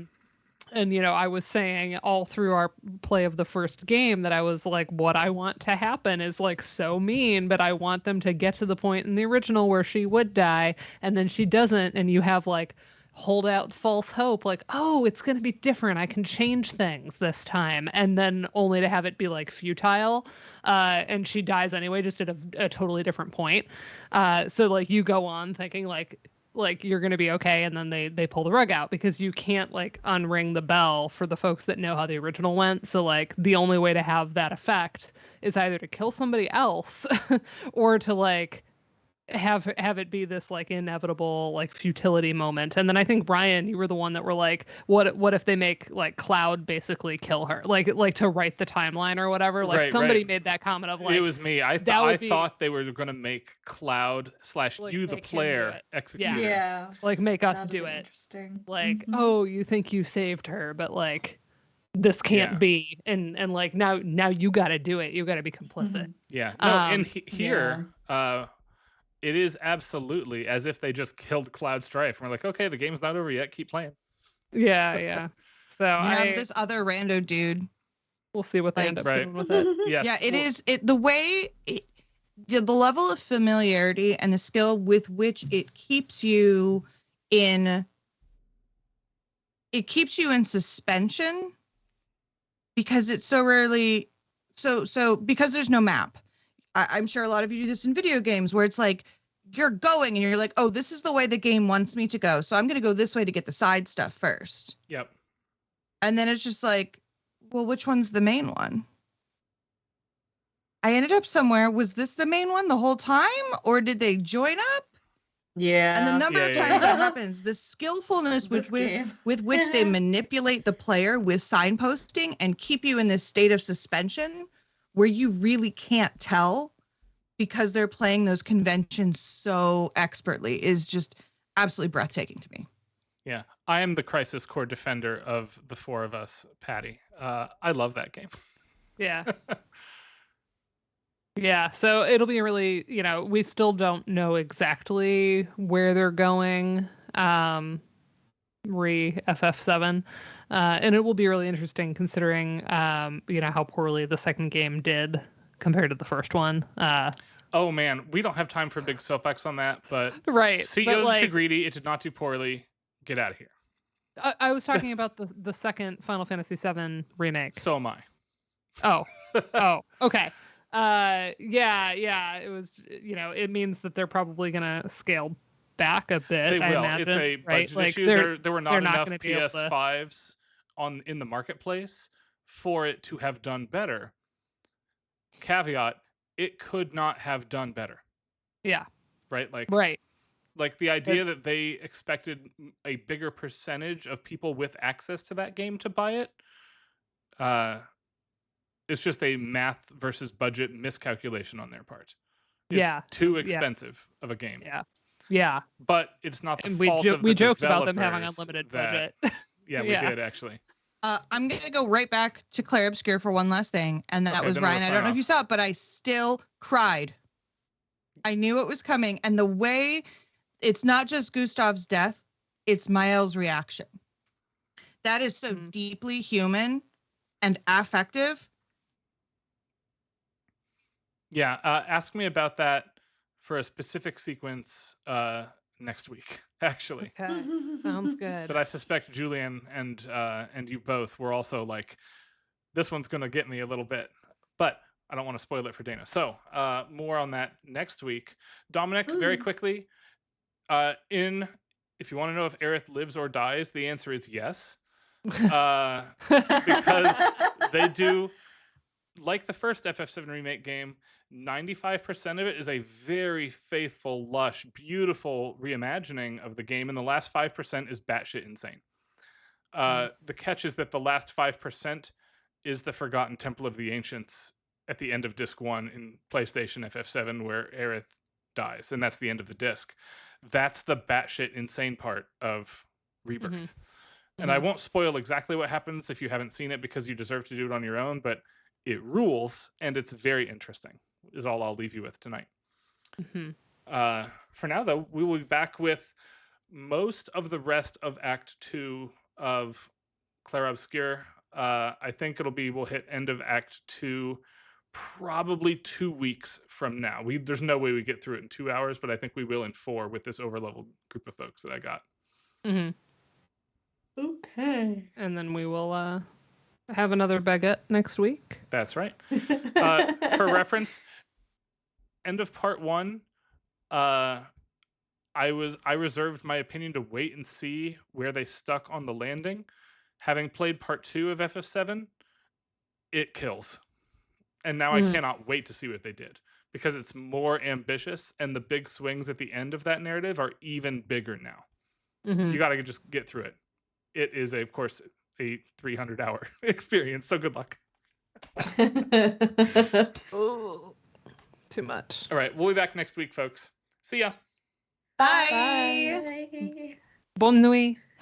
And I was saying all through our play of the first game that I was like, what I want to happen is like so mean, but I want them to get to the point in the original where she would die, and then she doesn't, and you have like hold out false hope, like, oh, it's going to be different, I can change things this time, and then only to have it be like futile, and she dies anyway, just at a totally different point. So like you go on thinking like you're going to be okay, and then they pull the rug out because you can't like unring the bell for the folks that know how the original went. So like the only way to have that effect is either to kill somebody else or to like have it be this like inevitable like futility moment. And then I think Brian, you were the one that were like, what if they make like Cloud basically kill her, like to write the timeline or whatever. Like somebody made that comment of like, it was me. I thought they were going to make Cloud / like, you the player execute Yeah. Like make us That'd do be it. Interesting. Like, oh, you think you saved her, but like this can't be, and like now you got to do it. You got to be complicit. Yeah. No, and here, it is absolutely as if they just killed Cloud Strife. And we're like, okay, the game's not over yet. Keep playing. Yeah. So I have this other rando dude. We'll see what they end up doing with it. Yes. Yeah, it is. The way the level of familiarity and the skill with which it keeps you in suspension, because it's so rarely so because there's no map. I'm sure a lot of you do this in video games where it's like you're going and you're like, oh, this is the way the game wants me to go, so I'm going to go this way to get the side stuff first. Yep. And then it's just like, well, which one's the main one? I ended up somewhere. Was this the main one the whole time, or did they join up? Yeah. And the number of times that happens, the skillfulness with which they manipulate the player with signposting and keep you in this state of suspension where you really can't tell because they're playing those conventions so expertly is just absolutely breathtaking to me. Yeah. I am the Crisis Core defender of the four of us, Patty. I love that game. Yeah. Yeah, so it'll be really, we still don't know exactly where they're going, re FF7. And it will be really interesting considering, how poorly the second game did compared to the first one. Oh man, we don't have time for a big soapbox on that, but right. CEOs are too greedy. It did not do poorly. Get out of here. I was talking about the second Final Fantasy VII remake. So am I. Oh, okay. Yeah. It was, it means that they're probably gonna scale back a bit. They will. I imagine, it's a budget issue. There were not enough PS5s in the marketplace for it to have done better. Caveat: it could not have done better. Yeah. Right. Like the idea that they expected a bigger percentage of people with access to that game to buy it. It's just a math versus budget miscalculation on their part. It's too expensive of a game. Yeah. But it's not the and fault of the we joked about them having unlimited budget. Yeah, we did actually. I'm going to go right back to Clair Obscur for one last thing. And that was Ryan. I don't know if you saw it, but I still cried. I knew it was coming. And the way it's not just Gustav's death, it's Mael's reaction. That is so deeply human and affective. Yeah, ask me about that for a specific sequence next week, actually. Okay, sounds good. But I suspect Julian and you both were also like, this one's going to get me a little bit. But I don't want to spoil it for Dana. So more on that next week. Dominic, very quickly, if you want to know if Aerith lives or dies, the answer is yes. Because they do, like the first FF7 remake game, 95% of it is a very faithful, lush, beautiful reimagining of the game, and the last 5% is batshit insane. The catch is that the last 5% is the Forgotten Temple of the Ancients at the end of Disc 1 in PlayStation FF7, where Aerith dies, and that's the end of the disc. That's the batshit insane part of Rebirth. And I won't spoil exactly what happens if you haven't seen it, because you deserve to do it on your own, but it rules, and it's very interesting, is all I'll leave you with tonight. For now, though, we will be back with most of the rest of Act 2 of Clair Obscur. I think we'll hit end of Act 2 probably 2 weeks from now. There's no way we get through it in 2 hours, but I think we will in 4 with this overleveled group of folks that I got. Okay. And then we will have another baguette next week. That's right. For reference, end of part 1, I reserved my opinion to wait and see where they stuck on the landing. Having played part 2 of FF7, it kills. And now I cannot wait to see what they did, because it's more ambitious, and the big swings at the end of that narrative are even bigger now. You got to just get through it. It is, of course, a 300-hour experience, so good luck. Ooh, too much. All right, we'll be back next week, folks. See ya. Bye. Bonne nuit.